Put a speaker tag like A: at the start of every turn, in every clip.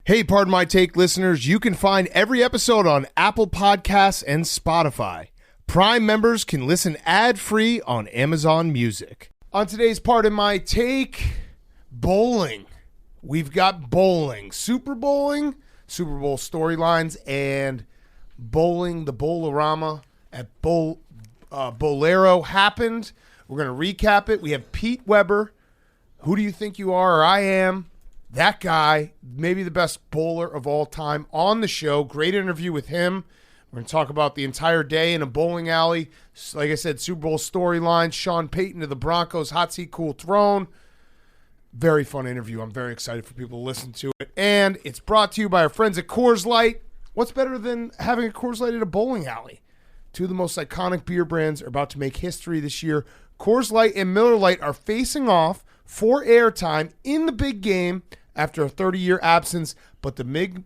A: Hey, Pardon My Take listeners, you can find every episode on Apple Podcasts and Spotify. Prime members can listen ad-free on Amazon Music. On today's Pardon My Take, bowling. We've got bowling, Super Bowl storylines, and bowling. The Bowlerama at Bolero happened. We're going to recap it. We have Pete Weber. Who do you think you are, or I am? That guy, maybe the best bowler of all time, on the show. Great interview with him. We're going to talk about the entire day in a bowling alley. Like I said, Super Bowl storylines, Sean Payton to the Broncos, hot seat, cool throne. Very fun interview. I'm very excited for people to listen to it. And it's brought to you by our friends at Coors Light. What's better than having a Coors Light at a bowling alley? Two of the most iconic beer brands are about to make history this year. Coors Light and Miller Lite are facing off for airtime in the big game after a 30-year absence, but the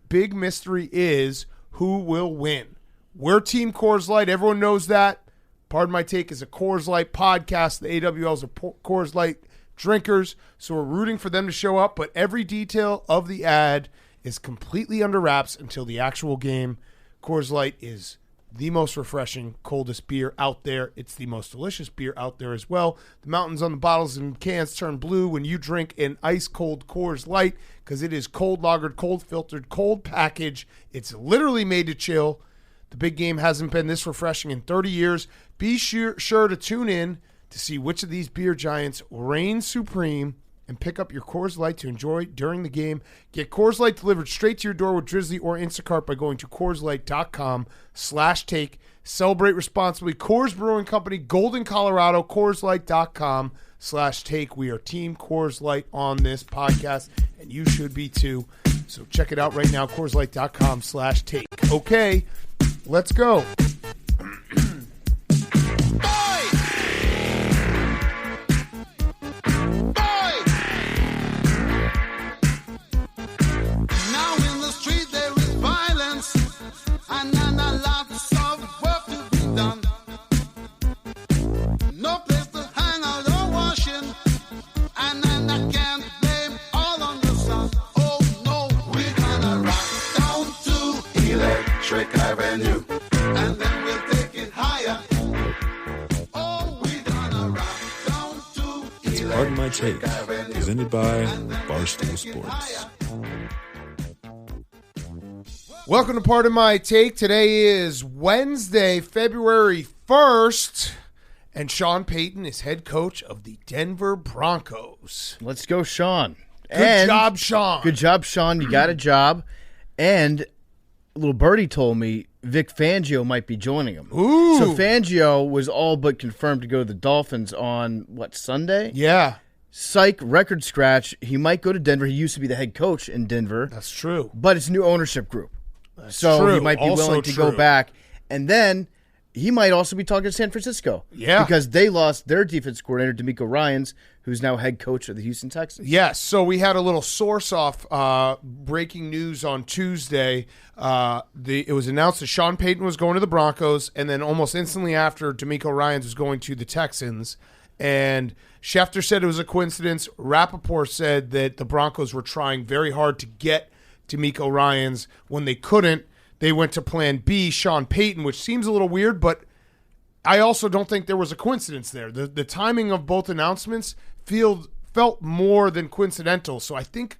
A: big mystery is who will win. We're Team Coors Light. Everyone knows that. Pardon My Take is a Coors Light podcast. The AWLs are Coors Light drinkers, so we're rooting for them to show up, but every detail of the ad is completely under wraps until the actual game. Coors Light is the most refreshing, coldest beer out there. It's the most delicious beer out there as well. The mountains on the bottles and cans turn blue when you drink an ice-cold Coors Light because it is cold lagered, cold filtered, cold package. It's literally made to chill. The big game hasn't been this refreshing in 30 years. Be sure to tune in to see which of these beer giants reign supreme and pick up your Coors Light to enjoy during the game. Get Coors Light delivered straight to your door with Drizzly or Instacart by going to CoorsLight.com/take. Celebrate responsibly. Coors Brewing Company, Golden, Colorado, CoorsLight.com/take. We are Team Coors Light on this podcast, and you should be too. So check it out right now, CoorsLight.com/take. Okay, let's go.
B: Avenue, and then we'll take it higher. Oh, we're gonna rock down to
C: It's Pardon My Take, presented by Barstool Sports.
A: Welcome to Pardon My Take. Today is Wednesday, February 1st, and Sean Payton is head coach of the Denver Broncos.
D: Let's go, Sean.
A: Good job, Sean.
D: Good job, Sean. You got a job. And little birdie told me Vic Fangio might be joining him.
A: Ooh.
D: So Fangio was all but confirmed to go to the Dolphins on, Sunday?
A: Yeah.
D: Psych, record scratch. He might go to Denver. He used to be the head coach in Denver.
A: That's true.
D: But it's a new ownership group.
A: That's
D: so
A: true.
D: He might be
A: Also
D: willing to
A: true.
D: go back. And then he might also be talking to San Francisco.
A: Yeah.
D: Because they lost their defense coordinator, D'Amico Ryans, who's now head coach of the Houston Texans.
A: Yes. So we had a little source off breaking news on Tuesday. It was announced that Sean Payton was going to the Broncos, and then almost instantly after, D'Amico Ryans was going to the Texans. And Schefter said it was a coincidence. Rappaport said that the Broncos were trying very hard to get D'Amico Ryans. When they couldn't, they went to plan B, Sean Payton, which seems a little weird, but I also don't think there was a coincidence there. The timing of both announcements felt more than coincidental. So I think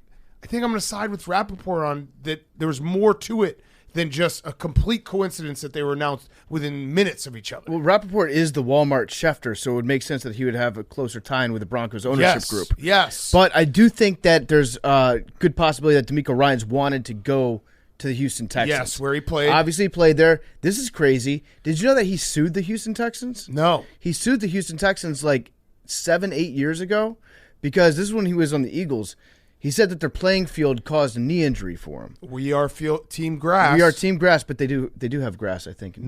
A: I'm going to side with Rappaport on that. There was more to it than just a complete coincidence that they were announced within minutes of each other.
D: Well, Rappaport is the Walmart Schefter, so it would make sense that he would have a closer tie-in with the Broncos ownership group.
A: Yes.
D: But I do think that there's a good possibility that D'Amico Ryans wanted to go to the Houston Texans.
A: Yes, where he played.
D: Obviously he played there. This is crazy. Did you know that he sued the Houston Texans?
A: No.
D: He sued the Houston Texans 7-8 years ago because this is when he was on the Eagles. He said that their playing field caused a knee injury for him.
A: We are team grass.
D: We are team grass, but they do have grass, I think.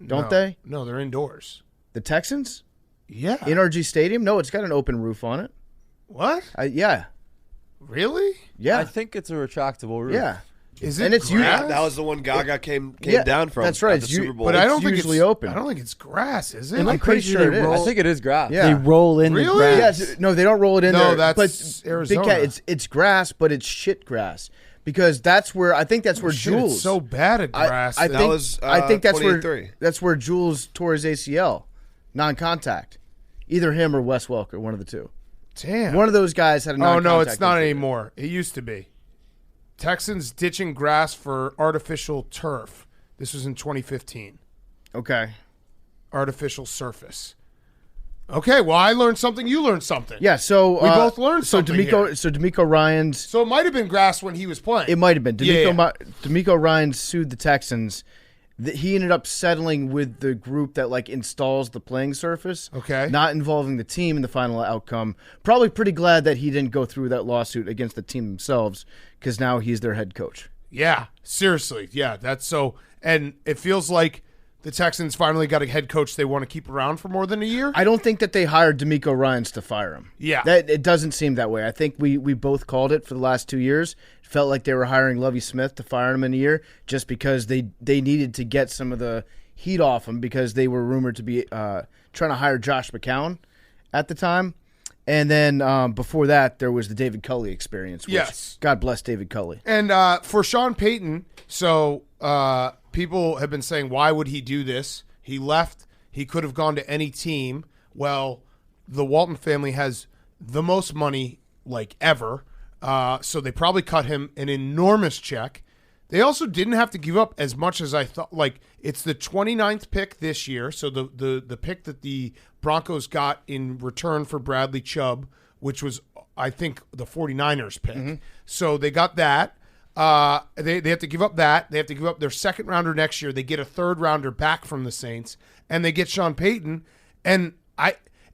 D: Don't they?
A: No, they're indoors.
D: The Texans?
A: Yeah.
D: NRG Stadium? No, it's got an open roof on it.
A: What?
D: Yeah.
A: Really?
D: Yeah.
E: I think it's a retractable roof.
D: Yeah.
A: Is it?
D: And it's
A: grass?
F: That was the one Gaga came
D: Yeah,
F: down from.
D: that's right.
F: At the
D: It's
F: Super Bowl.
A: But I don't think
D: usually
A: it's
D: open.
A: I don't think it's grass, is it?
D: I'm pretty sure it is.
E: I think it is grass.
D: Yeah.
G: They roll in
A: Really?
G: the grass.
D: Yes, no, they don't roll it in
A: No,
D: there.
A: that's
D: but
A: Arizona.
D: Big Cat, it's grass, but it's shit grass because that's where I think that's where
A: Shit,
D: Jules.
A: it's so bad at grass.
D: I
A: that-
D: think I think that's where
F: 28-3.
D: that's where Jules tore his ACL, non-contact. Either him or Wes Welker, one of the two.
A: damn.
D: One of those guys had a
A: Oh
D: non-contact.
A: no, it's not
D: injury.
A: anymore. It used to be. Texans ditching grass for artificial turf. This was in 2015.
D: Okay.
A: Artificial surface. Okay, well, I learned something. You learned something.
D: Yeah. So
A: We both learned
D: So
A: something
D: D'Amico.
A: here.
D: So D'Amico Ryan's.
A: So it might have been grass when he was playing.
D: It might have been.
A: Yeah,
D: D'Amico Ryan sued the Texans. He ended up settling with the group that like installs the playing surface.
A: Okay.
D: Not involving the team in the final outcome. Probably pretty glad that he didn't go through that lawsuit against the team themselves, because now he's their head coach.
A: Yeah, seriously. Yeah, that's so. And it feels like the Texans finally got a head coach they want to keep around for more than a year.
D: I don't think that they hired D'Amico Ryans to fire him.
A: Yeah.
D: That it doesn't seem that way. I think we both called it for the last 2 years. It felt like they were hiring Lovie Smith to fire him in a year just because they needed to get some of the heat off him, because they were rumored to be trying to hire Josh McCown at the time. And then before that, there was the David Culley experience. Which,
A: Yes.
D: God bless David Culley.
A: And for Sean Payton, so people have been saying, why would he do this? He left. He could have gone to any team. Well, the Walton family has the most money like ever, so they probably cut him an enormous check. They also didn't have to give up as much as I thought. Like, it's the 29th pick this year, so the pick that the Broncos got in return for Bradley Chubb, which was, I think, the 49ers pick. So they got that. They have to give up that. They have to give up their second rounder next year. They get a third rounder back from the Saints, and they get Sean Payton. And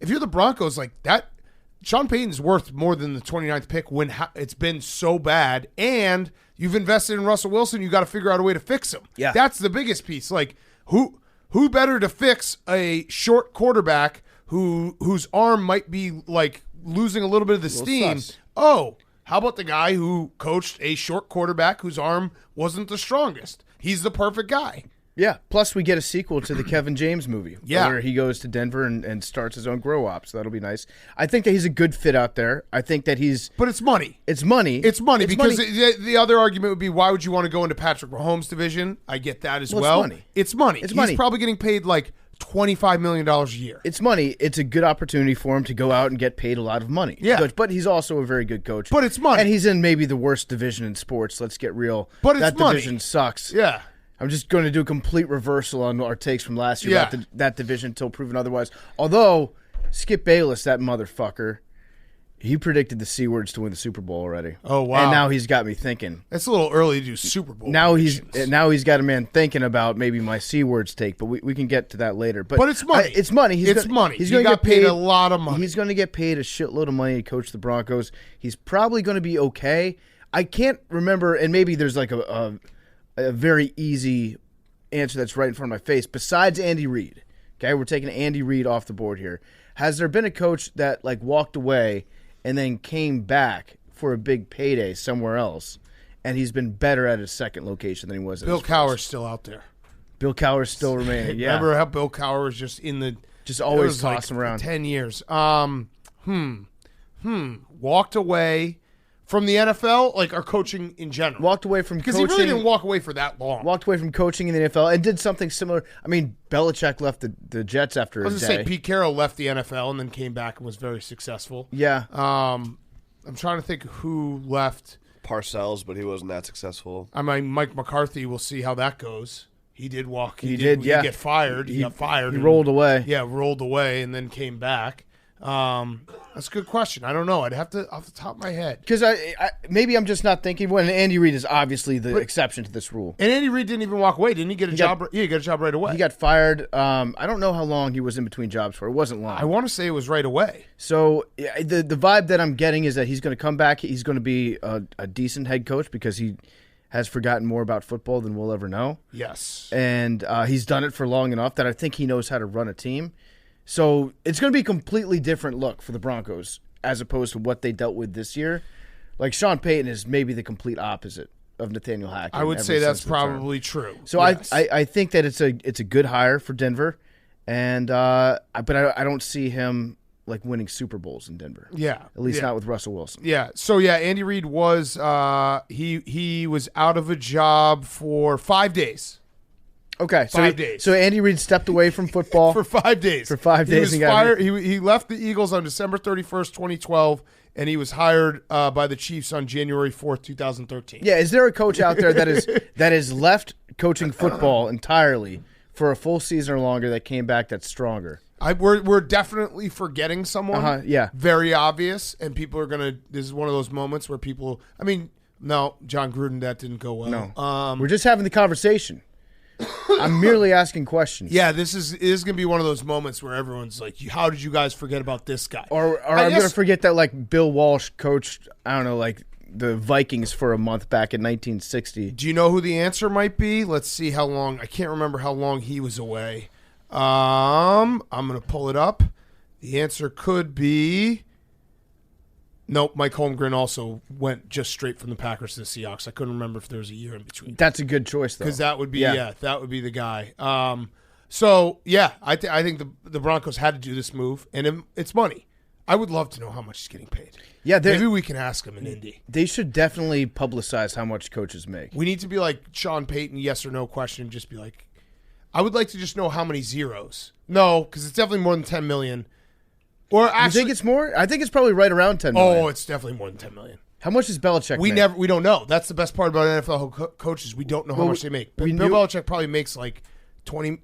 A: if you're the Broncos, like that, Sean Payton's worth more than the 29th pick when it's been so bad, and you've invested in Russell Wilson. You got to figure out a way to fix him.
D: Yeah.
A: That's the biggest piece. Like, who better to fix a short quarterback whose arm might be like losing a little bit of the steam?
D: sus.
A: Oh, how about the guy who coached a short quarterback whose arm wasn't the strongest? He's the perfect guy.
D: Yeah. Plus, we get a sequel to the Kevin James movie.
A: Yeah.
D: Where he goes to Denver and starts his own grow op. So that'll be nice. I think that he's a good fit out there. I think that he's.
A: But it's money.
D: It's money.
A: It's money because the other argument would be, why would you want to go into Patrick Mahomes' division? I get that as
D: Well,
A: well.
D: it's money.
A: It's money.
D: It's
A: He's
D: money.
A: probably getting paid like $25 million a year.
D: It's money. It's a good opportunity for him to go out and get paid a lot of money.
A: Yeah.
D: But he's also a very good coach.
A: But it's money.
D: And he's in maybe the worst division in sports. Let's get real.
A: But it's
D: that
A: money.
D: division sucks.
A: Yeah.
D: I'm just going to do a complete reversal on our takes from last year
A: Yeah.
D: about that division until proven otherwise. Although, Skip Bayless, that motherfucker, he predicted the C words to win the Super Bowl already.
A: Oh, wow.
D: And now he's got me thinking.
A: It's a little early to do Super Bowl
D: Now
A: predictions.
D: he's got a man thinking about maybe my C words take, but we can get to that later.
A: But it's money.
D: It's money.
A: It's money.
D: He's
A: He
D: going to
A: got
D: get
A: paid a lot of money.
D: He's going to get paid a shitload of money to coach the Broncos. He's probably going to be okay. I can't remember, and maybe there's like a very easy answer that's right in front of my face. Besides Andy Reid, okay, we're taking Andy Reid off the board here. Has there been a coach that like walked away and then came back for a big payday somewhere else, and he's been better at his second location than he was at
A: Bill
D: his
A: Cowher's
D: first?
A: still out there.
D: Bill Cowher's still remaining. Yeah,
A: Remember how Bill Cowher was just in the
D: just always
A: it was like
D: tossing around.
A: 10 years. Walked away from the NFL, like our coaching in general.
D: Walked away from
A: because
D: coaching.
A: he really didn't walk away for that long.
D: Walked away from coaching in the NFL and did something similar. I mean, Belichick left the Jets after
A: I was
D: a
A: going to
D: day.
A: say Pete Carroll left the NFL and then came back and was very successful.
D: Yeah.
A: I'm trying to think who left.
F: Parcells, but he wasn't that successful.
A: I mean, Mike McCarthy. We'll see how that goes. He did walk.
D: He did, yeah.
A: Get fired. He got fired.
D: He
A: and-
D: rolled away.
A: Yeah, rolled away and then came back. That's a good question. I don't know. I'd have to off the top of my head.
D: Because I maybe I'm just not thinking. Well, and Andy Reid is obviously the exception to this rule.
A: And Andy Reid didn't even walk away, didn't he? Get a job? Yeah, he got a job right away.
D: He got fired. I don't know how long he was in between jobs for. It wasn't long.
A: I want to say it was right away.
D: So yeah, the vibe that I'm getting is that he's going to come back. He's going to be a decent head coach because he has forgotten more about football than we'll ever know.
A: Yes.
D: And he's done it for long enough that I think he knows how to run a team. So it's going to be a completely different look for the Broncos as opposed to what they dealt with this year. Like Sean Payton is maybe the complete opposite of Nathaniel Hackett.
A: I would
D: in
A: say
D: every
A: that's
D: sense of the term.
A: probably true.
D: So
A: Yes.
D: I think that it's a good hire for Denver, and but I don't see him like winning Super Bowls in Denver.
A: Yeah.
D: At least
A: yeah.
D: not with Russell Wilson.
A: Yeah. So yeah, Andy Reid was he was out of a job for 5 days.
D: Okay,
A: 5 days.
D: So Andy Reid stepped away from football
A: For 5 days.
D: For 5 days
A: He was
D: and got
A: fired. He left the Eagles on December 31st, 2012, and he was hired by the Chiefs on January 4th, 2013.
D: Yeah, is there a coach out there that is left coaching football entirely for a full season or longer that came back that's stronger?
A: We're definitely forgetting someone.
D: Yeah.
A: Very obvious, and people are gonna. This is one of those moments where people. I mean, no, John Gruden, that didn't go well.
D: No, we're just having the conversation. I'm merely asking questions.
A: Yeah, this is gonna be one of those moments where everyone's like, "How did you guys forget about this guy?"
D: Or I'm gonna forget that like Bill Walsh coached, I don't know, like the Vikings for a month back in 1960.
A: Do you know who the answer might be? Let's see how long. I can't remember how long he was away. I'm gonna pull it up. The answer could be. Nope, Mike Holmgren also went just straight from the Packers to the Seahawks. I couldn't remember if there was a year in between.
D: That's a good choice, though.
A: Because that would be that would be the guy. So yeah, I think the Broncos had to do this move, and it's money. I would love to know how much he's getting paid.
D: Yeah,
A: maybe we can ask him in Indy.
D: They should definitely publicize how much coaches make.
A: We need to be like Sean Payton, yes or no question. Just be like, I would like to just know how many zeros. No, because it's definitely more than 10 million. Or actually,
D: you think it's more? I think it's probably right around 10 million.
A: Oh, it's definitely more than 10 million.
D: How much does Belichick
A: We
D: make?
A: we don't know. That's the best part about NFL coaches. We don't know how much they make. But Bill Belichick probably makes like 20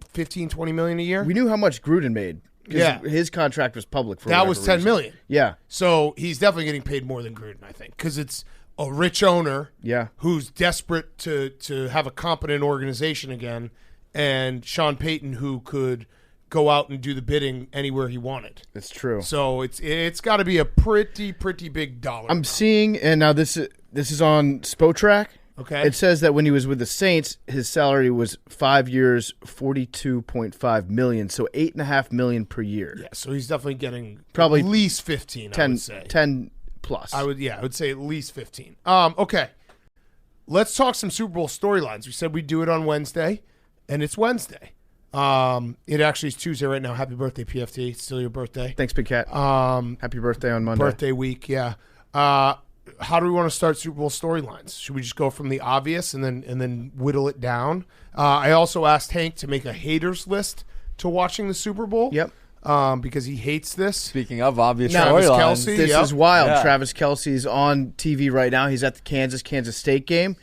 A: million a year.
D: We knew how much Gruden made.
A: Yeah.
D: His contract was public for
A: that was 10
D: reason.
A: million.
D: Yeah.
A: So he's definitely getting paid more than Gruden, I think, because it's a rich owner who's desperate to have a competent organization again, and Sean Payton who could go out and do the bidding anywhere he wanted.
D: It's true.
A: So it's got to be a pretty big dollar.
D: I'm seeing, and now this is on Spotrac.
A: Okay.
D: It says that when he was with the Saints, his salary was 5 years, $42.5 million, so $8.5 million per year.
A: Yeah, so he's definitely getting
D: probably
A: at least 15.
D: 10,
A: I would say
D: 10 plus.
A: I would say at least 15. Okay, let's talk some Super Bowl storylines. We said we'd do it on Wednesday, and it's Wednesday. It actually is Tuesday right now. Happy birthday, PFT. It's still your birthday.
D: Thanks, Big Cat. Happy birthday on Monday.
A: Birthday week, yeah. How do we want to start Super Bowl storylines? Should we just go from the obvious and then whittle it down? I also asked Hank to make a haters list to watching the Super Bowl.
D: Yep.
A: Because he hates this.
E: Speaking of obvious
A: Travis
E: storylines,
A: Kelce.
D: This
A: Yep.
D: is wild.
E: Yeah.
D: Travis Kelce's on TV right now. He's at the Kansas State game.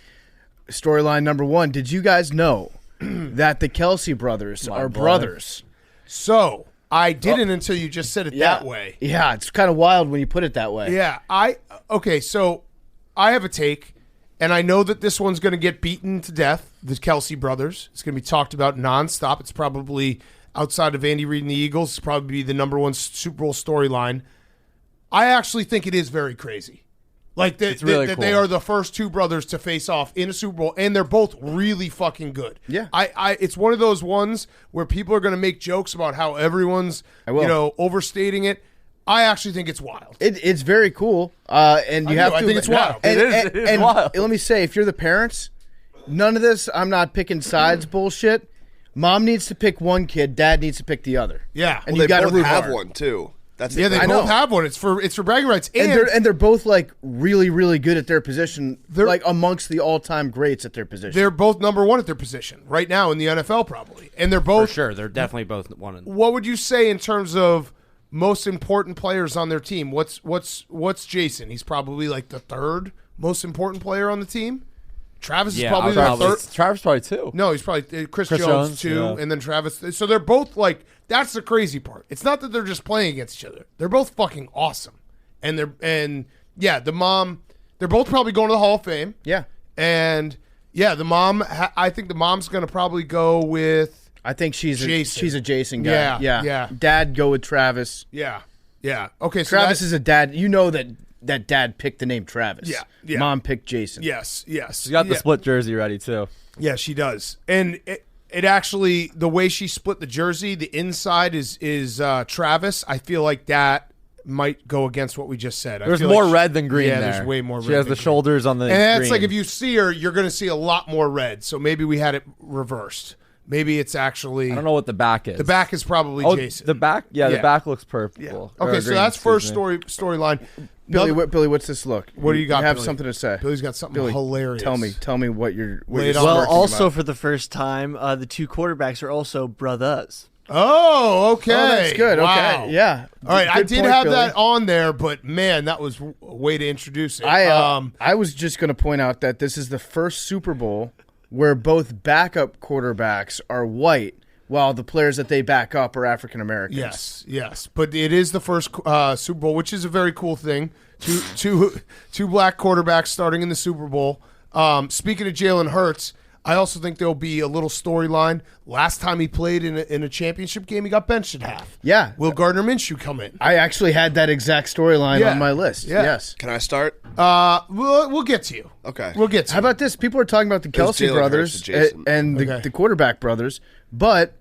D: Storyline number one. Did you guys know that the Kelce brothers are brothers?
A: So I didn't until you just said it that way.
D: Yeah, it's kind of wild when you put it that way.
A: Yeah, okay, so I have a take, and I know that this one's going to get beaten to death, the Kelce brothers. It's going to be talked about nonstop. It's probably, outside of Andy Reid and the Eagles, it's probably the number one Super Bowl storyline. I actually think it is very crazy. Like, that
E: really
A: they
E: cool.
A: are the first two brothers to face off in a Super Bowl, and they're both really fucking good.
D: Yeah.
A: It's one of those ones where people are going to make jokes about how everyone's, overstating it. I actually think it's wild.
D: It's very cool, and you have to.
A: I think it's wild.
D: And,
E: It is wild.
D: Let me say, if you're the parents, none of this. I'm not picking sides. Bullshit. Mom needs to pick one kid. Dad needs to pick the other.
A: Yeah.
D: and
F: Well,
D: you
F: they
D: got to
F: both
D: root
F: have
D: hard.
F: one too. That's
A: Yeah, they
D: I
A: both
D: know.
A: have one. It's for bragging rights.
D: And they're both like really, really good at their position.
A: They're-
D: like amongst the all-time greats at their position.
A: they're both number one at their position right now in the NFL, probably. And they're both.
G: For sure, they're definitely both one.
A: What would you say in terms of most important players on their team? What's Jason? He's probably like the third most important player on the team. Travis is probably the third.
E: Travis probably too.
A: No, he's probably Chris Jones
E: Jones,
A: too,
E: yeah.
A: and then Travis. So they're both like, that's the crazy part. It's not that they're just playing against each other. They're both fucking awesome, and the mom. They're both probably going to the Hall of Fame.
D: Yeah.
A: And the mom. I think the mom's going to probably go with.
D: I think she's
A: Jason.
D: a Jason guy.
A: Yeah.
D: Dad, go with Travis.
A: Yeah. Okay. So
D: Travis is a dad. You know that dad picked the name Travis.
A: Yeah.
D: Mom picked Jason.
A: Yes.
E: She's got the split jersey ready too.
A: Yeah, she does. And it actually, the way she split the jersey, the inside is Travis. I feel like that might go against what we just said.
E: There's
A: feel
E: more
A: like
E: red than green.
A: Yeah,
E: there.
A: there's way more red.
E: She has
A: than
E: the
A: green.
E: shoulders on the.
A: And that's
E: green.
A: like if you see her, you're going to see a lot more red. So maybe we had it reversed. Maybe it's actually.
E: I don't know what the back is.
A: The back is probably
E: Oh,
A: Jason.
E: the back? Yeah,
A: Yeah.
E: the back looks purple. Or
A: Okay, so
E: green,
A: that's
E: excuse
A: first
E: me.
A: storyline.
D: Billy, what's this look?
A: What do you got?
D: You have
A: Billy?
D: something to say.
A: Billy's got something
D: Billy,
A: hilarious.
D: Tell me what you're. What
A: Lay
D: you're
A: it on.
G: Well,
D: smirking
G: also
D: about.
G: for the first time, the two quarterbacks are also brothers.
A: Oh, okay.
D: Oh, that's good.
A: Wow.
D: Okay, yeah.
A: All right, I
D: Good
A: did
D: point,
A: have
D: Billy.
A: that on there, but man, that was a way to introduce it.
D: I was just going to point out that this is the first Super Bowl where both backup quarterbacks are white, while the players that they back up are African Americans.
A: Yes, but it is the first Super Bowl, which is a very cool thing. Two black quarterbacks starting in the Super Bowl. Speaking of Jalen Hurts, I also think there'll be a little storyline. Last time he played in a championship game, he got benched at half.
D: Yeah.
A: Will Gardner Minshew come in?
D: I actually had that exact storyline
A: Yeah.
D: on my list.
A: Yeah.
D: Yes.
F: Can I start?
A: We'll get to you.
F: Okay.
A: We'll get to
D: How
A: you.
D: about this? People are talking about the Kelsey
F: Jalen
D: brothers
F: Hurts and Jason.
D: and
A: Okay.
D: the quarterback brothers, but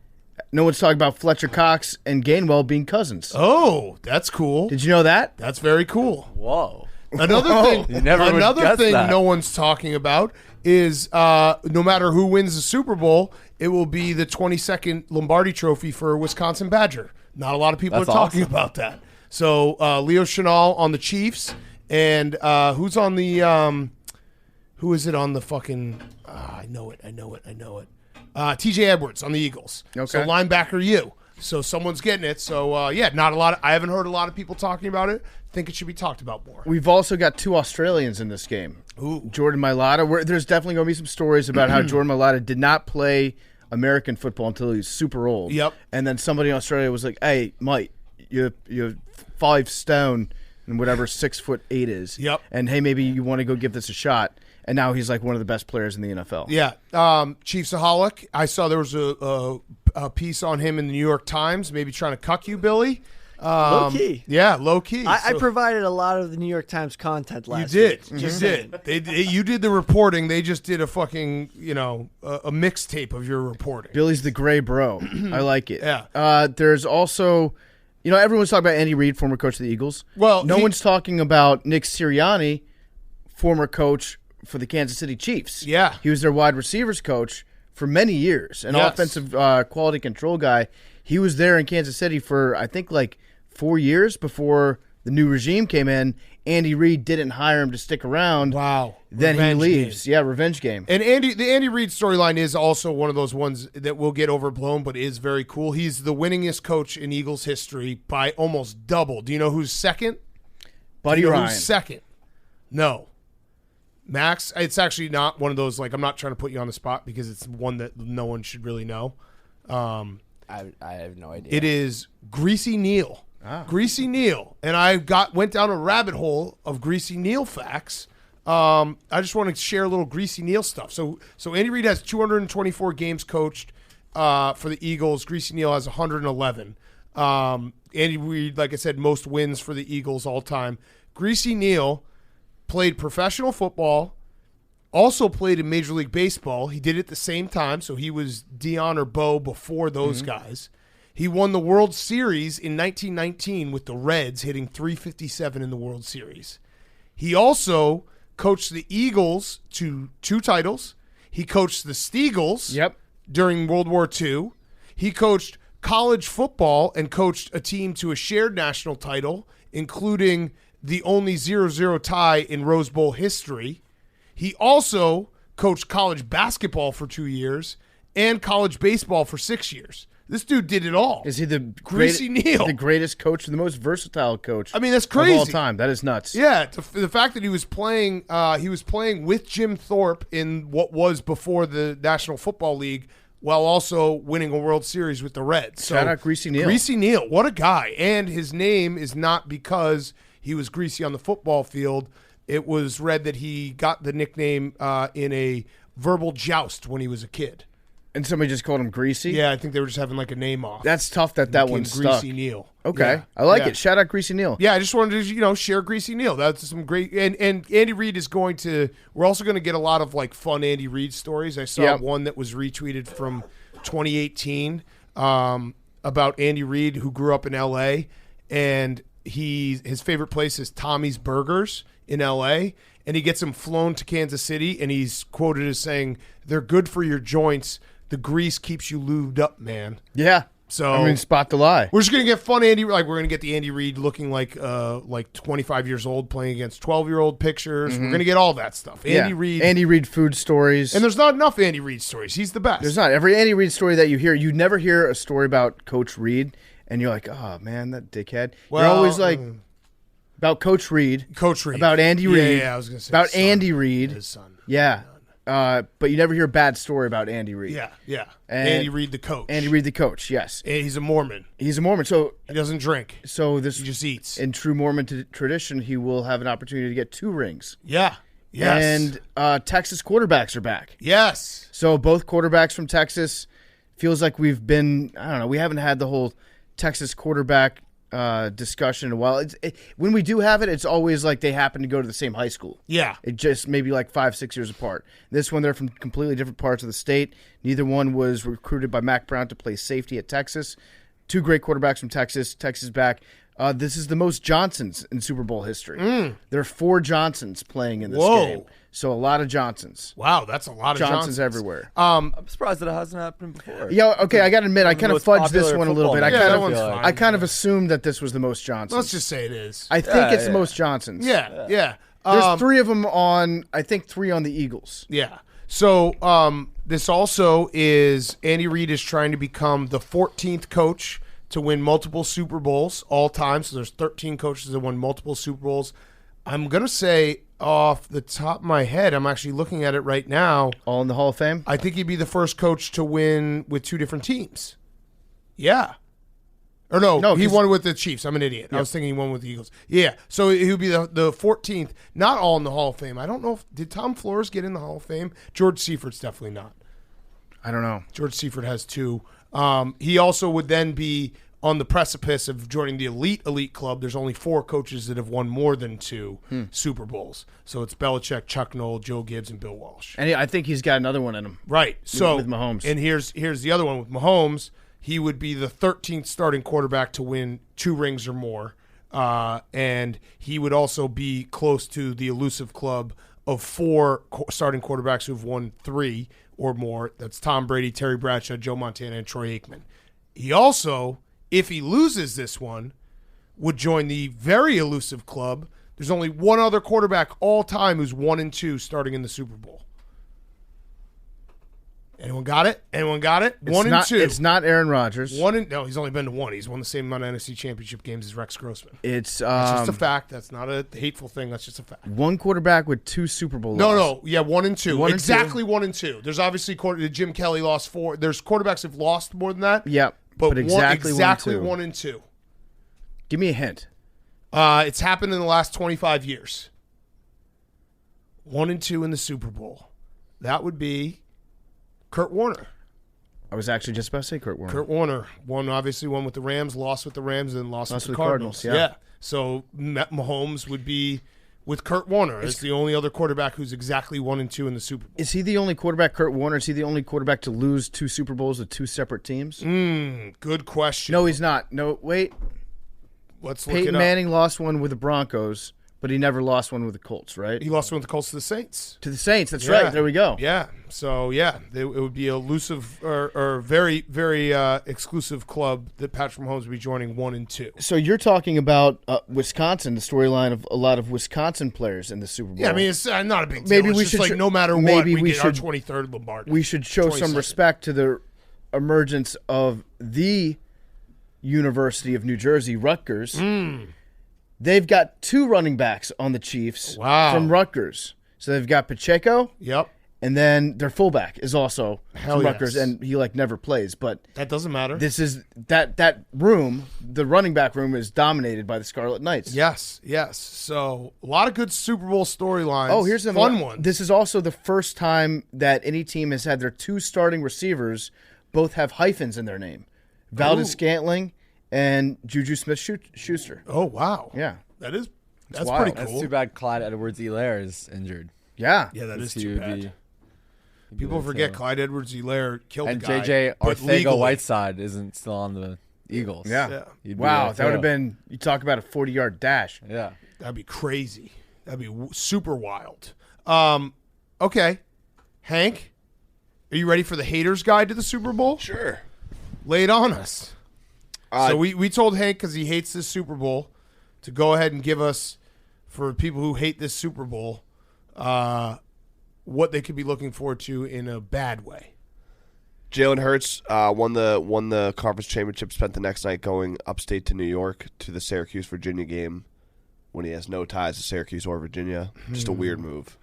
D: no one's talking about Fletcher Cox and Gainwell being cousins.
A: Oh, that's cool.
D: Did you know that?
A: That's very cool.
E: Whoa.
A: Another thing,
E: You never would guess that.
A: no one's talking about is no matter who wins the Super Bowl, it will be the 22nd Lombardi Trophy for a Wisconsin Badger. Not a lot of people
E: That's
A: are talking
E: awesome.
A: about that. So Leo Chenal on the Chiefs, and who's on the who is it on the fucking? I know it. T.J. Edwards on the Eagles.
D: Okay.
A: So linebacker you. So someone's getting it. So yeah, not a lot. I haven't heard a lot of people talking about it. Think it should be talked about more.
D: We've also got two Australians in this game.
A: Ooh.
D: Jordan Mailata. There's definitely going to be some stories about how Jordan Mailata did not play American football until he was super old.
A: Yep.
D: And then somebody in Australia was like, "Hey, Mike, you're 5 stone and whatever 6'8" is.
A: Yep.
D: And hey, maybe you want to go give this a shot." And now he's like one of the best players in the NFL.
A: Yeah, Chiefsaholic. I saw there was a piece on him in the New York Times, maybe trying to cuck you, Billy.
G: Low key.
A: Yeah, low key.
G: I
A: So-
G: provided a lot of the New York Times content
A: You
G: last
A: did.
G: week.
A: You did. You did the reporting. They just did a fucking, a mixtape of your reporting.
D: Billy's the gray bro. I like it.
A: Yeah.
D: There's also, everyone's talking about Andy Reid, former coach of the Eagles.
A: Well,
D: no one's talking about Nick Sirianni, former coach for the Kansas City Chiefs.
A: Yeah.
D: He was their wide receivers coach for many years, an
A: Yes.
D: offensive quality control guy. He was there in Kansas City for, I think, like 4 years before the new regime came in. Andy Reid didn't hire him to stick around.
A: Wow.
D: Then
A: Revenge
D: he leaves.
A: game.
D: Yeah, revenge game.
A: And the Andy Reid storyline is also one of those ones that will get overblown, but is very cool. He's the winningest coach in Eagles history by almost double. Do you know who's second?
D: Buddy
A: Do you know
D: Ryan.
A: who's second? No. Max, it's actually not one of those, like, I'm not trying to put you on the spot because it's one that no one should really know.
E: I have no idea.
A: It is Greasy Neal. Greasy Neal. And I went down a rabbit hole of Greasy Neal facts. I just want to share a little Greasy Neal stuff. So Andy Reid has 224 games coached for the Eagles. Greasy Neal has 111. Andy Reid, like I said, most wins for the Eagles all time. Greasy Neal played professional football, also played in Major League Baseball. He did it at the same time, so he was Dion or Bo before those guys. He won the World Series in 1919 with the Reds, hitting .357 in the World Series. He also coached the Eagles to 2 titles. He coached the Steagles during World War II. He coached college football and coached a team to a shared national title, including the only 0-0 tie in Rose Bowl history. He also coached college basketball for 2 years and college baseball for 6 years. This dude did it all.
D: Is he the
A: Greasy Neal?
D: the greatest coach, the most versatile coach?
A: I mean, that's
D: of
A: crazy.
D: all time. That is nuts.
A: Yeah, the fact that he was playing with Jim Thorpe in what was before the National Football League, while also winning a World Series with the Reds. So,
D: Shout out Greasy Neal.
A: Greasy Neal, what a guy! And his name is not because he was greasy on the football field. It was read that he got the nickname in a verbal joust when he was a kid.
D: And somebody just called him Greasy?
A: Yeah, I think they were just having like a name off.
D: That's tough that
A: Became
D: one stuck.
A: Greasy Neal.
D: Okay.
A: Yeah.
D: I like
A: Yeah.
D: it. Shout out Greasy Neal.
A: Yeah, I just wanted to, share Greasy Neal. That's some great, and Andy Reid is going to, we're also going to get a lot of like fun Andy Reid stories. I saw
D: Yep.
A: one that was retweeted from 2018 about Andy Reid, who grew up in LA, and his favorite place is Tommy's Burgers in LA, and he gets him flown to Kansas City, and he's quoted as saying, "They're good for your joints. the grease keeps you lubed up, man.
D: Yeah.
A: So
D: I mean, spot the lie.
A: we're just gonna get fun Andy. Like we're gonna get the Andy Reid looking like 25 years old playing against 12-year-old pictures. We're gonna get all that stuff. Andy Reid.
D: Andy Reid food stories.
A: And there's not enough Andy Reid stories. He's the best.
D: There's not. Every Andy Reid story that you hear, you never hear a story about Coach Reid, and you're like, oh, man, that dickhead. You're always like, about Coach Reid.
A: Coach Reid.
D: About Andy Reid.
A: Yeah, I was going to say
D: about
A: his son.
D: Andy Reid.
A: His son.
D: Yeah. But you never hear a bad story about Andy Reid.
A: Yeah.
D: And
A: Andy Reid, the coach.
D: Andy Reid, the coach, yes.
A: And he's a Mormon.
D: He's a Mormon. So
A: He doesn't drink.
D: this
A: He just eats.
D: in true Mormon tradition, he will have an opportunity to get 2 rings.
A: Yeah. Yes.
D: And Texas quarterbacks are back.
A: yes.
D: So both quarterbacks from Texas. Feels like we've been, I don't know, we haven't had the whole Texas quarterback discussion in a while. When we do have it, it's always like they happen to go to the same high school.
A: Yeah.
D: It just maybe like 5-6 years apart. This one, they're from completely different parts of the state. Neither one was recruited by Mac Brown to play safety at Texas. 2 great quarterbacks from Texas. Texas back. This is the most Johnsons in Super Bowl history. There are 4 Johnsons playing in this game. So a lot of Johnsons.
A: Wow, that's a lot of
D: Johnsons everywhere.
E: I'm surprised that it hasn't happened before.
D: Yeah, okay, I got to admit, I kind of
E: most
D: fudged this
E: popular
D: one a little bit.
E: football
A: Yeah, that one's fine.
D: I kind of assumed that this was the most Johnsons.
A: Let's just say it is.
D: I think it's the most Johnsons.
A: Yeah.
D: There's 3 of them on, I think 3 on the Eagles.
A: Yeah. So this also is Andy Reid is trying to become the 14th coach to win multiple Super Bowls all time. So there's 13 coaches that won multiple Super Bowls. I'm going to say off the top of my head, I'm actually looking at it right now.
D: All in the Hall of Fame?
A: I think he'd be the first coach to win with 2 different teams. Yeah. Or no, he
D: 'cause-
A: won with the Chiefs. I'm an idiot. I was thinking he won with the Eagles. Yeah. So he would be the 14th, not all in the Hall of Fame. I don't know did Tom Flores get in the Hall of Fame? George Seifert's definitely not.
D: I don't know.
A: George Seifert has 2. He also would then be on the precipice of joining the elite club. There's only 4 coaches that have won more than 2 Super Bowls. So it's Belichick, Chuck Noll, Joe Gibbs, and Bill Walsh.
D: And I think he's got another one in him.
A: Right. So
D: with Mahomes.
A: And here's the other one with Mahomes. He would be the 13th starting quarterback to win 2 rings or more. And he would also be close to the elusive club of 4 starting quarterbacks who've won 3 or more. That's Tom Brady, Terry Bradshaw, Joe Montana, and Troy Aikman. He also, if he loses this one, would join the very elusive club. There's only one other quarterback all time who's 1 and 2 starting in the Super Bowl. Anyone got it? 1 and 2.
D: It's not Aaron Rodgers.
A: No, he's only been to 1. He's won the same amount of NFC Championship games as Rex Grossman.
D: It's
A: That's just a fact. That's not a hateful thing. That's just a fact.
D: one quarterback with 2 Super Bowl
A: No,
D: losses.
A: yeah, 1 and 2.
D: 1 and
A: Exactly 1 and 2. There's obviously Jim Kelly lost 4. There's quarterbacks who've lost more than that.
D: Yep.
A: But
D: exactly
A: 1
D: 1
A: and 2.
D: Give me a hint.
A: It's happened in the last 25 years. 1 and 2 in the Super Bowl. That would be Kurt Warner.
D: I was actually just about to say Kurt Warner.
A: Kurt Warner obviously won with the Rams, lost with the Rams, and lost with the Cardinals.
D: yeah.
A: So Mahomes would be with Kurt Warner as the only other quarterback who's exactly 1 and 2 in the Super Bowl.
D: Is he the only quarterback, Kurt Warner? Is he the only quarterback to lose 2 Super Bowls with 2 separate teams?
A: Good question.
D: No, he's not. No, wait.
A: Let's look it
D: Peyton
A: up.
D: Manning lost one with the Broncos, but he never lost one with the Colts, right?
A: He lost one with the Colts to the Saints.
D: To the Saints. That's
A: Yeah.
D: right. There we go.
A: Yeah. So, yeah, it would be elusive or very, very exclusive club that Patrick Mahomes would be joining 1 and 2.
D: So you're talking about Wisconsin, the storyline of a lot of Wisconsin players in the Super Bowl.
A: Yeah, I mean, it's not a big deal.
D: Maybe
A: It's
D: we
A: just
D: should
A: like
D: sh-
A: no matter what,
D: maybe
A: we
D: we
A: get our
D: should-
A: 23rd Lombardi.
D: we should show some
A: 22nd.
D: respect to the emergence of the University of New Jersey, Rutgers. They've got 2 running backs on the Chiefs from Rutgers. So they've got Pacheco,
A: Yep.
D: and then their fullback is also
A: Hell
D: from Rutgers,
A: yes.
D: and he never plays. But
A: That doesn't matter.
D: this is that room, the running back room, is dominated by the Scarlet Knights.
A: Yes. So a lot of good Super Bowl storylines.
D: Oh, here's a
A: fun one.
D: This is also the first time that any team has had their 2 starting receivers both have hyphens in their name. Valdez Scantling and Juju Smith-Schuster.
A: Oh, wow.
D: Yeah.
A: That's
D: wild.
A: pretty
E: That's
A: cool.
E: too bad Clyde Edwards-Helaire is injured.
D: Yeah.
A: Yeah, that is
E: He
A: too
E: would
A: bad.
E: be-
A: People
E: too.
A: forget Clyde Edwards-Helaire killed
E: And
A: the guy.
E: JJ
A: but legally.
E: Arcega-Whiteside isn't still on the Eagles.
D: Yeah.
E: He'd be
D: Wow,
E: there,
D: that would have
E: too.
D: been, you talk about a 40-yard dash.
E: Yeah.
A: That'd be crazy. That'd be super wild. Okay. Hank, Are you ready for the haters guide to the Super Bowl?
F: Sure.
A: Lay it on us. So we told Hank, because he hates this Super Bowl, to go ahead and give us, for people who hate this Super Bowl, what they could be looking forward to in a bad way.
F: Jalen Hurts won the conference championship, spent the next night going upstate to New York to the Syracuse-Virginia game when he has no ties to Syracuse or Virginia. Just a weird move.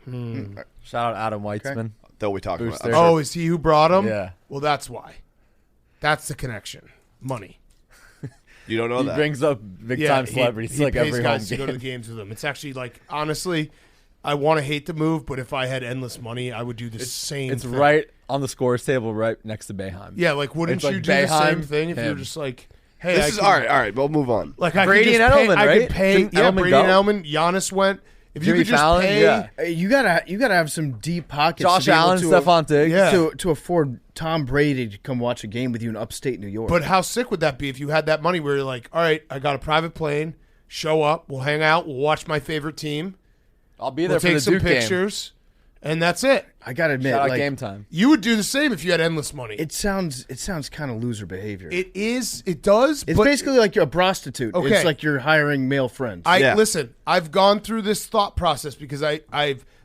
E: Shout out Adam Weitzman.
F: Though we talked
E: Booster.
F: about
A: Oh, is he who brought him?
E: Yeah.
A: Well, that's why. That's the connection. Money.
F: You don't know
E: He
F: that.
E: brings up big-time celebrities
A: he
E: like
A: pays
E: every home
A: guys to
E: game.
A: go to the games with him. It's actually like, honestly, I want to hate the move, but if I had endless money, I would do the same
E: It's
A: thing.
E: right on the scores table right next to Boeheim.
A: Yeah, like wouldn't
E: It's like
A: you do the same
E: Boeheim,
A: thing if you were
E: him.
A: just like, hey,
F: This
A: I
F: is
A: can-
F: all right. We'll move on.
A: Like I
E: Brady
A: could just
E: and
A: pay,
E: Edelman,
A: I
E: right?
A: could pay.
E: Didn't
A: Yeah,
E: Edelman
A: Brady
E: go?
A: and Edelman. Giannis went. If you
E: Jimmy
A: could just
E: Fallon,
A: pay,
E: yeah.
D: You gotta have some deep pockets.
E: Josh
D: to be able
E: Allen,
D: to,
E: Stephon Diggs.
A: Yeah.
D: to afford Tom Brady to come watch a game with you in upstate New York.
A: But how sick would that be if you had that money where you're like, all right, I got a private plane, show up, we'll hang out, we'll watch my favorite team,
E: I'll be
A: we'll
E: there for
A: take
E: the
A: some
E: Duke game.
A: pictures, and that's it.
D: I gotta admit,
E: Shout out
D: like,
E: game time.
A: You would do the same if you had endless money.
D: it sounds kind of loser behavior.
A: It does.
D: It's
A: but
D: basically like you're a prostitute.
A: Okay.
D: It's like you're hiring male friends.
F: Yeah.
A: Listen. I've gone through this thought process because it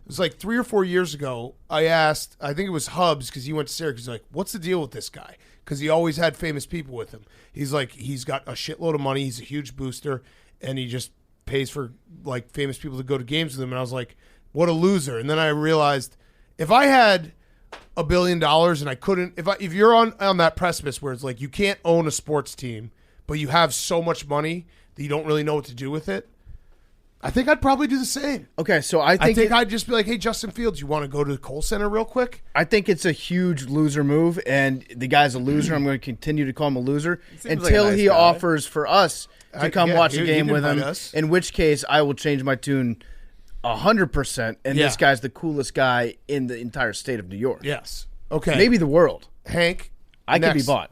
A: was like 3 or 4 years ago. I asked, I think it was Hubs because he went to Syracuse. Like, what's the deal with this guy? Because he always had famous people with him. He's like, he's got a shitload of money. He's a huge booster, and he just pays for like famous people to go to games with him. And I was like, what a loser. And then I realized if I had $1 billion and I couldn't, if you're on that precipice where it's like you can't own a sports team, but you have so much money that you don't really know what to do with it, I think I'd probably do the same.
D: Okay, so
A: I think I'd just be like, hey, Justin Fields, you want to go to the Kohl Center real quick?
D: I think it's a huge loser move, and the guy's a loser. I'm going to continue to call him a loser
E: seems like
D: until
E: a nice
D: he
E: guy.
D: offers for us to come watch a
A: he'd
D: game with him.
A: invite us.
D: In which case, I will change my tune 100%. And
A: Yeah.
D: this guy's the coolest guy in the entire state of New York.
A: Yes. Okay.
D: Maybe the world.
A: Hank.
D: I could be
A: next.
D: bought.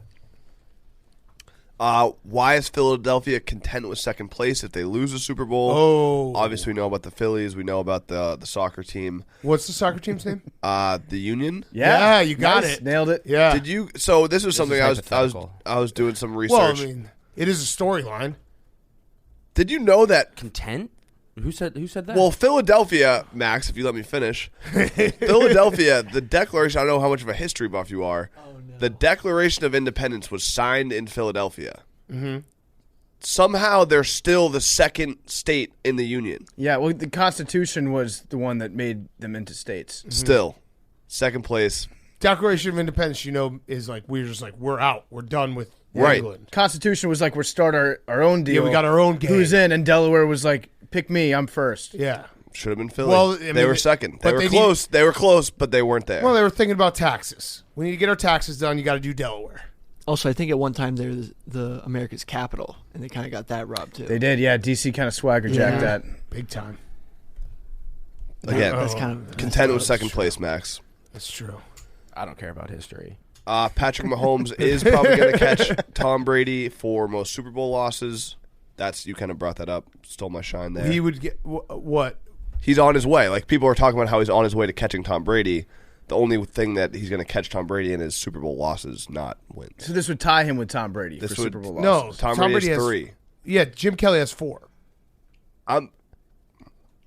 F: Why is Philadelphia content with second place if they lose the Super Bowl?
A: Oh.
F: Obviously, we know about the Phillies. We know about the soccer team,
A: What's the soccer team's name?
F: the Union.
A: Yeah, you got
D: Nice.
A: it.
D: Nailed it.
A: Yeah.
F: Did you? So this was something
E: is
F: I was
E: hypothetical.
F: doing some research.
A: Well, I mean, it is a storyline.
F: Did you know that?
H: Content? Who said that?
F: Well, Philadelphia, Max, if you let me finish. Philadelphia, the Declaration. I don't know how much of a history buff you are. The Declaration of Independence was signed in Philadelphia. Mm-hmm. Somehow, they're still the second state in the Union.
D: Yeah, well, the Constitution was the one that made them into states.
F: Still, second place.
A: Declaration of Independence, is like we're out. We're done with
F: Right.
A: England.
D: Constitution was like, we're start our own deal.
A: Yeah, we got our own game.
D: Who's in? And Delaware was like, pick me, I'm first.
A: Yeah.
F: Should have been Philly.
A: Well, I
F: they
A: mean,
F: were second. They
A: but
F: were
A: they
F: close. They were close, but they weren't there.
A: Well, they were thinking about taxes. We need to get our taxes done. You got to do Delaware.
G: Also, I think at one time they were the America's capital, and they kind of got that robbed too.
D: They did, yeah. DC kind of swagger jacked
G: Yeah.
D: that.
A: Big time.
F: Again,
G: That's kind of
F: content with second place, Max.
A: That's true.
H: I don't care about history.
F: Patrick Mahomes is probably going to catch Tom Brady for most Super Bowl losses. You kind of brought that up. Stole my shine there.
A: He would get what?
F: He's on his way. Like, people are talking about how he's on his way to catching Tom Brady. The only thing that he's going to catch Tom Brady in is Super Bowl losses, not wins.
D: So this would tie him with Tom Brady
F: This
D: for
F: would-
D: Super Bowl
A: No,
D: losses.
F: Tom Brady has 3.
A: Yeah, Jim Kelly has 4.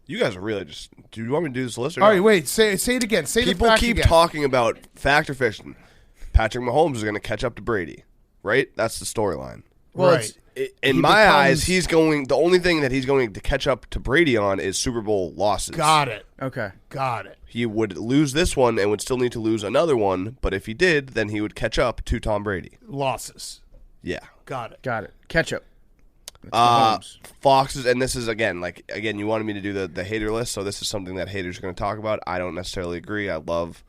F: You guys are really just. Do you want me to do this list or
A: All
F: not?
A: right, wait. Say it again. Say
F: People
A: the fact
F: keep
A: again.
F: talking about fact or fiction. Patrick Mahomes is going to catch up to Brady, right? That's the storyline.
D: Well,
A: Right.
F: In
D: he
F: my eyes,
D: becomes-
F: he's going. The only thing that he's going to catch up to Brady on is Super Bowl losses.
A: Got it.
D: Okay.
A: Got it.
F: He would lose this one and would still need to lose another one. But if he did, then he would catch up to Tom Brady.
A: Losses.
F: Yeah.
A: Got it.
D: Got it. Ketchup. Mahomes.
F: Fox's, and this is again, you wanted me to do the hater list, so this is something that haters are going to talk about. I don't necessarily agree. I love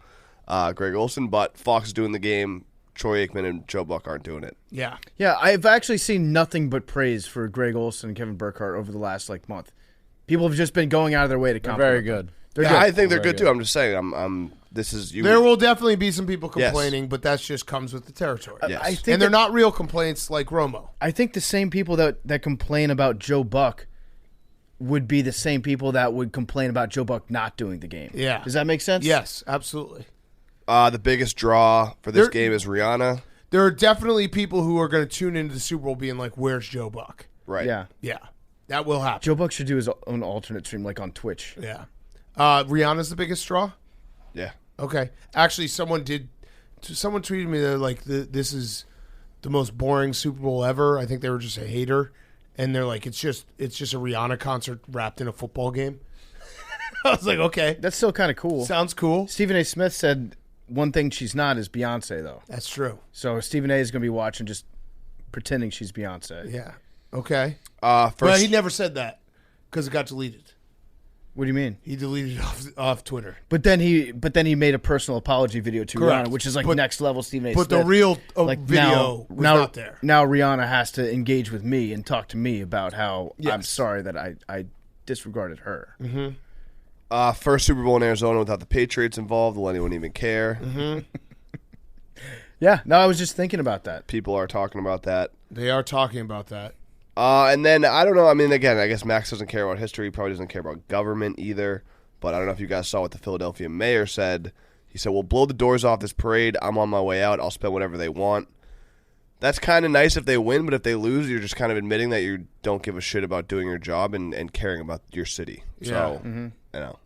F: Greg Olson, but Fox is doing the game. Troy Aikman and Joe Buck aren't doing it.
A: Yeah.
D: Yeah, I've actually seen nothing but praise for Greg Olson and Kevin Burkhardt over the last month. People have just been going out of their way to
E: They're
D: compliment
E: very
D: them.
E: good.
D: They're
F: Yeah,
D: good.
F: I think they're
E: Very
F: good too.
E: good.
F: I'm just saying. This is you.
A: There will definitely be some people
F: Yes.
A: complaining, but that just comes with the territory.
F: Yes.
D: I think
A: And they're
D: that-
A: not real complaints like Romo.
D: I think the same people that complain about Joe Buck would be the same people that would complain about Joe Buck not doing the game.
A: Yeah.
D: Does that make sense?
A: Yes, absolutely.
F: The biggest draw for this game is Rihanna.
A: There are definitely people who are going to tune into the Super Bowl being like, "Where's Joe Buck?"
F: Right.
D: Yeah.
A: Yeah, that will happen.
D: Joe Buck should do his own alternate stream like on Twitch.
A: Yeah. Rihanna's the biggest draw?
F: Yeah.
A: Okay. Actually, someone tweeted me that like this is the most boring Super Bowl ever. I think they were just a hater, and they're like, it's just a Rihanna concert wrapped in a football game. I was like, okay,
D: That's still kind of cool.
A: sounds cool.
D: Stephen A. Smith said one thing she's not is Beyonce, though.
A: That's true.
D: So Stephen A. is going to be watching just pretending she's Beyonce.
A: Yeah. Okay.
F: First,
A: But he never said that because it got deleted.
D: What do you mean?
A: He deleted it off Twitter.
D: But then he made a personal apology video to
A: Correct.
D: Rihanna, which is like
A: But-
D: next level Stephen A.
A: But
D: Smith.
A: the real
D: like
A: video was not there.
D: Now Rihanna has to engage with me and talk to me about how I'm
A: Yes.
D: sorry that I disregarded her.
F: first Super Bowl in Arizona without the Patriots involved. Will anyone even care?
D: Yeah, no, I was just thinking about that.
F: People are talking about that.
A: They are talking about that.
F: And then, I don't know. I mean, again, I guess Max doesn't care about history. He probably doesn't care about government either. But I don't know if you guys saw what the Philadelphia mayor said. He said, we'll blow the doors off this parade. I'm on my way out. I'll spend whatever they want. That's kind of nice if they win, but if they lose, you're just kind of admitting that you don't give a shit about doing your job and caring about your city. So, you know,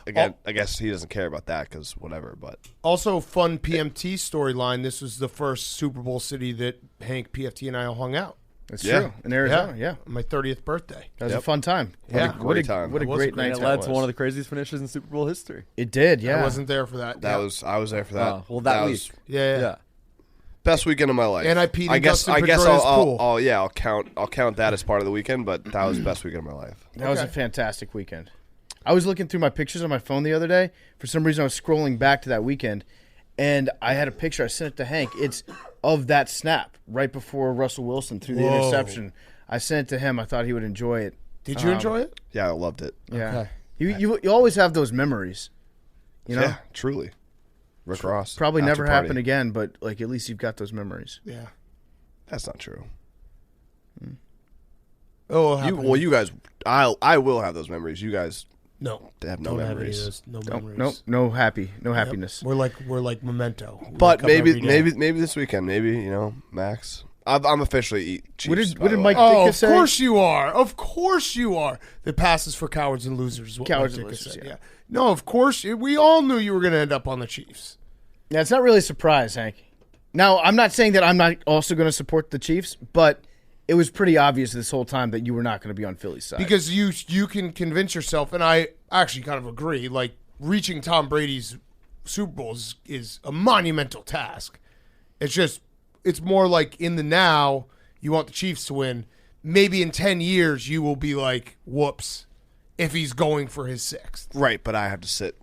F: again, I guess he doesn't care about that because whatever, but.
A: Also, fun PMT storyline. This was the first Super Bowl city that Hank, PFT, and I all hung out.
D: That's
F: Yeah.
D: true. In Arizona, yeah.
A: On my 30th birthday.
D: That was a fun time.
A: Yeah.
D: What a
F: Great time.
D: What a
A: It was
D: great
A: a great
D: night
E: And it
D: that
E: led
D: was.
E: to one of the craziest finishes in Super Bowl history.
D: It did, yeah.
A: I wasn't there for that.
F: I
A: Yeah.
F: was there for that.
E: Oh, well, that
F: was
E: week.
A: Yeah.
E: Yeah.
F: best weekend of my life.
A: And I peed in
F: I guess
A: Dustin
F: I'll,
A: Pedroia's pool.
F: I'll count that as part of the weekend, but that was the best weekend of my life.
D: That was a fantastic weekend. I was looking through my pictures on my phone the other day. For some reason, I was scrolling back to that weekend, and I had a picture. I sent it to Hank. It's of that snap right before Russell Wilson threw the
A: Whoa.
D: interception. I sent it to him. I thought he would enjoy it.
A: Did you enjoy it?
F: Yeah, I loved it.
D: Yeah. You always have those memories. You know?
F: Yeah, truly. Rick Ross.
D: Probably
F: after
D: never
F: party.
D: happen again, but like at least you've got those memories.
A: Yeah.
F: That's not true.
A: Oh,
F: You guys, I will have those memories. You guys
A: no.
F: have no
A: Don't have any of
F: memories.
A: those. No
D: Nope,
A: memories.
D: no
A: Yep.
D: happiness.
A: We're like Memento. We
F: But
A: wake up every day.
F: maybe this weekend, maybe Max. I'm officially Chiefs.
D: What did
F: by the
D: Mike
F: way.
A: Oh,
D: Ditka
A: of
D: say?
A: course you are. Of course you are. The passes for cowards and losers. Is what
D: Cowards
A: Mike
D: and
A: Ditka
D: losers,
A: said.
D: yeah.
A: No, of course. We all knew you were going to end up on the Chiefs.
D: Yeah, it's not really a surprise, Hank. Now, I'm not saying that I'm not also going to support the Chiefs, but it was pretty obvious this whole time that you were not going to be on Philly's side.
A: Because you can convince yourself, and I actually kind of agree, like reaching Tom Brady's Super Bowls is a monumental task. It's more like in the now, you want the Chiefs to win. Maybe in 10 years, you will be like, whoops, if he's going for his sixth.
F: Right, but I have to sit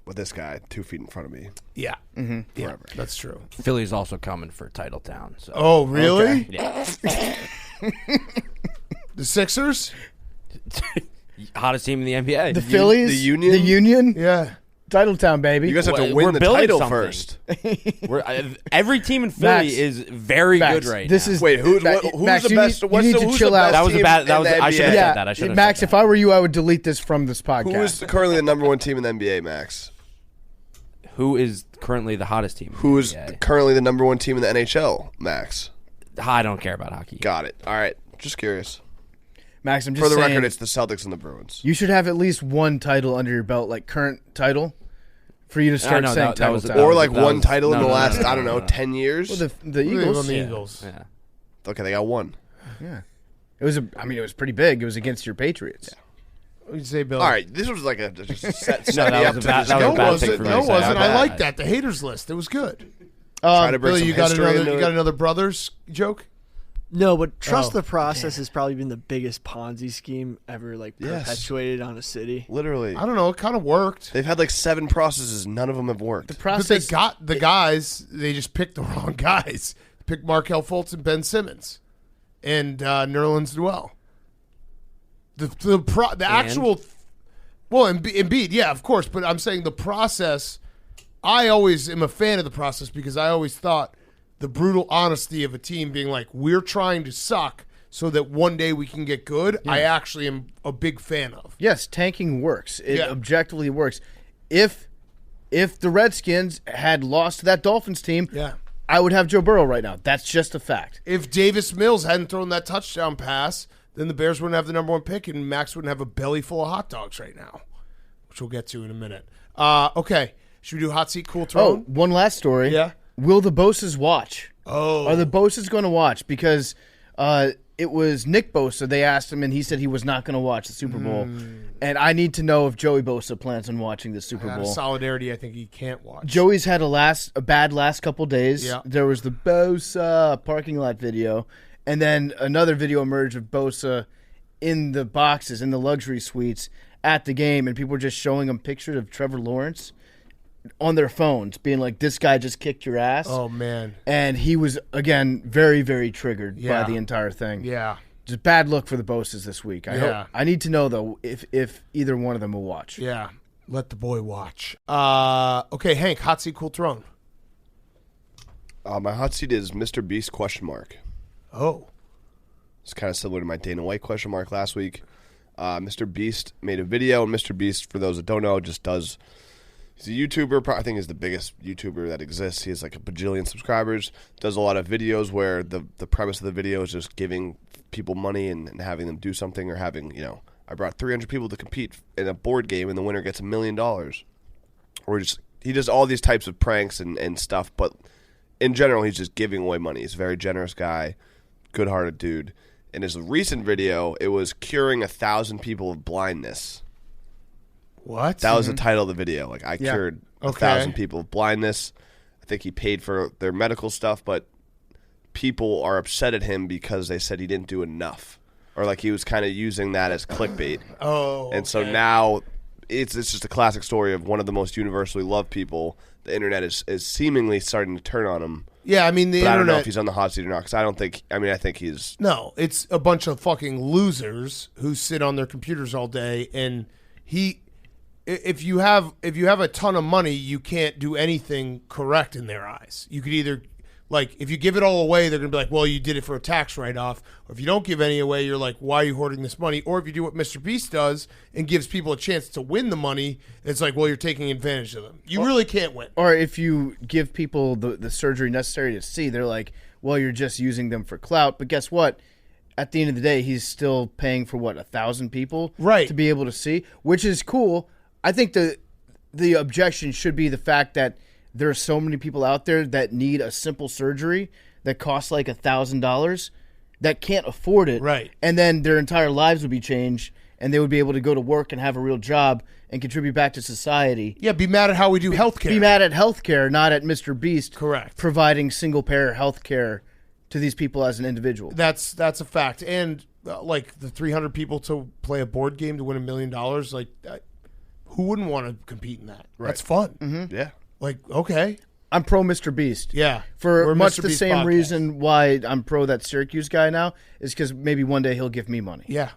F: with this guy 2 feet in front of me.
A: Yeah. Mm-hmm. Yeah, that's true.
H: Philly's also coming for Titletown. So.
A: Oh, really?
H: Yeah.
A: The Sixers?
H: Hottest team in the NBA.
D: the Phillies,
F: the Union?
D: the Union,
A: Yeah.
D: Titletown, baby.
F: You guys have to
H: We're
F: win the
H: building
F: title
H: something.
F: first.
H: Every team in Philly
D: Max.
H: is very
D: Max,
H: good right
D: this
H: now.
D: is
F: Wait, who's
D: Max,
F: the
D: you
F: best?
D: Need,
F: What's
D: you need
F: the,
D: to
F: who's
D: chill
F: the
D: out.
F: best
H: That was a
F: team
H: bad- that
F: in
H: was-
F: the
H: I should've
F: NBA?
H: said
D: Yeah,
H: that. I should've
D: Max.
H: said
D: If I were you, I would delete this from this podcast.
F: Who is currently the number one team in the NBA, Max?
H: Who is currently the hottest team? in
F: Who
H: the
F: is
H: NBA?
F: currently the number one team in the NHL, Max?
H: I don't care about hockey.
F: Got it. All right. Just curious.
D: Max, I'm just
F: For the
D: saying,
F: record, it's the Celtics and the Bruins.
D: you should have at least one title under your belt, like current title, for you to start
H: no,
D: saying
H: that
D: title.
H: was-
D: time.
H: that
F: Or
H: was-
F: like
H: that
F: one
H: was-
F: title in
H: no,
F: the
H: no, no,
F: last,
H: no,
F: I don't know,
H: no.
F: 10 years?
D: Well, the
A: We're
D: Eagles.
A: on the
H: Yeah.
A: Eagles.
H: Yeah.
F: Okay, they got one.
D: Yeah, it was it was pretty big. It was against your Patriots.
A: What do you say, Bill?
F: All right, this was like a just set
H: that
F: me
H: was
F: up
H: a
F: to
H: bad-
F: just
H: that was
F: go.
H: a bad
A: was
H: pick
A: it?
H: for me
A: No,
H: to say.
A: wasn't. I
H: Bad.
A: like that. The haters list. It was good.
F: Try to bring
A: Billy,
F: some
A: you got
F: history
A: another.
F: into
A: You
F: it.
A: got another brothers joke?
G: No, but trust
A: Oh,
G: the process has probably been the biggest Ponzi scheme ever, like
F: Yes.
G: perpetuated on a city.
F: Literally.
A: I don't know. It kind of worked.
F: They've had like 7 processes. None of them have worked.
D: The
A: But
D: process.
A: they got the guys. They just picked the wrong guys. Picked Markelle Fultz and Ben Simmons, and Nerlens Noel. The actual. Well, Embiid, yeah, of course. But I'm saying the process. I always am a fan of the process because I always thought the brutal honesty of a team being like, we're trying to suck so that one day we can get good. I actually am a big fan of.
D: Yes, tanking works. It
A: Yeah.
D: objectively works. If if the Redskins had lost to that Dolphins team,
A: Yeah.
D: I would have Joe Burrow right now. That's just a fact.
A: If Davis Mills hadn't thrown that touchdown pass, then the Bears wouldn't have the number 1 pick, and Max wouldn't have a belly full of hot dogs right now, which we'll get to in a minute. Okay. Should we do hot seat, cool throne?
D: One last story.
A: Yeah.
D: Will the Bosas watch?
A: Oh.
D: Are the Bosas going to watch? Because it was Nick Bosa. They asked him, and he said he was not going to watch the Super Bowl. And I need to know if Joey Bosa plans on watching the Super
A: Out of
D: Bowl.
A: solidarity, I think he can't watch.
D: Joey's had a bad last couple days.
A: Yeah.
D: There was the Bosa parking lot video, and then another video emerged of Bosa in the boxes, in the luxury suites at the game, and people were just showing him pictures of Trevor Lawrence on their phones, being like, this guy just kicked your ass.
A: Oh, man.
D: And he was, again, very, very triggered
A: Yeah.
D: by the entire thing.
A: Yeah.
D: Just bad look for the Bosas this week.
A: Yeah.
D: I need to know, though, if either one of them will watch.
A: Yeah. Let the boy watch. Okay, Hank, hot seat, cool throne.
F: My hot seat is Mr. Beast ?
A: Oh.
F: It's kind of similar to my Dana White ? last week. Mr. Beast made a video, and Mr. Beast, for those that don't know, just does. He's a YouTuber. I think he's the biggest YouTuber that exists. He has like a bajillion subscribers. Does a lot of videos where the premise of the video is just giving people money and having them do something, or having, I brought 300 people to compete in a board game and the winner gets $1 million. Or he does all these types of pranks and stuff, but in general, he's just giving away money. He's a very generous guy, good-hearted dude. In his recent video, it was curing 1,000 people of blindness.
A: What?
F: That was the title of the video. Like, I cured 1,000 people of blindness. I think he paid for their medical stuff, but people are upset at him because they said he didn't do enough. Or like he was kind of using that as clickbait.
A: Oh,
F: And so now it's just a classic story of one of the most universally loved people. The internet is seemingly starting to turn on him.
A: Yeah, I mean, the
F: But
A: internet.
F: I don't know if he's on the hot seat or not, because I think he's...
A: No, it's a bunch of fucking losers who sit on their computers all day, and if you have a ton of money, you can't do anything correct in their eyes. You could either, like, if you give it all away, they're gonna be like, well, you did it for a tax write-off. Or if you don't give any away, you're like, why are you hoarding this money? Or if you do what Mr. Beast does and gives people a chance to win the money, it's like, well, you're taking advantage of them. You really can't win.
D: Or if you give people the surgery necessary to see, they're like, well, you're just using them for clout. But guess what? At the end of the day, he's still paying for, 1,000 people to be able to see, which is cool. I think the objection should be the fact that there are so many people out there that need a simple surgery that costs like $1,000 that can't afford it.
A: Right.
D: And then their entire lives would be changed, and they would be able to go to work and have a real job and contribute back to society.
A: Yeah, be mad at how we do healthcare.
D: Be mad at healthcare, not at Mr. Beast.
A: Correct.
D: Providing single-payer healthcare to these people as an individual.
A: That's a fact. And like the 300 people to play a board game to win $1 million, like who wouldn't want to compete in that? Right. That's fun.
D: Mm-hmm.
F: Yeah.
A: Like, okay.
D: I'm pro Mr. Beast.
A: Yeah.
D: For
A: We're
D: much
A: Mr.
D: the
A: Beast
D: same
A: podcast.
D: reason why I'm pro that Syracuse guy now is because maybe one day he'll give me money.
A: Yeah.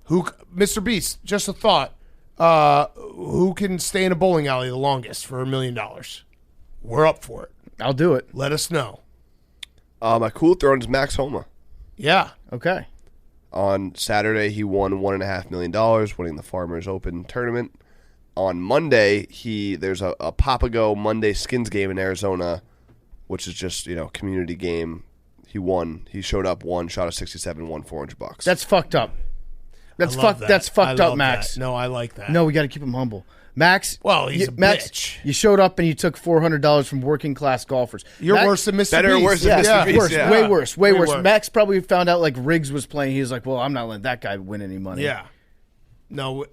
A: Mr. Beast, just a thought. Who can stay in a bowling alley the longest for $1 million? We're up for it.
D: I'll do it.
A: Let us know.
F: My cool throne is Max Homa.
A: Yeah.
D: Okay.
F: On Saturday, he won $1.5 million, winning the Farmers Open tournament. On Monday, there's a Papago Monday Skins game in Arizona, which is just, community game. He won. He showed up, won, shot a 67, won $400.
D: That's fucked up. That's
A: I love
D: fucked. That's
A: I
D: fucked up,
A: love
D: Max.
A: that. No, I like that.
D: No, we got to keep him humble. Max.
A: Well, he's a
D: Max,
A: bitch.
D: You showed up and you took $400 from working class golfers.
A: You're
D: Max,
A: worse than Mr.
F: Better or
A: Beast.
F: worse than Mr. Beast,
D: Worse,
F: yeah.
D: way worse, way
A: Way
D: worse.
A: worse.
D: Max probably found out like Riggs was playing. He was like, "Well, I'm not letting that guy win any money."
A: Yeah. No,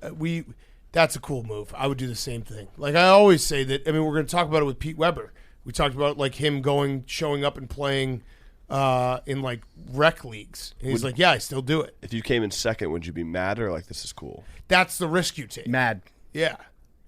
A: that's a cool move. I would do the same thing. Like I always say that. I mean, we're going to talk about it with Pete Weber. We talked about like him showing up and playing in like rec leagues. And he's like, yeah, I still do it.
F: If you came in second, would you be mad or like, this is cool?
A: That's the risk you take.
D: Mad.
A: Yeah.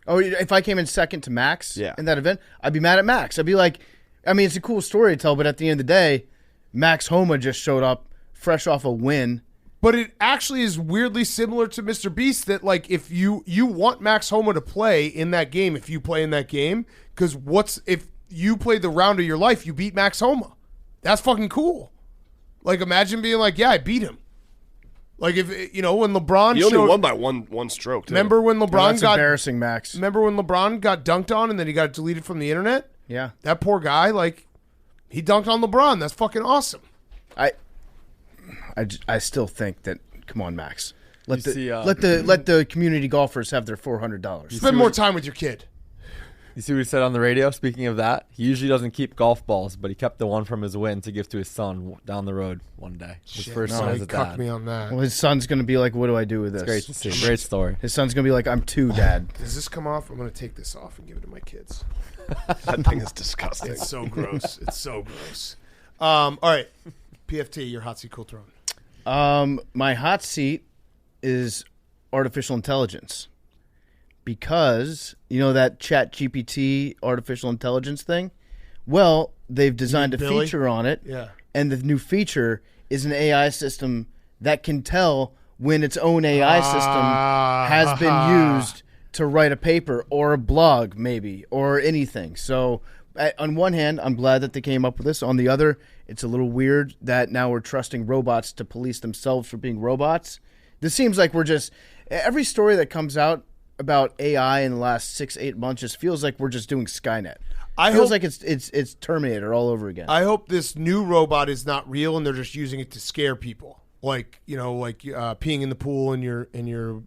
D: Oh, if I came in second to Max
F: Yeah.
D: in that event, I'd be mad at Max. I'd be like, I mean, it's a cool story to tell, but at the end of the day, Max Homa just showed up fresh off a win.
A: But it actually is weirdly similar to Mr. Beast that, like, if you want Max Homa to play in that game, if you play in that game, because if you played the round of your life, you beat Max Homa. That's fucking cool. Like, imagine being like, yeah, I beat him. Like if when LeBron
F: He only
A: showed,
F: won by one stroke. Too.
A: remember when
D: No,
A: LeBron
D: that's
A: got
D: embarrassing, Max.
A: remember when LeBron got dunked on and then he got deleted from the internet?
D: Yeah.
A: That poor guy, like he dunked on LeBron. That's fucking awesome.
D: I still think that. Come on, Max. Let
E: You
D: the community golfers have their $400.
A: Spend more time with your kid.
E: You see what he said on the radio? Speaking of that, he usually doesn't keep golf balls, but he kept the one from his win to give to his son down the road one day. His first son
A: he
E: as a
A: cucked
E: dad.
A: me on that.
D: Well, his son's gonna be like, "What do I do with this?"
E: Great to see. Great story.
D: His son's gonna be like, "I'm 2, Dad."
A: Does this come off? I'm gonna take this off and give it to my kids.
F: That thing is disgusting.
A: It's so gross. It's so gross. All right, PFT, your hot seat, cool throne.
D: My hot seat is artificial intelligence. Because, that Chat GPT artificial intelligence thing, well, they've designed a
A: Billy?
D: feature on it.
A: Yeah.
D: And the new feature is an AI system that can tell when its own AI system has been used to write a paper or a blog, maybe, or anything. So, on one hand, I'm glad that they came up with this. On the other, it's a little weird that now we're trusting robots to police themselves for being robots. This seems like we're just... Every story that comes out about AI in the last 6-8 months just feels like we're just doing Skynet. Feels like it's Terminator all over again.
A: I hope this new robot is not real and they're just using it to scare people. Like peeing in the pool and your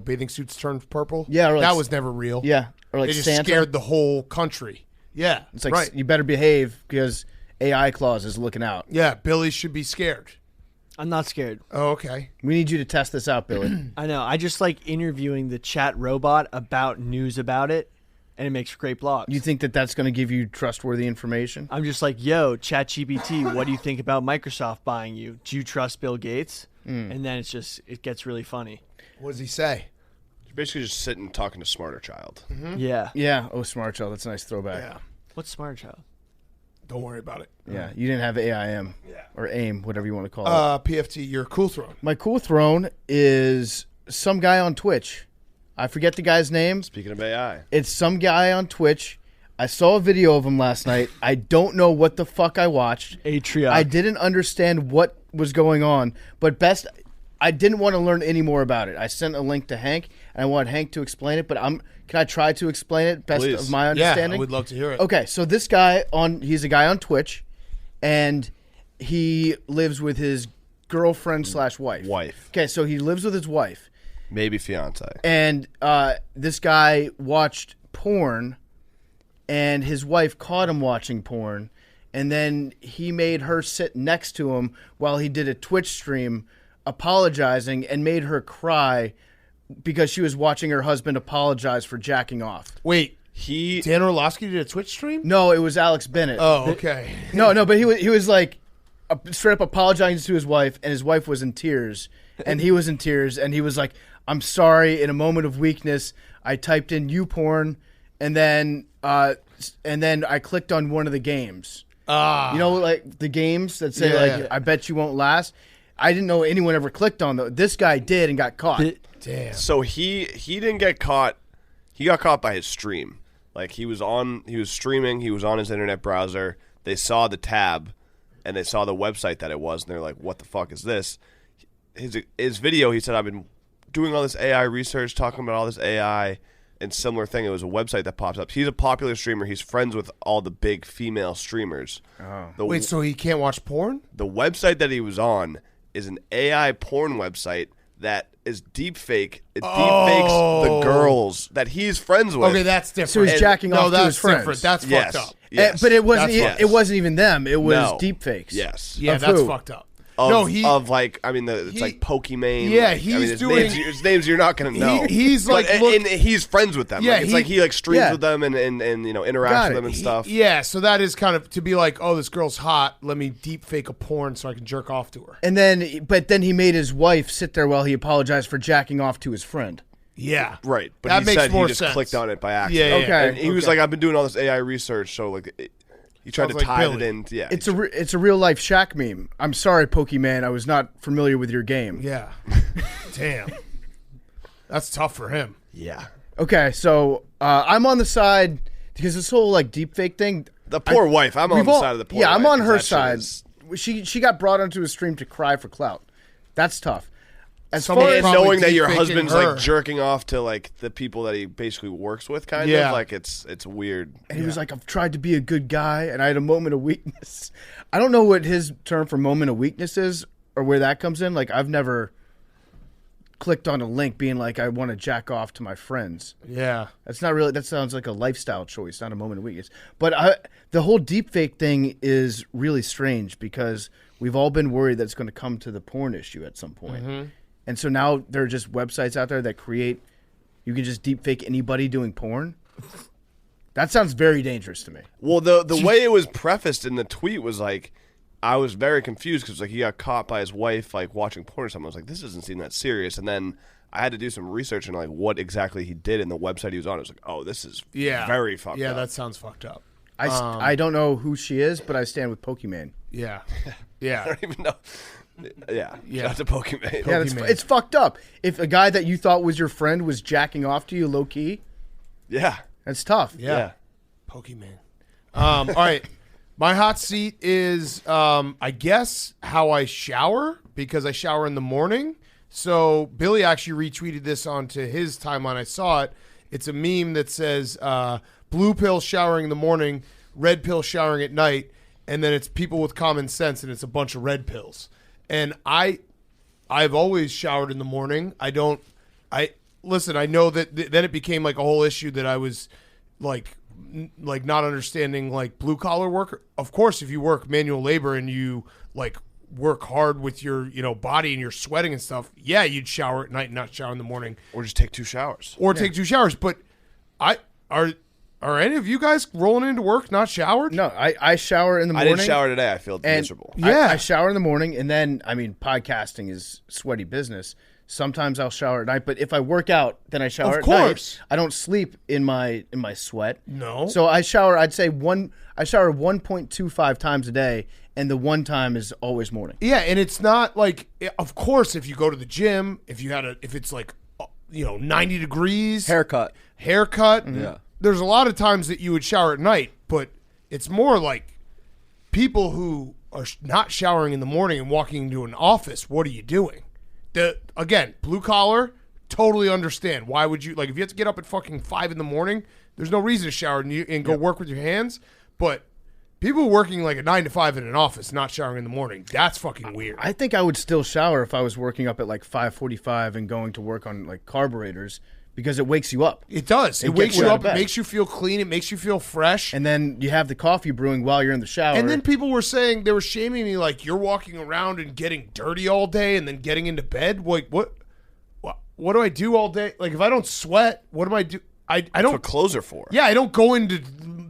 A: bathing suits turned purple.
D: Yeah, or like
A: that was never real.
D: Yeah, or like
A: they just
D: Santa.
A: scared the whole country. Yeah,
D: It's like
A: right.
D: you better behave because AI Claus is looking out.
A: Yeah, Billy should be scared.
G: I'm not scared.
A: Oh, okay.
D: We need you to test this out, Billy.
G: I know. I just like interviewing the chat robot about news about it, and it makes great blogs.
D: You think that that's going to give you trustworthy information?
G: I'm just like, yo, ChatGPT, what do you think about Microsoft buying you? Do you trust Bill Gates? And then it gets really funny.
A: What does he say?
F: You're basically just sitting talking to Smarter Child.
G: Yeah.
D: Yeah. Oh, Smart Child. That's a nice throwback.
A: Yeah,
G: What's Smart Child?
A: don't worry about it.
D: Yeah. You didn't have AIM or AIM, whatever you want to call it.
A: PFT, your cool throne.
D: My cool throne is some guy on Twitch. I forget the guy's name.
F: Speaking of AI,
D: It's some guy on Twitch. I saw a video of him last night. I don't know what the fuck I watched.
G: Atriot.
D: I didn't understand what was going on, but I didn't want to learn any more about it. I sent a link to Hank, and I want Hank to explain it, but can I try to explain it best
F: Please.
D: of my
A: Yeah,
D: understanding?
A: I would love to hear it.
D: Okay, so this guy he's a guy on Twitch, and he lives with his girlfriend / wife. Okay, so he lives with his wife,
F: maybe fiance.
D: and this guy watched porn, and his wife caught him watching porn, and then he made her sit next to him while he did a Twitch stream apologizing and made her cry because she was watching her husband apologize for jacking off.
A: Wait,
F: He
A: Dan Orlovsky did a Twitch stream?
D: No, it was Alex Bennett.
A: Oh, okay.
D: No, but he was like straight up apologizing to his wife, and his wife was in tears, and he was in tears, and he was like, "I'm sorry. In a moment of weakness, I typed in YouPorn, and then I clicked on one of the games. Like the games that say like, I bet you won't last. I didn't know anyone ever clicked on those. This guy did and got caught.
A: Damn.
F: So he didn't get caught. He got caught by his stream. Like he was streaming, he was on his internet browser. They saw the tab and they saw the website that it was, and they're like, "What the fuck is this?" His video, he said, "I've been doing all this AI research, talking about all this AI and similar thing." It was a website that pops up. He's a popular streamer. He's friends with all the big female streamers. Oh.
A: Wait, so he can't watch porn?
F: The website that he was on is an AI porn website that is deepfake. It deepfakes the girls that he's friends with.
A: Okay, that's different.
D: So he's jacking off to
A: that's
D: his friends.
A: different. That's
F: Yes.
A: fucked up.
F: Yes.
D: But it wasn't.
A: That's
D: It wasn't even them. It was
F: No.
D: deepfakes.
F: Yes.
A: Yeah,
D: Of
A: that's
D: who?
A: fucked up.
F: It's like Pokimane.
A: Yeah,
F: like,
A: he's
F: his
A: doing-
F: his names you're not gonna know.
A: he's like,
F: But-
A: look-
F: and he's friends with them.
A: Yeah,
F: Like, it's like he like streams
D: yeah.
F: with them and interacts
D: Got
F: with
D: it.
F: them and stuff.
A: Yeah, so that is kind of to be like, oh, this girl's hot. Let me deep fake a porn so I can jerk off to her.
D: And then he made his wife sit there while he apologized for jacking off to his friend.
A: Yeah,
F: Right, but
A: That
F: he
A: makes
F: said
A: more
F: he just
A: sense.
F: clicked on it by accident.
A: Yeah, yeah.
D: Okay.
F: And he was like, "I've been doing all this AI research, so like." He tried
A: Sounds
F: to
A: like
F: tie it
A: Billy.
F: in. Yeah,
D: It's a real life Shaq meme. I'm sorry, Pokemon. I was not familiar with your game.
A: Yeah. Damn. That's tough for him.
F: yeah.
D: Okay, so I'm on the side because this whole like deepfake thing.
F: The poor wife. I'm on
D: we've
F: the
D: all-
F: side of the poor.
D: Yeah, I'm
F: wife,
D: on
F: 'cause
D: her
F: that shit
D: side.
F: is-
D: She got brought onto a stream to cry for clout. That's tough. As
A: Someone
D: far as
F: And
A: probably
F: knowing that your
A: deep-faking
F: husband's
A: her.
F: like jerking off to like the people that he basically works with, kind
A: Yeah.
F: of like it's weird.
D: And he was like, I've tried to be a good guy, and I had a moment of weakness. I don't know what his term for moment of weakness is or where that comes in. Like, I've never clicked on a link being like, I want to jack off to my friends.
A: Yeah.
D: That's not really, that sounds like a lifestyle choice, not a moment of weakness. But the whole deepfake thing is really strange because we've all been worried that it's going to come to the porn issue at some point. And so now there are just websites out there that you can just deepfake anybody doing porn. That sounds very dangerous to me.
F: Well, the way it was prefaced in the tweet was like, I was very confused because like he got caught by his wife like watching porn or something. I was like, this doesn't seem that serious. And then I had to do some research on like what exactly he did in the website he was on. I was like, oh, this is very fucked up.
A: Yeah, that sounds fucked up.
D: I don't know who she is, but I stand with Pokemon.
A: Yeah.
F: I
A: Yeah.
F: don't even know. Yeah, shout out to Pokemon.
D: Yeah,
A: Pokemon.
D: it's fucked up. If a guy that you thought was your friend was jacking off to you low key,
F: Yeah.
D: that's tough.
A: Yeah. Pokemon. All right. My hot seat is, I guess, how I shower because I shower in the morning. So Billy actually retweeted this onto his timeline. I saw it. It's a meme that says blue pill showering in the morning, red pill showering at night, and then it's people with common sense, and it's a bunch of red pills. And I've always showered in the morning. Listen, I know that then it became like a whole issue that I was like not understanding like blue collar work. Of course, if you work manual labor and you like work hard with your body and you're sweating and stuff, yeah, you'd shower at night and not shower in the morning,
F: Or just take 2 showers.
A: or take 2 showers. But are any of you guys rolling into work not showered?
D: No, I shower in the
F: I
D: morning.
F: didn't shower today. I feel
D: and
F: miserable.
A: Yeah.
D: I shower in the morning, and then podcasting is sweaty business. Sometimes I'll shower at night, but if I work out, then I shower
A: Of
D: at
A: course.
D: night. I don't sleep in my sweat.
A: No.
D: So I shower. I'd say I shower 1.25 times a day, and the one time is always morning.
A: Yeah, and it's not like, of course, if you go to the gym, if it's like 90 degrees,
E: Haircut.
A: Yeah. There's a lot of times that you would shower at night, but it's more like people who are not showering in the morning and walking into an office. What are you doing? Again, blue collar, totally understand. Why would you, like, if you have to get up at fucking 5 in the morning, there's no reason to shower and go work with your hands. But people working like a 9 to 5 in an office, not showering in the morning, that's fucking weird.
D: I think I would still shower if I was working up at like 5:45 and going to work on like carburetors because it wakes you up.
A: It does. It
D: It
A: wakes
D: gets
A: you
D: you out
A: up.
D: of
A: It
D: bed.
A: makes you feel clean. It makes you feel fresh.
D: And then you have the coffee brewing while you're in the shower.
A: And then people were saying, they were shaming me, like, you're walking around and getting dirty all day and then getting into bed. Like, what do I do all day? Like, if I don't sweat, what do I do? I
F: That's
A: don't.
F: what clothes are for.
A: Yeah, I don't go into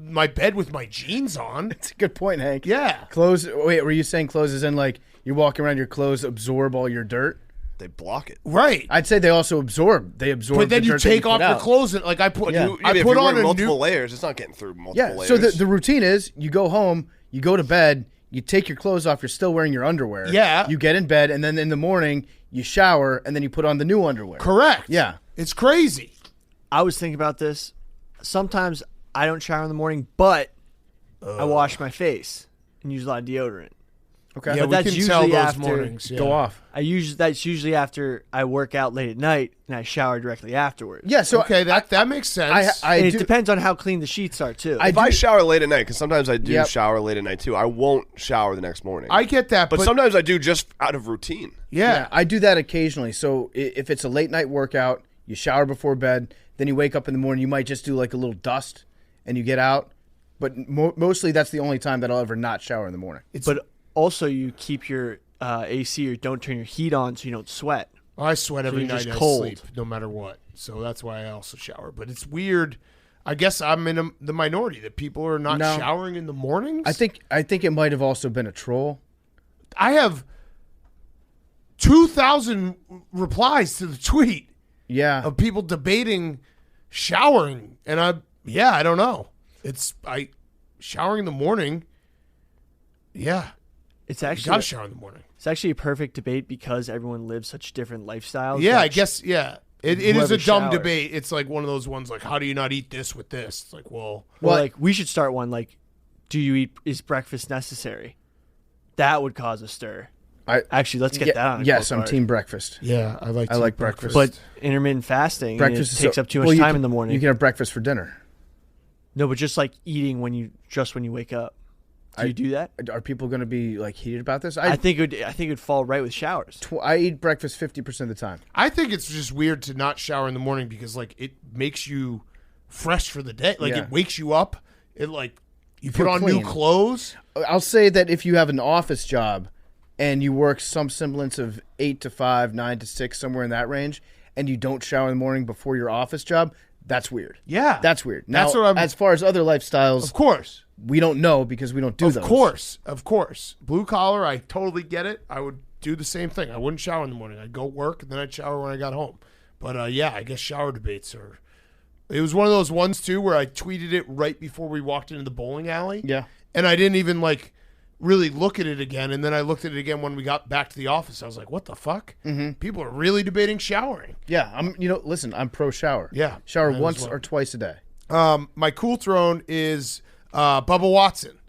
A: my bed with my jeans on.
D: It's a good point, Hank.
A: Yeah.
D: Clothes. Wait, were you saying clothes as in like you're walking around, your clothes absorb all your dirt?
F: They block it.
A: Right.
D: I'd say they also absorb. They absorb.
A: But then
D: the
A: you
D: dirt that
A: take off
D: put
A: your
D: out.
A: clothes and, like, I put
D: Yeah.
F: Yeah,
A: I
F: but if
A: put
F: you're
A: on
F: wearing
A: a
F: multiple
A: new.
F: layers, it's not getting through multiple
D: Yeah.
F: layers.
D: So the routine is you go home, you go to bed, you take your clothes off, you're still wearing your underwear.
A: Yeah.
D: You get in bed, and then in the morning you shower, and then you put on the new underwear.
A: Correct.
D: Yeah.
A: It's crazy.
G: I was thinking about this. Sometimes I don't shower in the morning, but I wash my face and use a lot of deodorant.
D: Okay.
A: Yeah,
G: But
A: we
G: that's
A: can tell
G: usually
A: those
G: after-
A: mornings. Yeah.
D: Go off.
G: That's usually after I work out late at night and I shower directly afterwards.
D: Yeah. So
A: Okay, that makes sense.
D: I
G: And it
D: do.
G: depends on how clean the sheets are too.
F: if I shower late at night, because sometimes I do
D: Yep.
F: shower late at night too, I won't shower the next morning.
A: I get that,
F: but sometimes I do just out of routine.
A: yeah.
D: I do that occasionally. So if it's a late night workout, you shower before bed, then you wake up in the morning, you might just do like a little dust and you get out. But mostly that's the only time that I'll ever not shower in the morning.
G: but also you keep your AC or don't turn your heat on so you don't sweat.
A: I sweat every
G: you're
A: night
G: just
A: I
G: cold.
A: sleep, no matter what. So that's why I also shower. But it's weird. I guess I'm in the minority that people are not
D: No.
A: showering in the mornings.
D: I think it might have also been a troll.
A: I have 2,000 replies to the tweet
D: Yeah.
A: of people debating showering, and I don't know. Showering in the morning. Yeah,
G: It's
A: you
G: actually
A: gotta shower in the morning.
G: it's actually a perfect debate because everyone lives such different lifestyles.
A: Yeah,
G: that
A: I guess. Yeah, it is a
G: whoever
A: dumb
G: showered.
A: debate. It's like one of those ones like, how do you not eat this with this? It's like, well,
G: Well, like we should start one like, do you eat? Is breakfast necessary? That would cause a stir. Actually, let's get that on. A
D: Yes,
G: quote
D: I'm
G: card.
D: team breakfast.
A: Yeah, I like
D: breakfast.
G: But intermittent fasting
D: Breakfast
G: it
D: is
G: takes
D: so-
G: up too much
D: well, you
G: time
D: can-
G: in the morning.
D: You can have breakfast for dinner.
G: No, but just like eating when you wake up. Do you do that?
D: Are people going to be like heated about this?
G: I think it'd fall right with showers.
D: I eat breakfast 50% of the time.
A: I think it's just weird to not shower in the morning because like it makes you fresh for the day. Like
D: Yeah.
A: it wakes you up. It like you put
D: feel
A: on
D: clean.
A: new clothes.
D: I'll say that if you have an office job and you work some semblance of 8 to 5, 9 to 6, somewhere in that range, and you don't shower in the morning before your office job, that's weird.
A: Yeah,
D: That's weird. Now,
A: That's what I'm-
D: as far as other lifestyles,
A: of course.
D: we don't know because we don't do those.
A: Of course. Blue collar, I totally get it. I would do the same thing. I wouldn't shower in the morning. I'd go work and then I'd shower when I got home. But yeah, I guess shower debates are. It was one of those ones too where I tweeted it right before we walked into the bowling alley.
D: Yeah.
A: And I didn't even like really look at it again. And then I looked at it again when we got back to the office. I was like, what the fuck? Mm-hmm. People are really debating showering.
D: Yeah, listen, I'm pro shower.
A: Yeah,
D: Shower
A: I am as
D: once
A: well.
D: or twice a day.
A: My cool throne is Bubba Watson.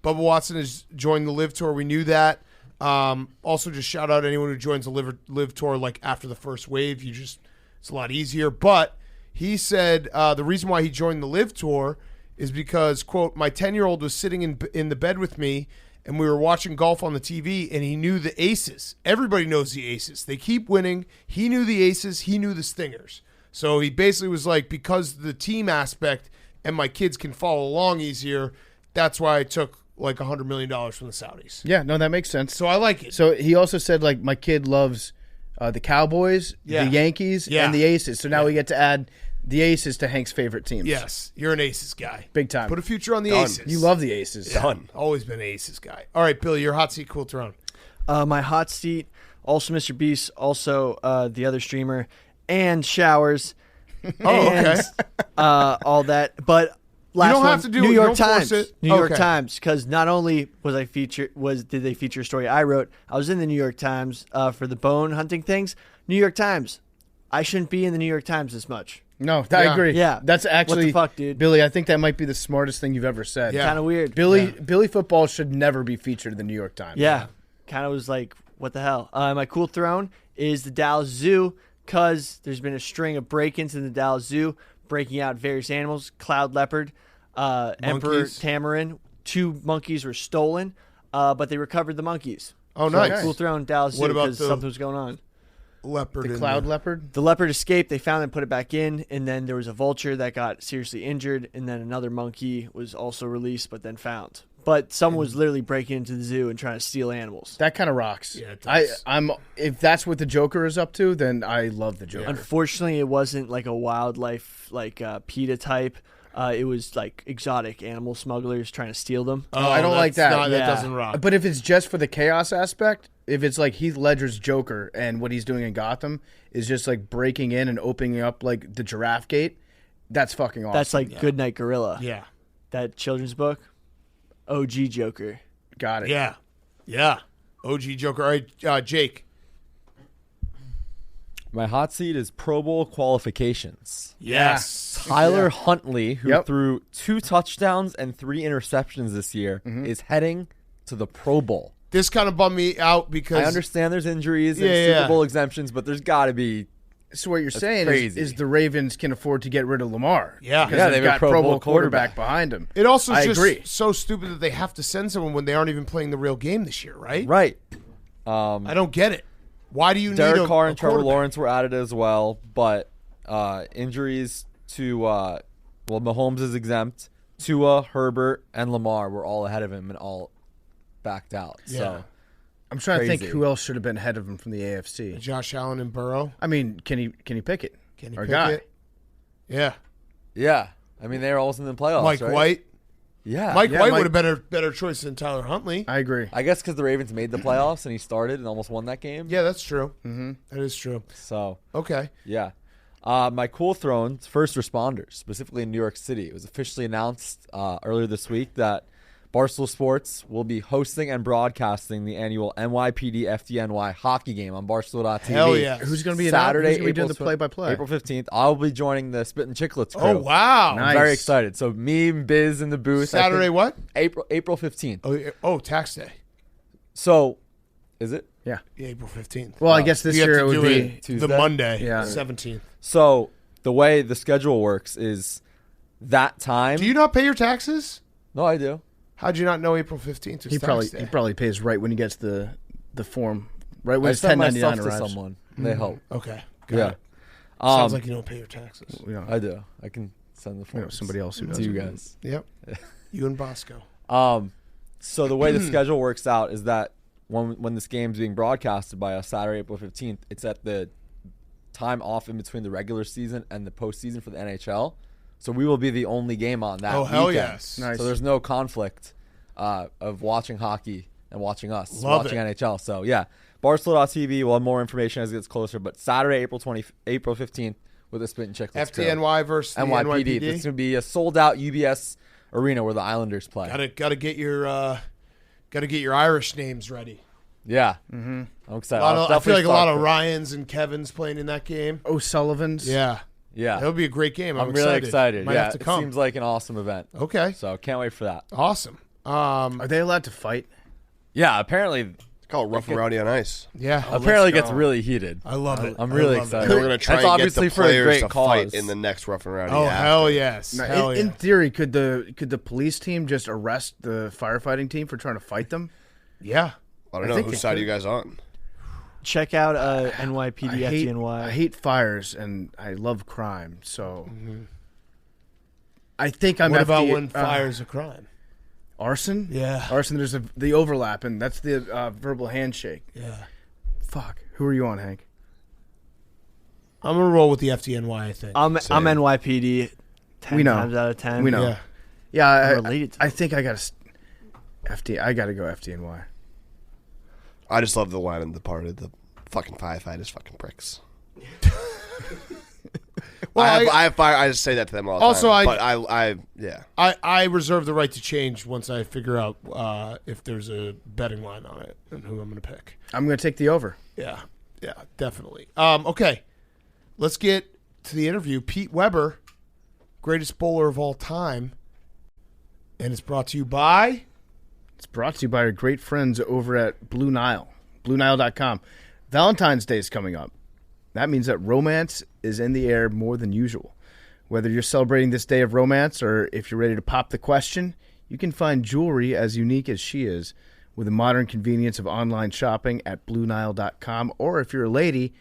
A: Bubba Watson has joined the Live Tour. We knew that. Also, just shout out anyone who joins the Live Tour like after the first wave. It's a lot easier. But he said the reason why he joined the Live Tour is because, quote, my 10-year-old was sitting in the bed with me and we were watching golf on the TV and he knew the aces. Everybody knows the aces. They keep winning. He knew the aces. He knew the stingers. So he basically was like, because the team aspect and my kids can follow along easier, that's why I took like $100 million from the Saudis.
D: Yeah, no, that makes sense.
A: So I like it.
D: So he also said, like, my kid loves the Cowboys,
A: Yeah.
D: the Yankees,
A: Yeah.
D: and the Aces. So now we get to add the Aces to Hank's favorite teams.
A: Yes, you're an Aces guy.
D: Big time.
A: Put a future on the
F: Done.
A: Aces.
D: You love the Aces.
F: Done.
A: Always been an Aces guy. All right, Billy, your hot seat, cool throne.
G: My hot seat, also Mr. Beast, also the other streamer, and showers.
A: Oh, okay.
G: and, all that. But last
A: don't
G: one,
A: have to do
G: New
A: it. You
G: York
A: don't force
G: Times.
A: it.
G: New York
A: Okay.
G: Times, because not only did they feature a story I wrote, I was in the New York Times for the bone hunting things. New York Times. I shouldn't be in the New York Times this much.
D: No, I
A: Yeah.
D: agree.
G: Yeah.
D: That's actually,
G: What the fuck, dude?
D: Billy, I think that might be the smartest thing you've ever said.
A: Yeah.
G: Kind of weird.
D: Billy football should never be featured in the New York Times.
G: Yeah. Kind of was like, what the hell? My cool throne is the Dallas Zoo, because there's been a string of break-ins in the Dallas Zoo, breaking out various animals, cloud leopard, emperor
A: Monkeys.
G: tamarin. 2 monkeys were stolen, but they recovered the monkeys.
A: Oh, nice.
G: Cool throne, Dallas Zoo,
A: What about
G: because
A: the-
G: something was going on.
A: Leopard.
D: The
A: in
D: cloud
A: there.
D: leopard.
G: The leopard escaped. They found it and put it back in, and then there was a vulture that got seriously injured, and then another monkey was also released, but then found. But someone was literally breaking into the zoo and trying to steal animals.
D: That kind of rocks.
A: Yeah, it does.
D: I'm if that's what the Joker is up to, then I love the Joker.
G: Unfortunately, it wasn't like a wildlife, like PETA type. It was like exotic animal smugglers trying to steal them.
A: Oh,
D: I don't like
A: that's
D: that.
A: not-
G: Yeah.
A: That doesn't rock.
D: But if it's just for the chaos aspect, if it's like Heath Ledger's Joker and what he's doing in Gotham is just like breaking in and opening up like the giraffe gate, that's fucking awesome.
G: That's like Goodnight Gorilla.
A: Yeah.
G: That children's book. OG Joker.
D: got it.
A: Yeah. Yeah. OG Joker. All right, Jake.
E: My hot seat is Pro Bowl qualifications.
A: Yes.
E: Tyler Huntley, who
D: Yep.
E: threw 2 touchdowns and 3 interceptions this year, is heading to the Pro Bowl.
A: This kind of bummed me out because
E: I understand there's injuries and
A: Yeah,
E: Super
A: yeah.
E: Bowl exemptions, but there's got to be.
D: So what you're saying
E: crazy.
D: is the Ravens can afford to get rid of Lamar.
A: Yeah.
D: Because
A: Yeah,
D: they've
E: they have a
D: got
E: Pro
D: Pro
E: Bowl
D: Bowl quarterback
E: quarterback.
D: behind him.
A: it also is
D: I
A: just
D: agree.
A: so stupid that they have to send someone when they aren't even playing the real game this year, right?
E: Right.
A: I don't get it. Why do you need
E: Derek
A: a
E: Carr and Trevor
A: quarterback?
E: Lawrence were added as well, but injuries to Mahomes is exempt. Tua, Herbert, and Lamar were all ahead of him and all backed out.
A: Yeah.
E: So
D: I'm trying to
E: Crazy.
D: think who else should have been ahead of him from the AFC.
A: Josh Allen and Burrow.
D: I mean, can he pick it?
A: Can he
D: Our
A: pick
D: guy.
A: it? Yeah.
E: yeah, I mean they were almost in the playoffs.
A: Mike
E: right?
A: White.
E: Yeah,
A: Mike
D: Yeah,
A: White
D: Mike-
A: would have been a better choice than Tyler Huntley.
D: I agree.
E: I guess because the Ravens made the playoffs and he started and almost won that game.
A: Yeah, that's true. Mm-hmm. That is true.
E: So
A: Okay.
E: yeah. My cool throne, first responders, specifically in New York City. It was officially announced earlier this week that Barstool Sports will be hosting and broadcasting the annual NYPD FDNY hockey game on Barstool.tv.
A: Hell yeah.
D: Who's going to be
E: Saturday,
D: who's gonna be doing the
E: April
D: play-by-play?
E: April 15th. I'll be joining the Spit and Chicklets crew.
A: Oh, wow.
D: Nice.
E: I'm very excited. So me and Biz in the booth. I
A: Saturday
E: think
A: what?
E: April 15th.
A: Oh, tax day.
E: So, is it?
D: Yeah.
A: April 15th.
D: Well, I guess this
A: You have
D: year
A: to
D: it would
A: do
D: be.
A: it the
E: Tuesday?
A: Monday,
D: Yeah.
A: 17th.
E: So the way the schedule works is that time.
A: Do you not pay your taxes?
E: No, I do.
A: How'd you not know April 15th was
D: He
A: tax day?
D: probably pays right when he gets the form. Right when
E: I
D: his
E: send my
D: 1099
E: stuff to
D: arrives.
E: someone. They help.
A: Okay. Got
E: Yeah.
A: it. Sounds like you don't pay your taxes.
D: You know,
E: I do. I can send the
D: you know,
E: forms
D: somebody else who does.
E: to you
D: it.
E: guys.
A: Yep. You and Bosco.
E: So the way the schedule works out is that when this game's being broadcasted by us Saturday, April 15th, it's at the time off in between the regular season and the postseason for the NHL. So we will be the only game on that.
A: Oh, hell
E: weekend.
A: yes.
D: Nice.
E: So there's no conflict of watching hockey and watching us,
A: Love
E: watching
A: it.
E: NHL. So yeah, Barstool.tv. We'll have more information as it gets closer. But Saturday, April 15th, with the Spit and Chicklets crew.
A: FTNY versus the
E: NYPD.
A: NYPD.
E: It's going to be a sold out UBS arena where the Islanders play.
A: Gotta get your Irish names ready.
E: Yeah, I'm excited.
A: I feel like a lot of Ryans and Kevins playing in that game.
D: O'Sullivan's.
A: Yeah,
E: Yeah,
A: it'll be a great game.
E: I'm really excited.
A: Might
E: Yeah,
A: have to
E: it
A: come.
E: seems like an awesome event.
A: Okay,
E: So can't wait for that.
A: awesome.
D: Are they allowed to fight?
E: Yeah, apparently
F: Call it Rough and Rowdy on Ice.
A: Yeah,
E: it gets really heated.
A: I love it.
E: I'm really
A: I love it.
E: excited.
F: And we're going to try
E: That's
F: and get
E: obviously
F: the
E: for a
F: players
E: great
F: to
E: cause.
F: fight in the next Rough and Rowdy.
A: Oh
F: after.
A: hell yes!
D: Now,
A: Hell
D: in
A: yeah.
D: theory, could the police team just arrest the firefighting team for trying to fight them?
A: Yeah.
F: I don't
D: I
F: know.
D: think
F: Whose
D: it
F: side are
D: could.
F: you guys on?
G: Check out NYPD FTNY.
D: I hate fires and I love crime. So I think I'm.
A: What about
D: FD
A: when fire's a crime?
D: arson?
A: Yeah.
D: Arson. There's the overlap, and that's the verbal handshake.
A: Yeah.
D: Fuck. Who are you on, Hank?
A: I'm gonna roll with the FTNY. I think.
G: I'm NYPD 10
D: We know.
G: times out of 10.
D: We know.
A: Yeah.
D: Yeah,
G: I'm related to
D: I think I got to. I got to go FDNY.
F: I just love the line in the part of the fucking firefighters, fucking pricks.
A: Well,
F: I have fire. I just say that to them all the
A: Also,
F: time. But yeah.
A: I reserve the right to change once I figure out if there's a betting line on it and who I'm going to pick.
D: I'm going to take the over.
A: Yeah, definitely. Okay, let's get to the interview. Pete Weber, greatest bowler of all time, and it's brought to you by.
D: It's brought to you by our great friends over at Blue Nile, BlueNile.com. Valentine's Day is coming up. That means that romance is in the air more than usual. Whether you're celebrating this day of romance or if you're ready to pop the question, you can find jewelry as unique as she is with the modern convenience of online shopping at BlueNile.com. Or if you're a lady,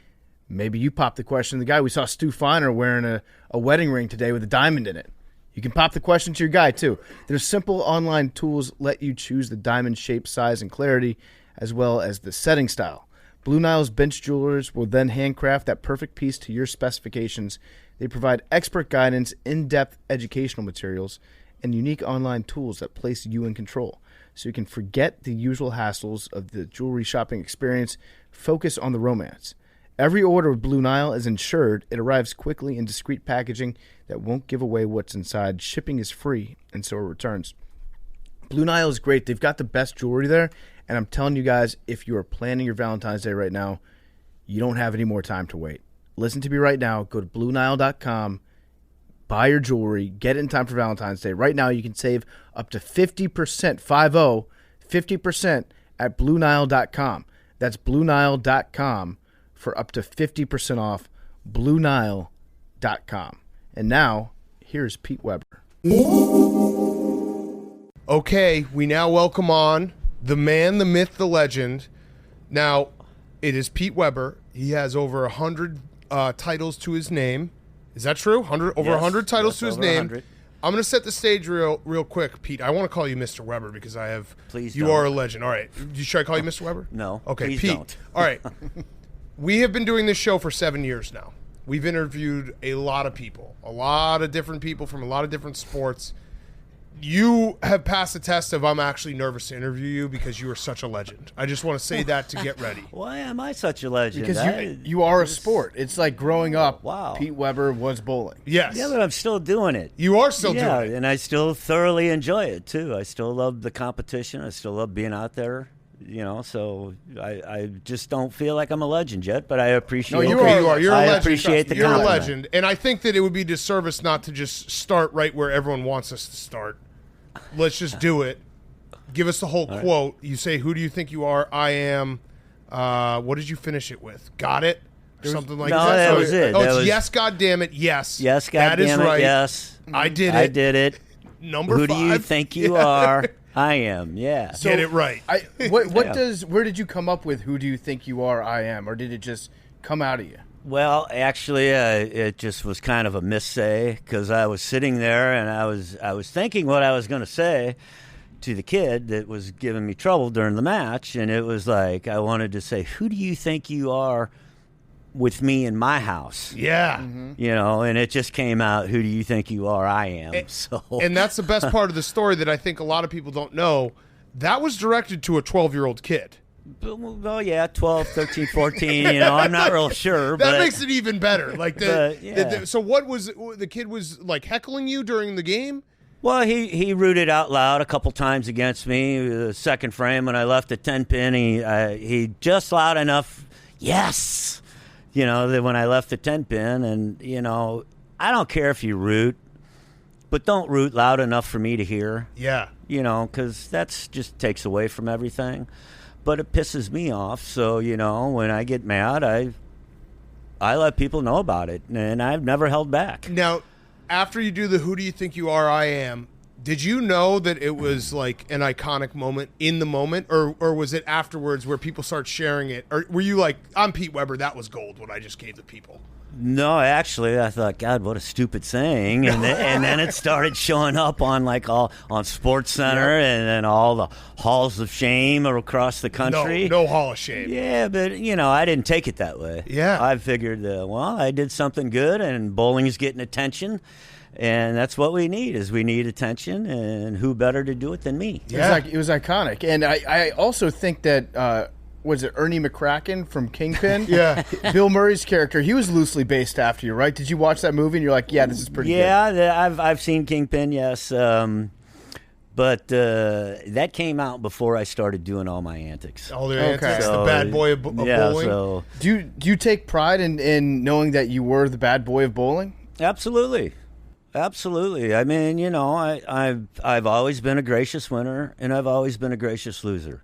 D: maybe you pop the question. The guy we saw, Stu Feiner, wearing a wedding ring today with a diamond in it. You can pop the question to your guy, too. Their simple online tools let you choose the diamond shape, size, and clarity, as well as the setting style. Blue Nile's bench jewelers will then handcraft that perfect piece to your specifications. They provide expert guidance, in-depth educational materials, and unique online tools that place you in control. So you can forget the usual hassles of the jewelry shopping experience. Focus on the romance. Every order with Blue Nile is insured. It arrives quickly in discreet packaging that won't give away what's inside. Shipping is free, and so are returns. Blue Nile is great. They've got the best jewelry there, and I'm telling you guys, if you are planning your Valentine's Day right now, you don't have any more time to wait. Listen to me right now. Go to BlueNile.com, buy your jewelry, get it in time for Valentine's Day. Right now, you can save up to 50%, 50% at BlueNile.com. That's BlueNile.com for up to 50% off, BlueNile.com. And now, here's Pete Weber.
A: Okay, we now welcome on the man, the myth, the legend. Now, it is Pete Weber. He has over 100 titles to his name. Is that true? Over 100 titles to his name.
I: 100.
A: I'm going to set the stage real quick, Pete. I want to call you Mr. Weber because I have.
I: Please
A: You
I: don't.
A: are a legend. All right. Should I call you Mr. Weber?
I: No,
A: Okay,
I: please
A: Pete.
I: don't.
A: All right. We have been doing this show for 7 years now. We've interviewed a lot of people, a lot of different people from a lot of different sports. You have passed the test of I'm actually nervous to interview you because you are such a legend. I just want to say that to get ready.
I: Why am I such a legend?
D: Because you are a sport. It's like growing up,
I: Wow.
D: Pete Weber was bowling.
A: Yes.
I: Yeah, but I'm still doing it.
A: You are still
I: yeah,
A: doing it.
I: and I still thoroughly enjoy it too. I still love the competition. I still love being out there. So I just don't feel like I'm a legend yet, but I appreciate.
D: No, you
A: Okay,
D: are.
A: you are. You're a
I: I
A: legend.
I: appreciate the
A: You're a
I: compliment.
A: legend. And I think that it would be disservice not to just start right where everyone wants us to start. Let's just do it. Give us the whole quote. You say, who do you think you are? I am What did you finish it with? Got it? Or something like
I: no,
A: that?
I: that was it.
A: Oh,
I: That
A: it's
I: was-
A: yes, God damn it, yes.
I: Yes,
A: That is
I: goddamn it,
A: right.
I: yes.
A: I did it.
I: I did it.
A: Number
I: Who
A: 5.
I: do you think you are? I am. Yeah.
A: Get it right.
D: Where did you come up with who do you think you are, I am? Or did it just come out of you?
I: Well, actually, it just was kind of a missay because I was sitting there and I was thinking what I was going to say to the kid that was giving me trouble during the match, and it was like I wanted to say, "Who do you think you are with me in my house?"
A: Yeah.
I: You know, and it just came out, "Who do you think you are? I am." So,
A: And that's the best part of the story that I think a lot of people don't know. That was directed to a 12-year-old kid.
I: well, yeah, 12, 13, 14, you know, I'm not real sure.
A: That
I: but
A: makes it even better. Like
I: But, yeah.
A: so what was the kid was like heckling you during the game?
I: Well, he rooted out loud a couple times against me. The second frame when I left the 10-pin, he just loud enough, yes, you know, that when I left the 10-pin. And, you know, I don't care if you root, but don't root loud enough for me to hear,
A: Yeah.
I: you know, because that's just takes away from everything. But it pisses me off. So, you know, when I get mad, I let people know about it, and I've never held back.
A: Now, after you do the "Who do you think you are? I am," did you know that it was like an iconic moment in the moment, or was it afterwards where people start sharing it, or were you like, "I'm Pete Weber, that was gold what I just gave the people"?
I: No, actually, I thought, God, what a stupid saying, and then it started showing up on on Sports Center and then all the halls of shame across the country.
A: No hall of shame.
I: Yeah, but you know, I didn't take it that way.
A: Yeah.
I: I figured, well, I did something good, and bowling's getting attention, and that's what we need. Is we need attention, and who better to do it than me?
A: Yeah.
D: It was iconic. And I also think that, was it Ernie McCracken from Kingpin?
A: Yeah.
D: Bill Murray's character, he was loosely based after you, right? Did you watch that movie and you're like, yeah, this is pretty good?
I: Yeah, I've seen Kingpin, yes. But that came out before I started doing all my antics.
A: All their
D: Okay.
A: antics,
I: So,
A: the bad boy of
I: yeah,
A: bowling.
I: so
D: Do you take pride in knowing that you were the bad boy of bowling?
I: absolutely. I mean, you know, I've always been a gracious winner, and I've always been a gracious loser.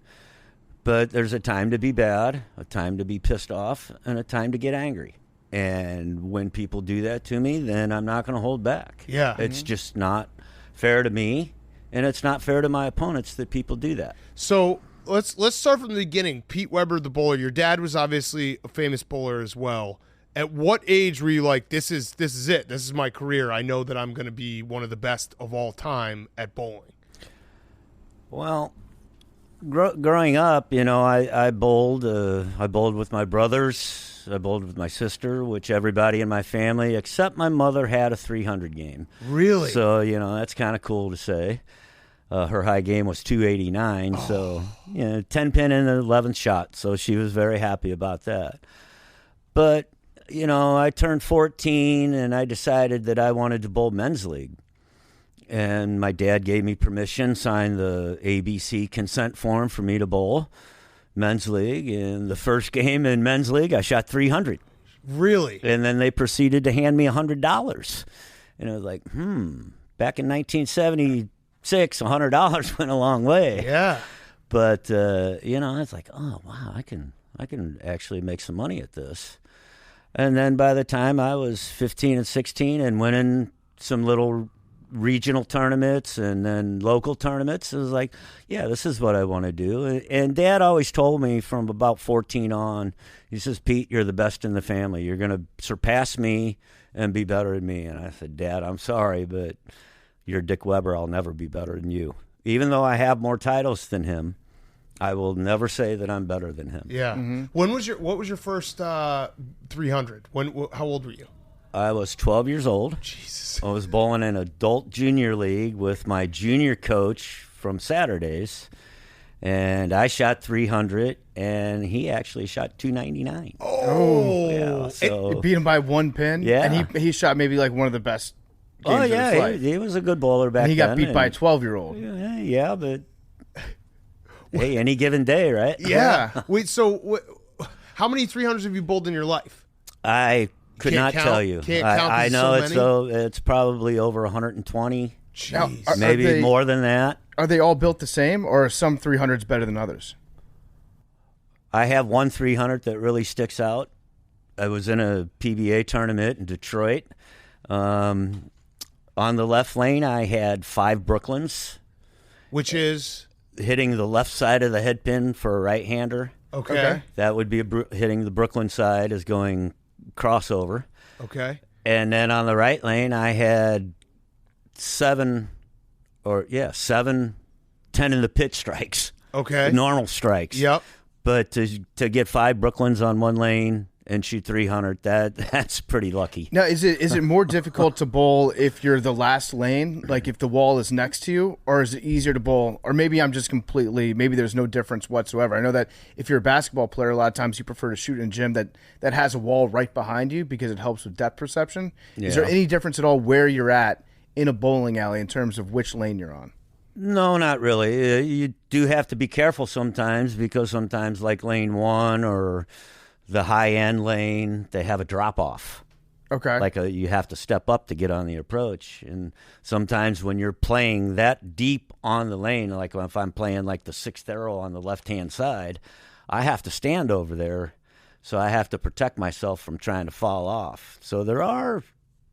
I: But there's a time to be bad, a time to be pissed off, and a time to get angry. And when people do that to me, then I'm not going to hold back.
A: Yeah.
I: It's just not fair to me, and it's not fair to my opponents that people do that.
A: So let's start from the beginning. Pete Weber, the bowler. Your dad was obviously a famous bowler as well. At what age were you like, this is it? This is my career. I know that I'm going to be one of the best of all time at bowling.
I: Well, growing up, you know, I bowled. I bowled with my brothers. I bowled with my sister, which everybody in my family except my mother had a 300 game.
A: Really?
I: So, you know, that's kind of cool to say. Her high game was 289, so, you know, 10 pin in the 11th shot. So she was very happy about that. But, you know, I turned 14 and I decided that I wanted to bowl men's league. And my dad gave me permission, signed the ABC consent form for me to bowl men's league. And the first game in men's league, I shot 300.
A: Really?
I: And then they proceeded to hand me $100. And I was like, back in 1976, $100 went a long way.
A: Yeah.
I: But, you know, I was like, oh, wow, I can actually make some money at this. And then by the time I was 15 and 16 and winning some little regional tournaments and then local tournaments, it was like, yeah, this is what I want to do. And Dad always told me from about 14 on, he says, Pete, you're the best in the family. You're going to surpass me and be better than me. And I said, Dad, I'm sorry, but you're Dick Weber. I'll never be better than you. Even though I have more titles than him, I will never say that I'm better than him.
A: Yeah. What was your first 300? How old were you?
I: I was 12 years old.
A: Jesus.
I: I was bowling in adult junior league with my junior coach from Saturdays, and I shot 300, and he actually shot 299.
A: Oh.
I: Yeah, so
D: You beat him by one pin.
I: Yeah.
D: And he shot maybe like one of the best games
I: oh
D: of his
I: yeah,
D: life.
I: he was a good bowler back
D: And he
I: then.
D: got beat by a 12-year-old.
I: Yeah, but hey, any given day, right?
A: Yeah. Wait, so how many 300s have you bowled in your life?
I: I could
A: Can't
I: not
A: count?
I: tell you.
A: Can't count 'cause
I: I
A: it's
I: know
A: so
I: it's probably over 120,
D: Now,
A: Jeez.
D: are
I: maybe
D: they-
I: more than that.
D: Are they all built the same, or are some 300s better than others?
I: I have one 300 that really sticks out. I was in a PBA tournament in Detroit. On the left lane, I had 5 Brooklyns.
A: Which is
I: hitting the left side of the head pin for a right-hander.
A: okay.
I: That would be hitting the Brooklyn side is going crossover.
A: Okay.
I: And then on the right lane, I had 7, 10 in the pit strikes.
A: Okay.
I: Normal strikes.
A: Yep.
I: But to get 5 Brooklyns on one lane and shoot 300, that's pretty lucky.
D: Now, is it more difficult to bowl if you're the last lane, like if the wall is next to you, or is it easier to bowl? Or maybe I'm just maybe there's no difference whatsoever. I know that if you're a basketball player, a lot of times you prefer to shoot in a gym that has a wall right behind you because it helps with depth perception. Is there any difference at all where you're at in a bowling alley in terms of which lane you're on?
I: No, not really. You do have to be careful sometimes because sometimes like lane 1 or the high-end lane, they have a drop-off.
D: Okay.
I: Like you have to step up to get on the approach. And sometimes when you're playing that deep on the lane, like if I'm playing like the 6th arrow on the left-hand side, I have to stand over there. So I have to protect myself from trying to fall off. So there are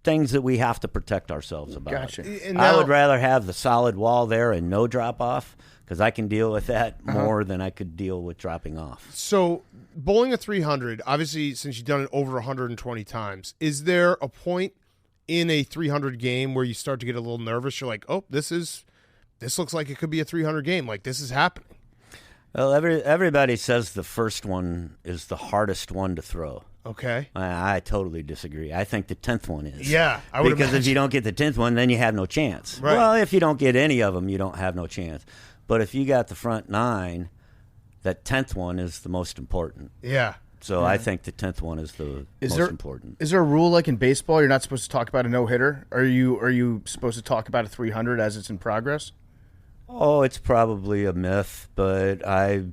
I: things that we have to protect ourselves about.
D: Gotcha.
A: And
I: I
A: now-
I: would rather have the solid wall there and no drop-off because I can deal with that more than I could deal with dropping off.
A: So bowling a 300, obviously, since you've done it over 120 times, is there a point in a 300 game where you start to get a little nervous? You're like, oh, this looks like it could be a 300 game. Like, this is happening.
I: Well, everybody says the first one is the hardest one to throw.
A: Okay.
I: I totally disagree. I think the 10th one is.
A: Yeah, I would
I: Because if
A: imagine.
I: you don't get the 10th one, then you have no chance.
A: Right.
I: Well, if you don't get any of them, you don't have no chance. But if you got the front 9, that 10th one is the most important.
A: Yeah.
I: So I think the 10th one is the most important.
D: Is there a rule like in baseball you're not supposed to talk about a no-hitter? Are you supposed to talk about a 300 as it's in progress?
I: Oh, it's probably a myth, but I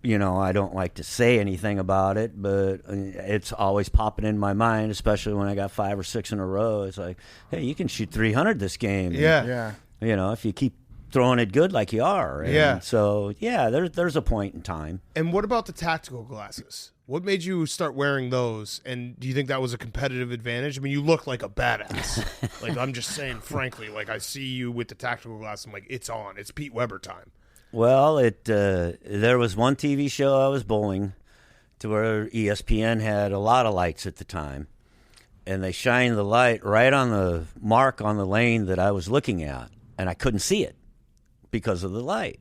I: don't like to say anything about it, but it's always popping in my mind, especially when I got 5 or 6 in a row. It's like, hey, you can shoot 300 this game.
A: Yeah.
D: Yeah.
I: If you keep throwing it good like you are. And
A: Yeah.
I: So, there's a point in time.
A: And what about the tactical glasses? What made you start wearing those? And do you think that was a competitive advantage? I mean, you look like a badass. Like, I'm just saying, frankly, like I see you with the tactical glass. I'm like, it's on. It's Pete Weber time.
I: Well, there was one TV show I was bowling to where ESPN had a lot of lights at the time, and they shined the light right on the mark on the lane that I was looking at, and I couldn't see it because of the light.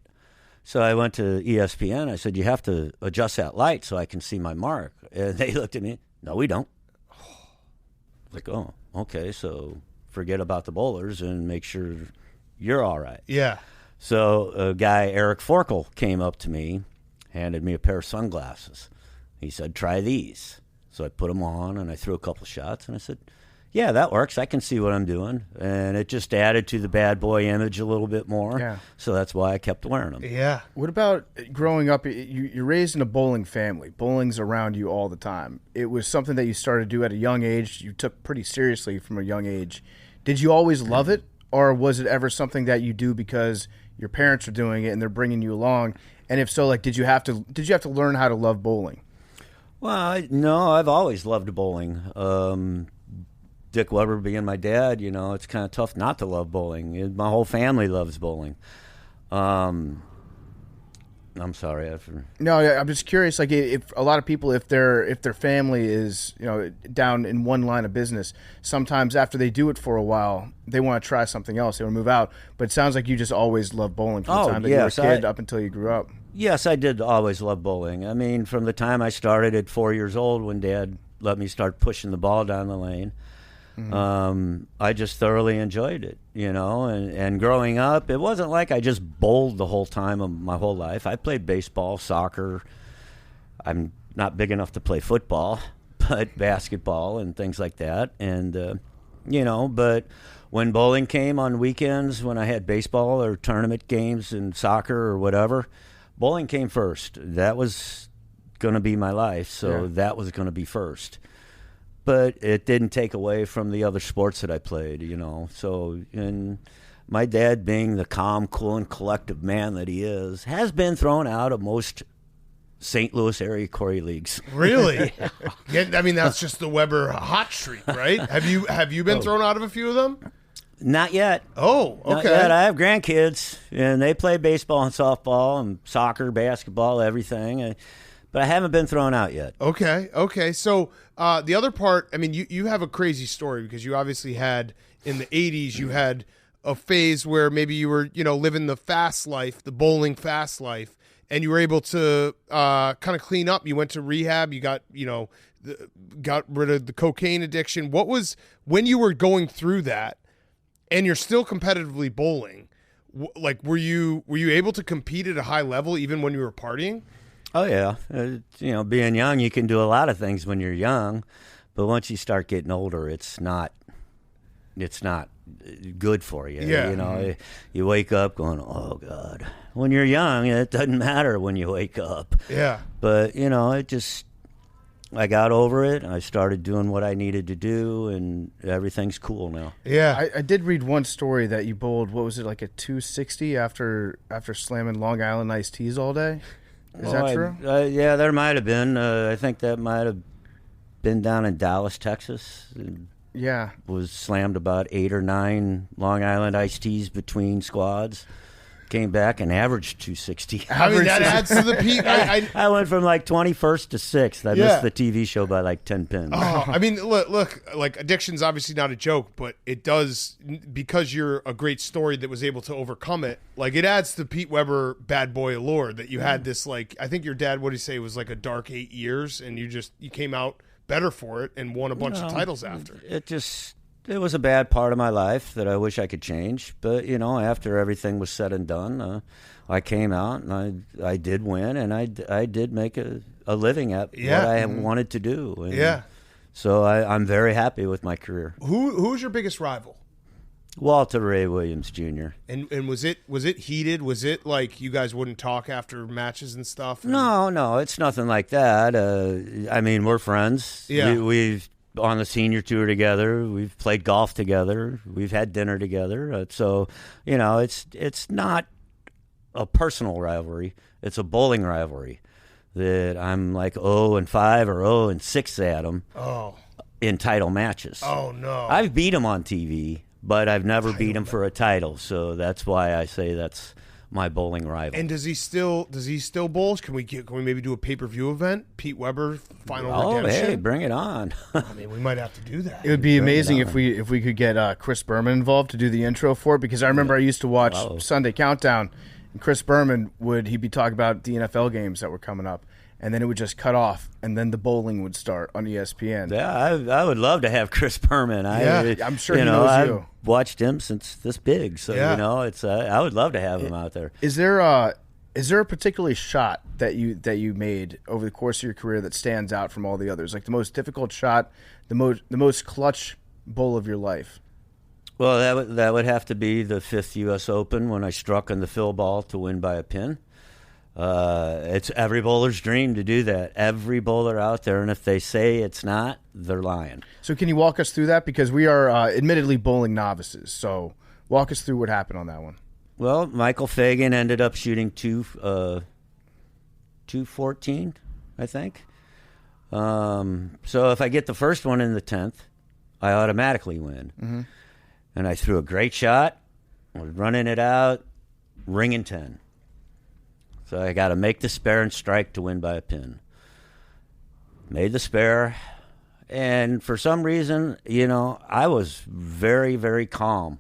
I: So I went to ESPN. I said, you have to adjust that light so I can see my mark. And they looked at me, no, we don't. Like, oh, okay, so forget about the bowlers and make sure you're all right.
A: Yeah.
I: So a guy, Eric Forkel, came up to me, handed me a pair of sunglasses. He said, try these. So I put them on, and I threw a couple shots, and I said, yeah, that works. I can see what I'm doing. And it just added to the bad boy image a little bit more.
D: Yeah.
I: So that's why I kept wearing them.
A: Yeah.
D: What about growing up? You're raised in a bowling family. Bowling's around you all the time. It was something that you started to do at a young age. You took pretty seriously from a young age. Did you always love it, or was it ever something that you do because your parents are doing it and they're bringing you along? And if so, like, did you have to learn how to love bowling?
I: Well, no, I've always loved bowling. Dick Weber being my dad, it's kind of tough not to love bowling. My whole family loves bowling. I'm sorry.
D: No, I'm just curious. Like, if a lot of people, if their family is down in one line of business, sometimes after they do it for a while, they want to try something else. They want to move out. But it sounds like you just always loved bowling from the time that you were a kid up until you grew up.
I: Yes, I did always love bowling. I mean, from the time I started at 4 years old, when Dad let me start pushing the ball down the lane. Mm-hmm. I just thoroughly enjoyed it, and growing up, it wasn't like I just bowled the whole time of my whole life. I played baseball, soccer. I'm not big enough to play football, but basketball and things like that. And, but when bowling came on weekends, when I had baseball or tournament games and soccer or whatever, bowling came first. That was going to be my life, so that was going to be first. But it didn't take away from the other sports that I played, So, and my dad, being the calm, cool, and collective man that he is, has been thrown out of most St. Louis area Corey leagues.
A: Really? Yeah, I mean, that's just the Weber hot streak, right? Have you been thrown out of a few of them?
I: Not yet.
A: Oh, okay.
I: Not yet. I have grandkids, and they play baseball and softball and soccer, basketball, everything. But I haven't been thrown out yet.
A: Okay. So the other part, I mean, you have a crazy story because you obviously had, in the 80s, you had a phase where maybe you were, living the fast life, the bowling fast life, and you were able to kind of clean up. You went to rehab. You got, got rid of the cocaine addiction. What was, when you were going through that, and you're still competitively bowling, like were you able to compete at a high level even when you were partying?
I: Oh yeah, being young, you can do a lot of things when you're young, but once you start getting older, it's not good for you.
A: Yeah.
I: You wake up going, oh God. When you're young, it doesn't matter when you wake up.
A: Yeah.
I: But I got over it. I started doing what I needed to do, and everything's cool now.
A: Yeah.
D: I did read one story that you bowled, what was it, like a 260 after slamming Long Island iced teas all day? Is that true?
I: Yeah, there might have been. I think that might have been down in Dallas, Texas.
D: Yeah.
I: Was slammed about 8 or 9 Long Island iced teas between squads. Came back and averaged 260.
A: I mean, that adds to the peak.
I: I went from like 21st to 6th. I missed the TV show by like 10 pins.
A: Oh, I mean, look, like addiction's obviously not a joke, but it does, because you're a great story that was able to overcome it. Like, it adds to Pete Weber bad boy allure that you had this, like, I think your dad, what did he say, was like a dark 8 years, and you came out better for it and won a bunch of titles after.
I: It was a bad part of my life that I wish I could change. But, after everything was said and done, I came out and I did win, and I did make a living at what I wanted to do. And so I'm very happy with my career.
A: Who's your biggest rival?
I: Walter Ray Williams Jr.
A: And was it heated? Was it like you guys wouldn't talk after matches and stuff?
I: No, it's nothing like that. I mean, we're friends.
A: Yeah.
I: We've on the senior tour together. We've played golf together. We've had dinner together. So, it's not a personal rivalry. It's a bowling rivalry that I'm like 0-5 or 0-6 at him in title matches.
A: Oh, no.
I: I've beat him on TV, but I've never beat him for a title. So that's why I say that's my bowling rival.
A: And does he still bowl? Can we maybe do a pay-per-view event? Pete Weber Final Redemption?
I: Hey, bring it on.
A: I mean, we might have to do that.
D: It would be amazing if we could get Chris Berman involved to do the intro for it, because I remember I used to watch Sunday Countdown, and Chris Berman he'd be talking about the NFL games that were coming up, and then it would just cut off, and then the bowling would start on ESPN.
I: Yeah, I would love to have Chris Berman.
D: I'm sure he knows you.
I: I've watched him since this big, so it's I would love to have him out there.
D: Is there a particular shot that you made over the course of your career that stands out from all the others? Like the most difficult shot, the most clutch bowl of your life?
I: Well, that would have to be the 5th U.S. Open when I struck on the fill ball to win by a pin. It's every bowler's dream to do that. Every bowler out there, and if they say it's not, they're lying.
D: So can you walk us through that? Because we are admittedly bowling novices. So walk us through what happened on that one.
I: Well, Michael Fagan ended up shooting 214, I think. So if I get the first one in the 10th, I automatically win. Mm-hmm. And I threw a great shot, was running it out, ringing 10. So I got to make the spare and strike to win by a pin. Made the spare, and for some reason, I was very, very calm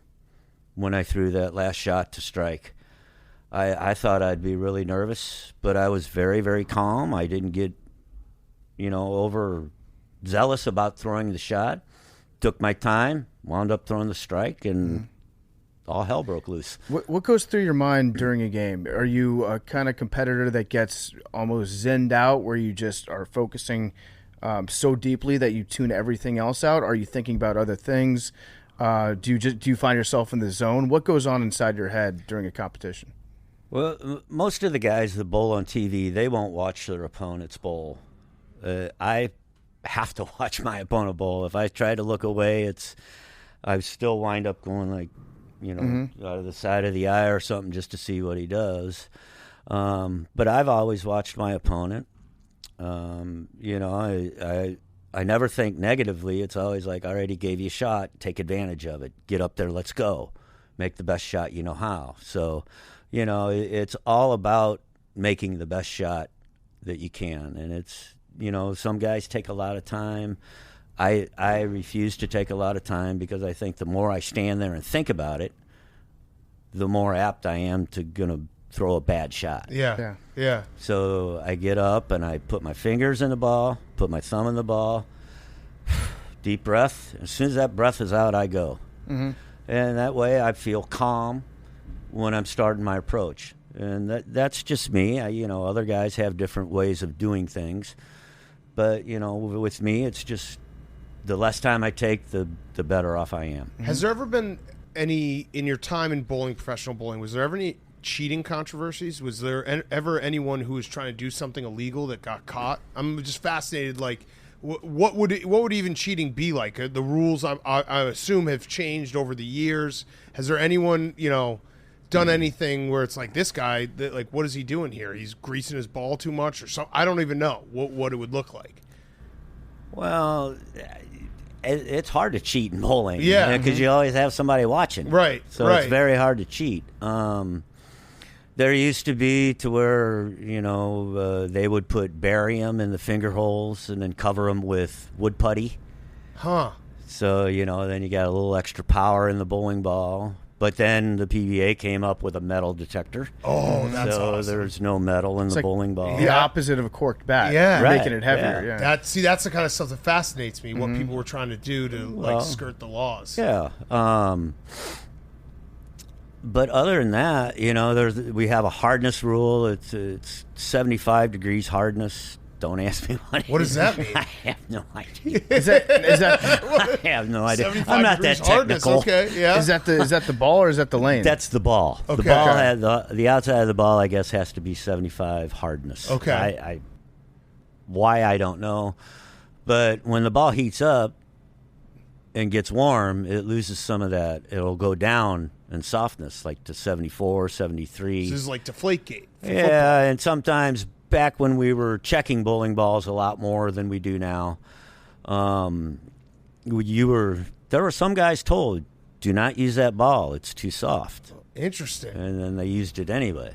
I: when I threw that last shot to strike. I thought I'd be really nervous, but I was very, very calm. I didn't get, over zealous about throwing the shot. Took my time, wound up throwing the strike, and all hell broke loose.
D: What goes through your mind during a game? Are you a kind of competitor that gets almost zenned out, where you just are focusing so deeply that you tune everything else out? Are you thinking about other things? Do you find yourself in the zone? What goes on inside your head during a competition?
I: Well, most of the guys that bowl on TV, they won't watch their opponents bowl. I have to watch my opponent bowl. If I try to look away, I still wind up going like, out of the side of the eye or something just to see what he does. But I've always watched my opponent, You know, I never think negatively. It's always like, I already gave you a shot. Take advantage of it. Get up there. Let's go. Make the best shot you know how. So, you know, it's all about making the best shot that you can. And it's, you know, some guys take a lot of time. I refuse to take a lot of time because I think the more I stand there and think about it, the more apt I am to gonna throw a bad shot.
A: Yeah.
I: So I get up and I put my fingers in the ball, put my thumb in the ball, deep breath. As soon as that breath is out, I go. Mm-hmm. And that way I feel calm when I'm starting my approach. And that's just me. You know, other guys have different ways of doing things. But, you know, with me, it's just the less time I take, the better off I am.
A: Has there ever been any, in your time in bowling, professional bowling, was there ever any cheating controversies? Was there ever anyone who was trying to do something illegal that got caught? I'm just fascinated, like, what would even cheating be like? The rules, I assume, have changed over the years. Has there anyone, you know, done anything where it's like, this guy, like, what is he doing here? He's greasing his ball too much or something? I don't even know what it would look like.
I: Well, it's hard to cheat in bowling.
A: Yeah.
I: Because you always have somebody watching.
A: Right.
I: So it's very hard to cheat. There used to be to where, you know, they would put barium in the finger holes and then cover them with wood putty.
A: Huh.
I: So, you know, then you got a little extra power in the bowling ball. But then the PBA came up with a metal detector.
A: Oh, that's
I: so
A: awesome.
I: there's no metal in the bowling ball.
D: The opposite of a corked bat.
A: Yeah.
D: Making
I: Right,
D: it heavier.
I: yeah.
D: Yeah.
A: That's the kind of stuff that fascinates me. What people were trying to do to like skirt the laws.
I: Yeah. But other than that, you know, we have a hardness rule. It's 75 degrees hardness. Don't ask me
A: What does that mean?
I: I have no idea.
D: Is that
I: I have no idea.
A: 75
I: I'm not that
A: degrees hardness,
I: technical.
A: Okay, yeah.
D: is that the ball or is that the lane?
I: That's the ball.
A: Okay.
I: The ball
A: Okay.
I: had the outside of the ball, I guess, has to be 75 hardness.
A: Okay.
I: Why I don't know, but when the ball heats up and gets warm, it loses some of that. It'll go down in softness, like to 74, 73.
A: This is like Deflategate. for
I: Yeah,
A: football.
I: and sometimes back when we were checking bowling balls a lot more than we do now, there were some guys told, do not use that ball, it's too soft.
A: Interesting.
I: And then they used it anyway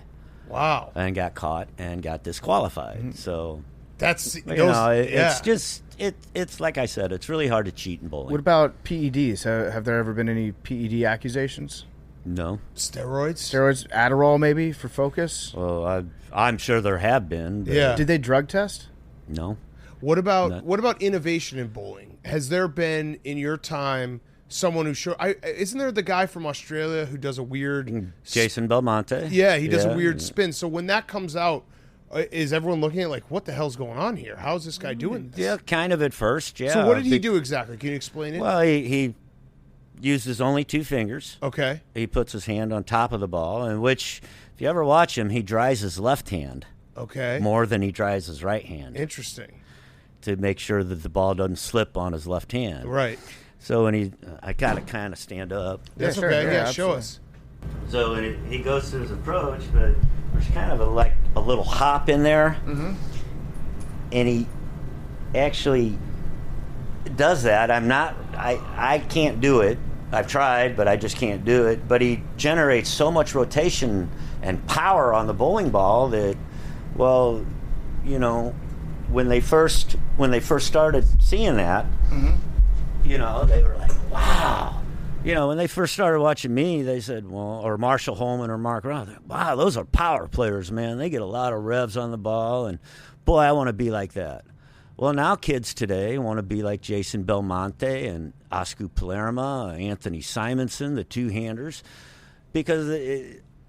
A: Wow.
I: and got caught and got disqualified. So,
A: That's
I: you know,
A: yeah.
I: it's just, it's like I said, it's really hard to cheat in bowling.
D: What about PEDs? Have there ever been any PED accusations?
I: No.
A: steroids.
D: Steroids, Adderall maybe for focus?
I: Well, I'm sure there have been. But
A: Yeah.
D: Did they drug test?
I: No.
A: What about innovation in bowling? Has there been in your time someone who isn't there the guy from Australia who does a weird
I: Jason Belmonte.
A: Yeah, he does a
I: Yeah.
A: weird spin. So when that comes out, is everyone looking at like, what the hell's going on here? How is this guy doing this?
I: Yeah, kind of at first, yeah.
A: So what did he do exactly? Can you explain it?
I: Well, he uses only two fingers.
A: Okay.
I: He puts his hand on top of the ball, in which, if you ever watch him, he dries his left hand
A: Okay.
I: more than he dries his right hand
A: Interesting.
I: to make sure that the ball doesn't slip on his left hand.
A: Right.
I: So when I gotta kind of stand up.
A: That's
D: sure.
A: okay.
D: Yeah,
A: Yeah, show
D: absolutely.
A: us.
I: So when he goes to his approach, but there's kind of a little hop in there, and he actually does that. I can't do it. I've tried, but I just can't do it. But he generates so much rotation and power on the bowling ball that, well, you know, when they first started seeing that, you know, they were like, wow. You know, when they first started watching me, they said, well, or Marshall Holman or Mark Roth, wow, those are power players, man. They get a lot of revs on the ball, and boy, I want to be like that. Well, now kids today want to be like Jason Belmonte and Oscar Palermo, Anthony Simonson, the two-handers, because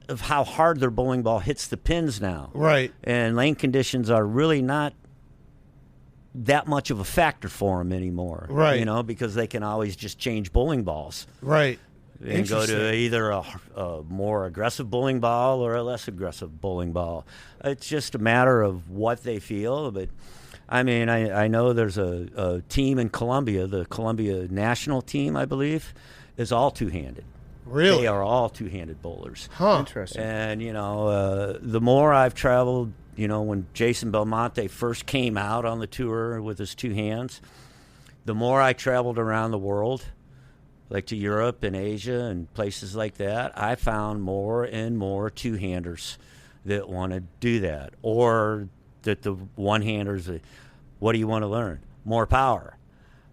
I: of how hard their bowling ball hits the pins now.
A: Right.
I: And lane conditions are really not that much of a factor for them anymore.
A: Right.
I: You know, because they can always just change bowling balls
A: Right.
I: and go to
A: Interesting.
I: either a more aggressive bowling ball or a less aggressive bowling ball. It's just a matter of what they feel. But, I mean, I know there's a team in Colombia, the Colombia national team, I believe, is all two-handed.
A: Really?
I: They are all two-handed bowlers.
A: Huh.
D: Interesting.
I: And, you know, the more I've traveled when Jason Belmonte first came out on the tour with his two hands, the more I traveled around the world, like to Europe and Asia and places like that, I found more and more two-handers that want to do that. Or that the one-handers, what do you want to learn? More power.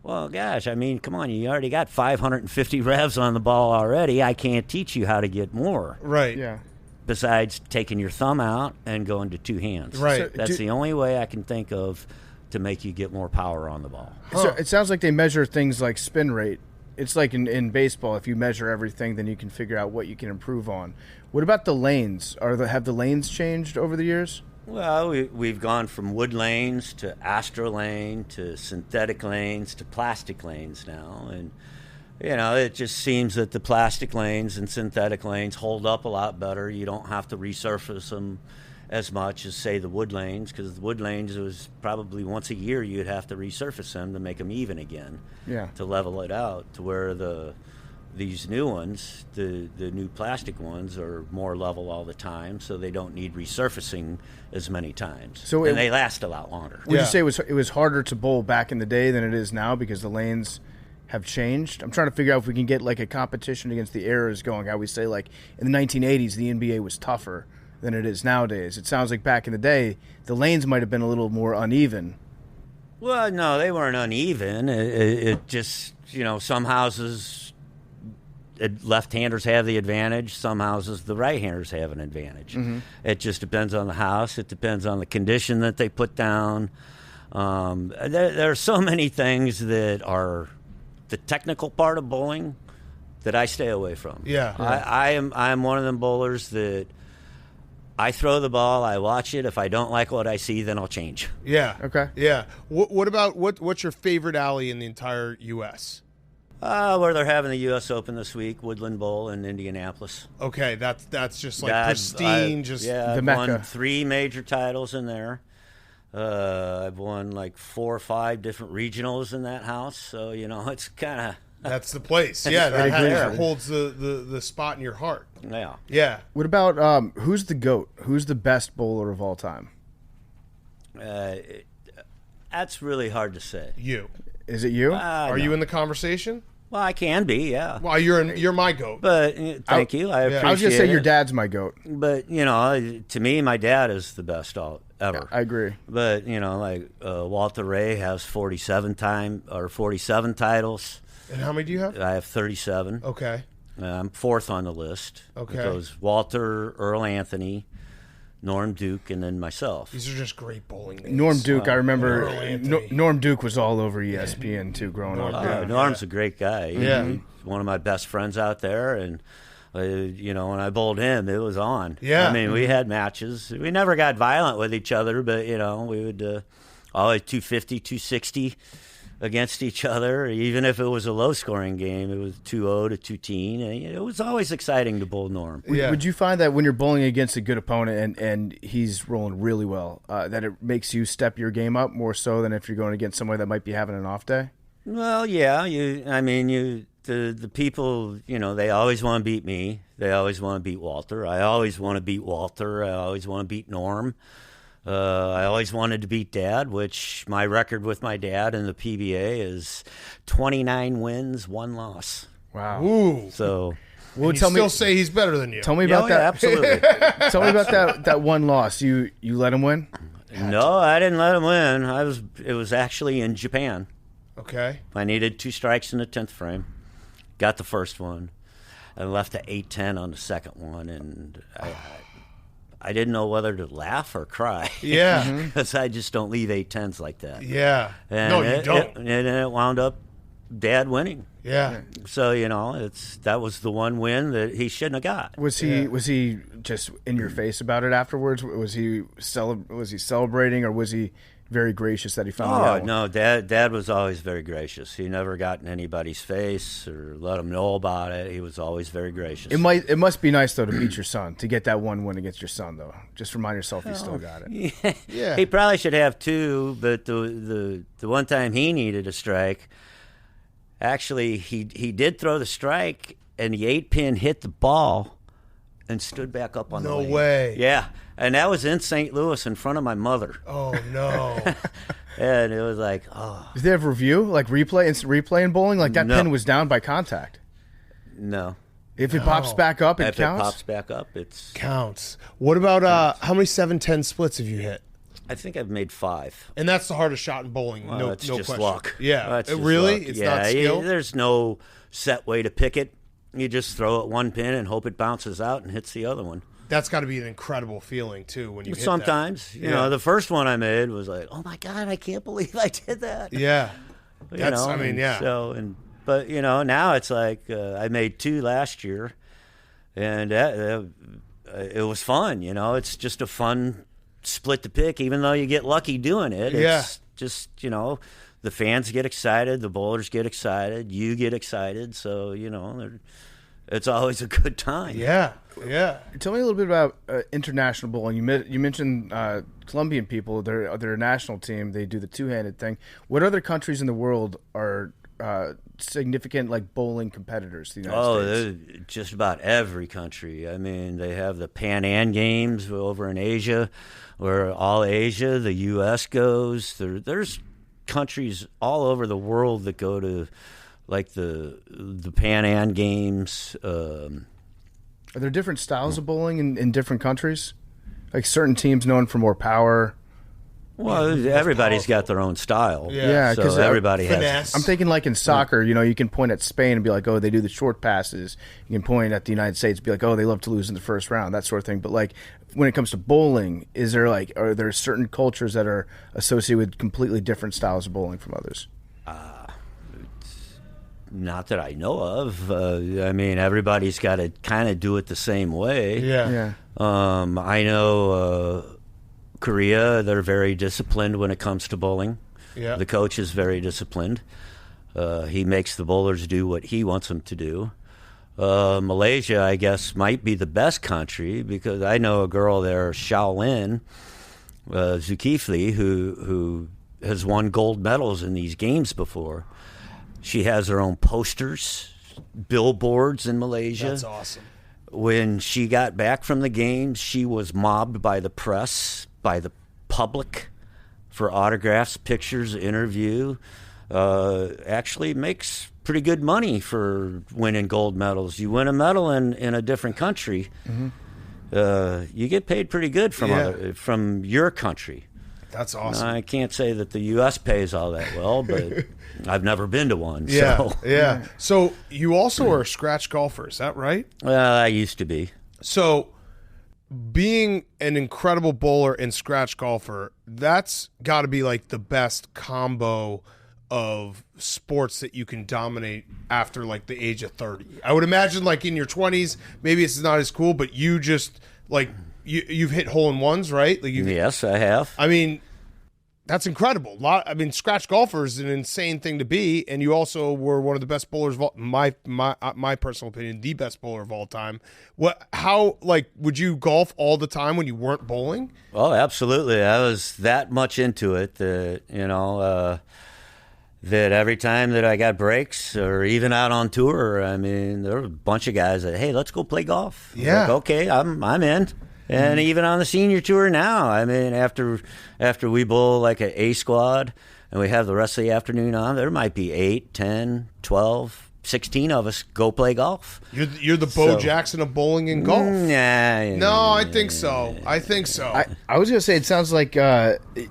I: Well, gosh, I mean, come on, you already got 550 revs on the ball already. I can't teach you how to get more.
A: Right.
D: Yeah.
I: Besides taking your thumb out and going to two hands.
A: Right.
D: So
I: That's the only way I can think of to make you get more power on the ball.
D: So it sounds like they measure things like spin rate. It's like in baseball, if you measure everything, then you can figure out what you can improve on. What about the lanes? Have the lanes changed over the years?
I: Well, we've gone from wood lanes to astro lane to synthetic lanes to plastic lanes now. And, it just seems that the plastic lanes and synthetic lanes hold up a lot better. You don't have to resurface them as much as, say, the wood lanes, because the wood lanes, it was probably once a year you'd have to resurface them to make them even again, to level it out, to where these new ones, the new plastic ones, are more level all the time, so they don't need resurfacing as many times. And they last a lot longer.
D: Would you say it was harder to bowl back in the day than it is now because the lanes have changed? I'm trying to figure out if we can get like a competition against the eras going. How we say, like, in the 1980s, the NBA was tougher than it is nowadays. It sounds like back in the day, the lanes might have been a little more uneven.
I: Well, no, they weren't uneven. It just, some houses, left-handers have the advantage. Some houses, the right-handers have an advantage.
D: Mm-hmm.
I: It just depends on the house. It depends on the condition that they put down. There are so many things that are the technical part of bowling that I stay away from.
A: Yeah.
I: I'm one of them bowlers that I throw the ball, I watch it. If I don't like what I see, then I'll change.
A: Yeah.
D: Okay.
A: Yeah. What about what's your favorite alley in the entire U.S.?
I: Where they're having the U.S. Open this week, Woodland Bowl in Indianapolis.
A: Okay, that's just like pristine.
I: I've
D: Mecca.
I: won 3 major titles in there. I've won like 4 or 5 different regionals in that house. So it's kind of
A: that's the place. Yeah, that holds the spot in your heart.
I: yeah.
A: Yeah.
D: What about who's the GOAT? Who's the best bowler of all time?
I: That's really hard to say.
A: You.
D: Is it you?
A: Are you in the conversation?
I: Well, I can be, yeah.
A: Well, you're my goat.
I: But thank you. I appreciate it.
D: I was going to say your dad's my GOAT.
I: But to me, my dad is the best ever.
D: I agree.
I: But Walter Ray has 47 titles.
A: And how many do you have?
I: I have 37.
A: Okay.
I: I'm 4th on the list.
A: Okay.
I: It goes Walter, Earl Anthony, Norm Duke, and then myself.
A: These are just great bowling names.
D: Norm Duke, I remember.
A: Earl Anthony.
D: Norm Duke was all over ESPN too, growing up.
I: Norm's a great guy.
A: Yeah.
I: He's one of my best friends out there, and when I bowled him, it was on.
A: Yeah.
I: I mean, we had matches. We never got violent with each other, but we would always 250, 260 against each other. Even if it was a low-scoring game, it was 2-0 to 2-10. It was always exciting to bowl Norm.
A: Yeah.
D: Would you find that when you're bowling against a good opponent and he's rolling really well, that it makes you step your game up more so than if you're going against somebody that might be having an off day?
I: Well, yeah. The people, they always want to beat me. They always want to beat Walter. I always want to beat Walter. I always want to beat Norm. I always wanted to beat Dad, which my record with my dad in the PBA is 29 wins, 1 loss.
D: Wow.
A: Ooh.
I: So,
A: Well, you still say he's better than you.
D: Tell me about that.
I: Absolutely.
D: Tell me about that one loss. You let him win?
I: No, I didn't let him win. It was actually in Japan.
A: Okay.
I: I needed 2 strikes in the 10th frame. Got the first one. I left at 8-10 on the second one, and I didn't know whether to laugh or cry.
A: Yeah.
I: Because I just don't leave 8-10s like that.
A: Yeah.
I: And
A: No, you don't.
I: And it wound up Dad winning.
A: Yeah.
I: So that was the one win that he shouldn't have got.
D: Was he just in your face about it afterwards? Was he celebrating, or was he very gracious that he found out?
I: Oh no, Dad was always very gracious. He never got in anybody's face or let them know about it. He was always very gracious.
D: It must be nice though to beat your son, to get that one win against your son though. Just remind yourself you still got it.
A: Yeah.
I: He probably should have 2, but the one time he needed a strike, actually he did throw the strike and the 8-pin hit the ball and stood back up on the
A: No
I: lane.
A: way.
I: Yeah, and that was in St. Louis in front of my mother.
A: Oh no.
I: And it was like, oh,
D: Did they have review, like instant replay in bowling? Like that
I: No.
D: pin was down by contact.
I: no.
D: If it pops back up, it
I: If
D: counts.
I: it pops back up, it's.
A: Counts. What about how many 7-10 splits have you hit?
I: I think I've made 5.
A: And that's the hardest shot in bowling.
I: Well,
A: no,
I: it's
A: no
I: just
A: question.
I: luck.
A: Yeah.
I: That's just
A: Really?
I: luck.
A: It's
I: yeah,
A: not skill.
I: There's no set way to pick it. You just throw it one pin and hope it bounces out and hits the other one.
A: That's got to be an incredible feeling too when you hit
I: Sometimes,
A: that.
I: you know, the first one I made was like, oh my God, I can't believe I did that.
A: Yeah.
I: You
A: That's.
I: know,
A: I mean,
I: and
A: yeah.
I: So but you know, now it's like I made 2 last year, and it was fun. You know, it's just a fun split to pick, even though you get lucky doing it.
A: Yeah.
I: It's just, you know, the fans get excited, the bowlers get excited, you get excited. So you know, it's always a good time.
A: Yeah. Yeah.
D: Tell me a little bit about international bowling. You mentioned Colombian people. They're a national team. They do the two-handed thing. What other countries in the world are significant like bowling competitors to the United States?
I: Just about every country. I mean, they have the Pan Am Games over in Asia, where all Asia, the U.S. goes. There's countries all over the world that go to like the Pan Am Games.
D: Are there different styles of bowling in different countries? Like certain teams known for more power.
I: Well, everybody's got their own style.
D: Yeah,
I: so
D: 'cause
I: everybody has.
A: finesse.
D: I'm thinking like in soccer, you know, you can point at Spain and be like, oh, they do the short passes. You can point at the United States and be like, oh, they love to lose in the first round, that sort of thing. But like when it comes to bowling, are there certain cultures that are associated with completely different styles of bowling from others?
I: Not that I know of. I mean, everybody's got to kind of do it the same way.
A: Yeah.
I: I know Korea, they're very disciplined when it comes to bowling.
A: Yeah.
I: The coach is very disciplined. He makes the bowlers do what he wants them to do. Malaysia, I guess, might be the best country because I know a girl there, Shaolin Zulkifli, who has won gold medals in these games before. She has her own posters, billboards in Malaysia.
A: That's awesome.
I: When she got back from the games, she was mobbed by the press, by the public, for autographs, pictures, interview. Actually makes pretty good money for winning gold medals. You win a medal in a different country, you get paid pretty good from your country.
A: That's awesome.
I: I can't say that the U.S. pays all that well, but I've never been to one.
A: Yeah.
I: So.
A: Yeah. So you also are a scratch golfer, is that right?
I: Well, I used to be.
A: So being an incredible bowler and scratch golfer, that's got to be like the best combo of sports that you can dominate after like the age of 30. I would imagine like in your 20s, maybe it's not as cool, but you just like you've hit hole-in-ones, right? Like
I: Yes, I have.
A: I mean, that's incredible. I mean, scratch golfer is an insane thing to be, and you also were one of the best bowlers of all, my personal opinion, the best bowler of all time. How would you golf all the time when you weren't bowling?
I: Oh, absolutely. I was that much into it that, that every time that I got breaks or even out on tour, I mean, there were a bunch of guys that, hey, let's go play golf.
A: Yeah.
I: Like, okay, I'm in. And even on the senior tour now, I mean, after we bowl like an A squad and we have the rest of the afternoon on, there might be 8, 10, 12, 16 of us go play golf.
A: You're the Bo Jackson of bowling and golf.
I: No,
A: I think so. I was
D: going to say, it sounds like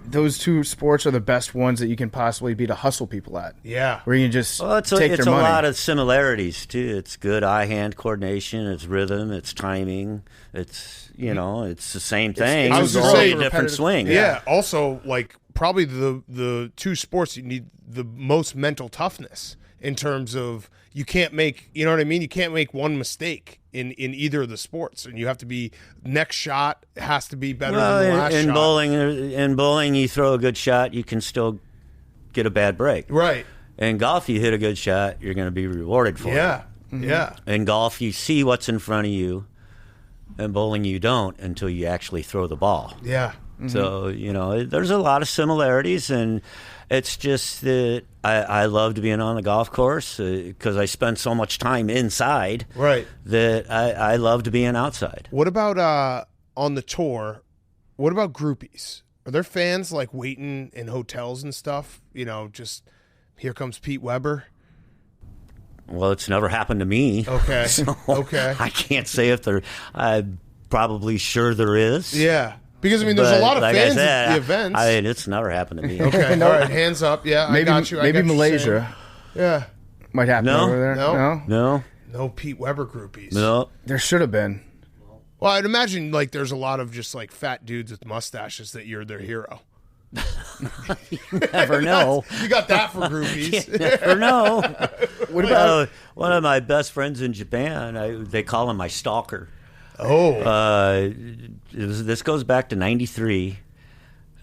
D: those two sports are the best ones that you can possibly be to hustle people at.
A: Yeah.
D: Where you can just
I: it's
D: take
I: a
D: their money.
I: lot of similarities, too. It's good eye-hand coordination. It's rhythm. It's timing. It's, it's the same thing.
A: I was
I: It's
A: gonna
I: just
A: say,
I: a different swing.
A: Yeah. Also, like probably the two sports you need the most mental toughness in terms of you can't make, you know what I mean? You can't make one mistake in either of the sports, and you have to be next shot has to be better than the last
I: in
A: shot.
I: In bowling, you throw a good shot, you can still get a bad break.
A: Right.
I: In golf, you hit a good shot, you're going to be rewarded for it.
A: Yeah.
I: In golf, you see what's in front of you. In bowling, you don't until you actually throw the ball.
A: Yeah.
I: So, there's a lot of similarities, and it's just that I loved being on the golf course because I spend so much time inside
A: Right.
I: that I loved being outside.
A: What about on the tour? What about groupies? Are there fans like waiting in hotels and stuff? Just here comes Pete Weber.
I: Well, it's never happened to me.
A: Okay.
I: So
A: Okay.
I: I can't say if there. I'm probably sure there is.
A: Yeah. Because, there's a
I: But
A: lot of
I: like
A: fans
I: I said,
A: at the events.
I: it's never happened to me.
A: Okay. All right. Hands up. Yeah,
D: Maybe
A: I got you. I
D: maybe
A: got you
D: Malaysia
A: saying. Yeah.
D: might happen
I: No.
D: over there.
A: No.
I: No,
A: No Pete Weber groupies.
I: no.
D: There should have been.
A: Well, I'd imagine there's a lot of just fat dudes with mustaches that you're their hero.
I: Never know.
A: You got that for groupies.
I: Never know.
D: What about
I: One of my best friends in Japan? They call him my stalker.
A: Oh.
I: This goes back to '93.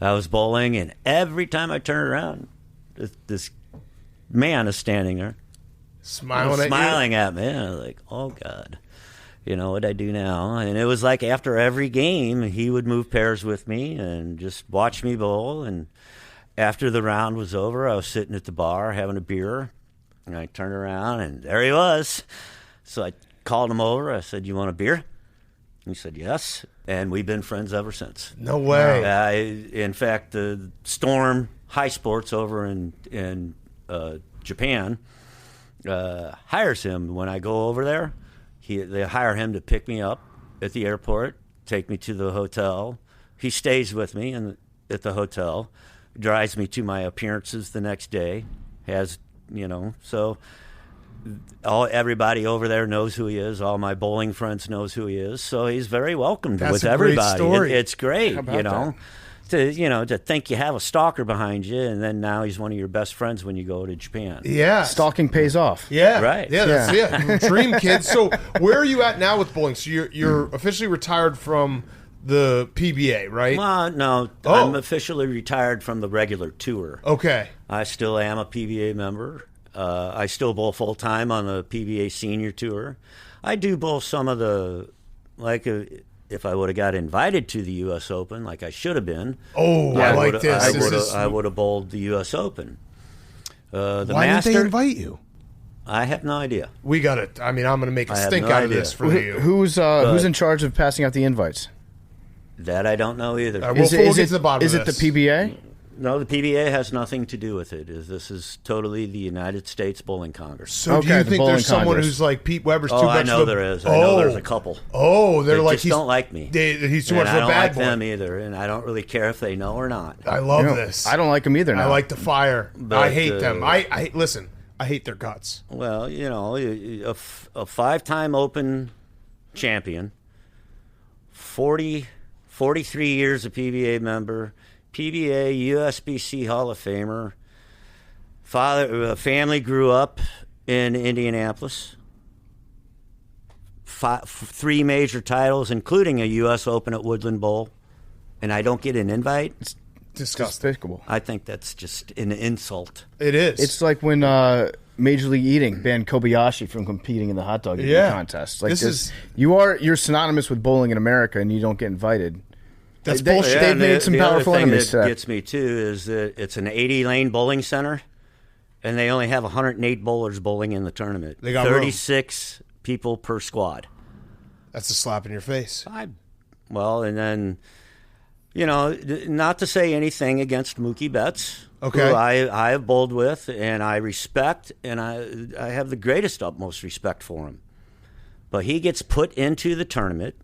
I: I was bowling, and every time I turn around, this man is standing there,
A: smiling
I: at me. And I was like, "Oh God, what'd I do now?" And it was like after every game, he would move pairs with me and just watch me bowl. And after the round was over, I was sitting at the bar having a beer, and I turned around, and there he was. So I called him over. I said, "You want a beer?" He said, "Yes." And we've been friends ever since.
A: No way.
I: In fact, the Storm High Sports over in Japan hires him when I go over there. They hire him to pick me up at the airport, take me to the hotel. He stays with me at the hotel, drives me to my appearances the next day. So everybody over there knows who he is. All my bowling friends knows who he is. So he's very welcomed
A: That's
I: with
A: a great
I: everybody.
A: story.
I: It's great,
D: How about
I: to think you have a stalker behind you, and then now he's one of your best friends when you go to Japan.
A: Yeah.
D: stalking pays off?
A: Yeah.
I: Right.
A: Yeah, that's it. Dream kid. So where are you at now with bowling? So you're officially retired from the PBA, right?
I: Well, no,
A: Oh.
I: I'm officially retired from the regular tour.
A: Okay.
I: I still am a PBA member. I still bowl full time on the PBA Senior Tour. I do bowl some of the, if I would have got invited to the U.S. Open, like I should have been.
A: Oh, I like this.
I: I would have bowled the U.S. Open. The
A: Why
I: Master,
A: didn't they invite you?
I: I have no idea.
A: We got it. I'm going to make a
I: I have
A: stink
I: no
A: out of
I: idea.
A: this for you.
D: Who's in charge of passing out the invites?
I: That I don't know either.
A: We'll get to the bottom
D: is
A: of
D: it the
A: this.
D: PBA?
I: No, the PBA has nothing to do with it. This is totally the United States Bowling Congress.
A: So do
D: Okay,
A: you
D: the
A: think
D: bowling
A: there's someone
D: Congress.
A: who's like Pete Weber's too
I: Oh,
A: much
I: I know
A: of a...
I: there is. I know there's a couple.
A: Oh, they're
I: They
A: like
I: just
A: he's,
I: don't like me.
A: he's too
I: And
A: much
I: I
A: of a
I: don't
A: bad
I: like
A: boy.
I: them either, and I don't really care if they know or not.
A: I love
D: You know,
A: this.
D: I don't like them either now.
A: I like the fire.
I: But,
A: I hate them. I listen. I hate their guts.
I: Well, a five-time Open champion, 43 years a PBA member, PBA USBC Hall of Famer. Family grew up in Indianapolis. 3 major titles, including a U.S. Open at Woodland Bowl, and I don't get an invite.
A: Disgusting.
D: Despicable.
I: I think that's just an insult.
A: It is.
D: It's like when Major League Eating banned Kobayashi from competing in the hot dog eating contest. Like you're synonymous with bowling in America, and you don't get invited.
A: That's
D: They-
A: bullshit.
D: they've
I: and
D: made some
I: the
D: powerful
I: other thing
D: enemies to
I: that
D: that.
I: gets me too is that it's an 80-lane bowling center, and they only have 108 bowlers bowling in the tournament.
A: They got room.
I: 36 people per squad.
A: That's a slap in your face.
I: And then, not to say anything against Mookie Betts,
A: Okay.
I: who I have bowled with, and I respect, and I have the greatest utmost respect for him. But he gets put into the tournament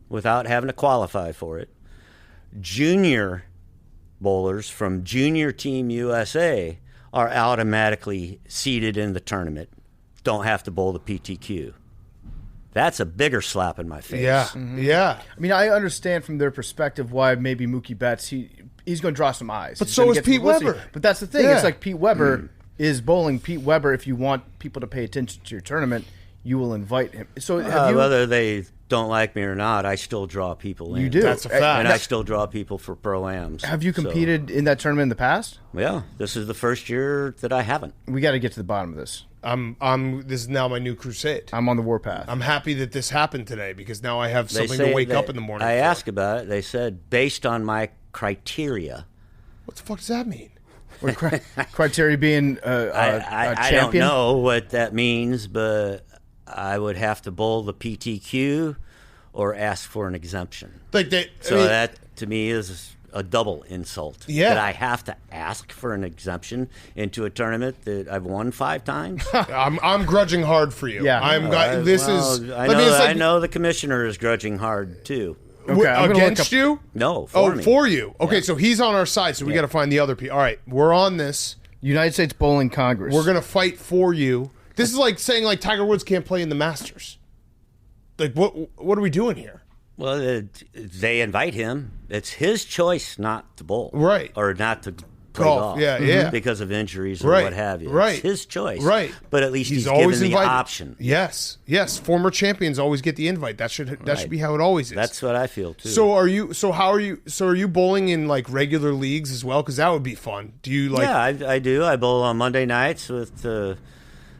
I: without having to qualify for it. Junior bowlers from Junior Team USA are automatically seated in the tournament, don't have to bowl the PTQ. That's a bigger slap in my face.
A: Yeah. Yeah.
D: I mean, I understand from their perspective why maybe Mookie Betts he's going to draw some eyes.
A: But
D: He's
A: so
D: gonna
A: is
D: get some
A: Pete
D: publicity.
A: Weber.
D: But that's the thing.
A: Yeah.
D: It's like Pete Weber is bowling. Pete Weber, if you want people to pay attention to your tournament, you will invite him. So have you?
I: Whether they don't like me or not, I still draw people in.
D: You do.
A: That's a fact.
I: And I still draw people for Pro-Ams.
D: Have you
I: So,
D: competed in that tournament in the past?
I: yeah, this is the first year that I haven't.
D: We got to get to the bottom of this.
A: This is now my new crusade.
D: I'm on the warpath.
A: I'm happy that this happened today because now I have
I: They
A: something
I: say
A: to wake
I: that-
A: up in the morning.
I: I
A: for.
I: asked about it. They said, based on my criteria.
A: What the fuck does that mean?
D: What criteria being a
I: I
D: champion?
I: don't know what that means, but I would have to bowl the PTQ or ask for an exemption.
A: Like that.
I: So that to me is a double insult.
A: Yeah.
I: That I have to ask for an exemption into a tournament that I've won 5 times.
A: I'm grudging hard for you.
D: Yeah.
I: I know the commissioner is grudging hard too.
D: Okay, I'm gonna look
A: Against
D: up-
A: you?
I: No, for me.
A: For you. Okay, so he's on our side, so we got to find the other people. All right, we're on this.
D: United States Bowling Congress.
A: We're gonna fight for you. This is like saying like Tiger Woods can't play in the Masters. Like what are we doing here?
I: Well, they invite him. It's his choice not to bowl,
A: Right.
I: or not to play
A: Golf,
I: golf,
A: yeah.
I: because of injuries or
A: Right,
I: what have you.
A: right.
I: It's his choice,
A: Right.
I: But at least he's
A: always
I: given the
A: invited.
I: option.
A: Yes. Former champions always get the invite. That should
I: Right.
A: be how it always is.
I: That's what I feel too.
A: So are you bowling in like regular leagues as well? Because that would be fun. Do you like?
I: Yeah, I do. I bowl on Monday nights with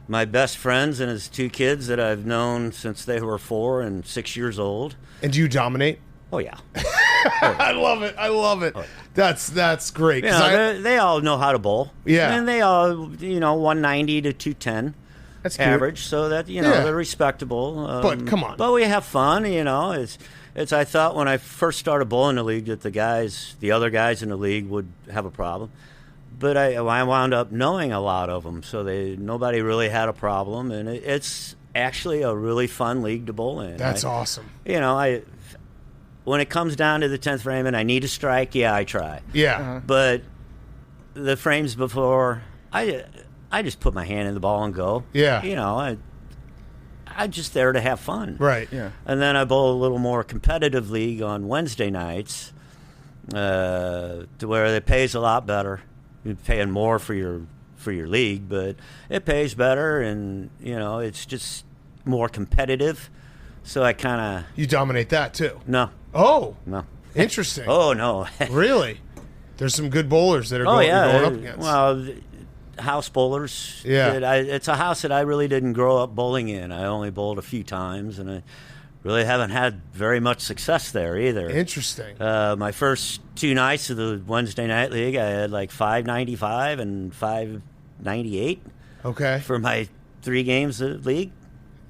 I: my best friends and his 2 kids that I've known since they were 4 and 6 years old.
A: And do you dominate?
I: Oh yeah.
A: I love it. That's great.
I: You
A: 'Cause
I: know, they all know how to bowl.
A: Yeah.
I: And they all, 190 to 210
D: That's cute.
I: average, so that,
A: Yeah.
I: they're respectable.
A: But come on.
I: But we have fun, It's I thought when I first started bowling the league that the other guys in the league would have a problem. But I wound up knowing a lot of them, so nobody really had a problem, and it's actually a really fun league to bowl in.
A: That's awesome.
I: When it comes down to the 10th frame and I need a strike, I try.
A: Yeah.
I: But the frames before, I just put my hand in the ball and go.
A: Yeah.
I: I'm just there to have fun.
A: Right.
D: Yeah.
I: And then I bowl a little more competitive league on Wednesday nights, to where it pays a lot better. You're paying more for your league, but it pays better, and it's just more competitive. So I kind of
A: You dominate that too.
I: no.
A: Interesting.
I: Oh no.
A: Really? There's some good bowlers that are
I: Oh
A: going
I: yeah.
A: up against.
I: Well, house bowlers.
A: Yeah.
I: It's a house that I really didn't grow up bowling in. I only bowled a few times, and I really haven't had very much success there either.
A: Interesting.
I: My first 2 nights of the Wednesday night league, I had like 595 and 598
A: Okay.
I: for my 3 games of the league.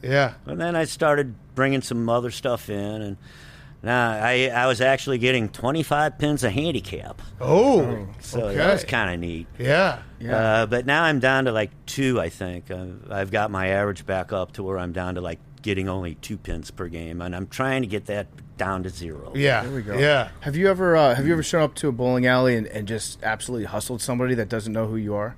A: Yeah.
I: And then I started bringing some other stuff in, and now I was actually getting 25 pins a handicap.
A: Oh.
I: So
A: okay.
I: that was kind of neat.
A: Yeah.
I: But now I'm down to like 2, I think. I've got my average back up to where I'm down to like getting only 2 pins per game, and I'm trying to get that down to 0.
A: Yeah.
D: There we go.
A: Yeah.
D: Have you ever shown up to a bowling alley and just absolutely hustled somebody that doesn't know who you are?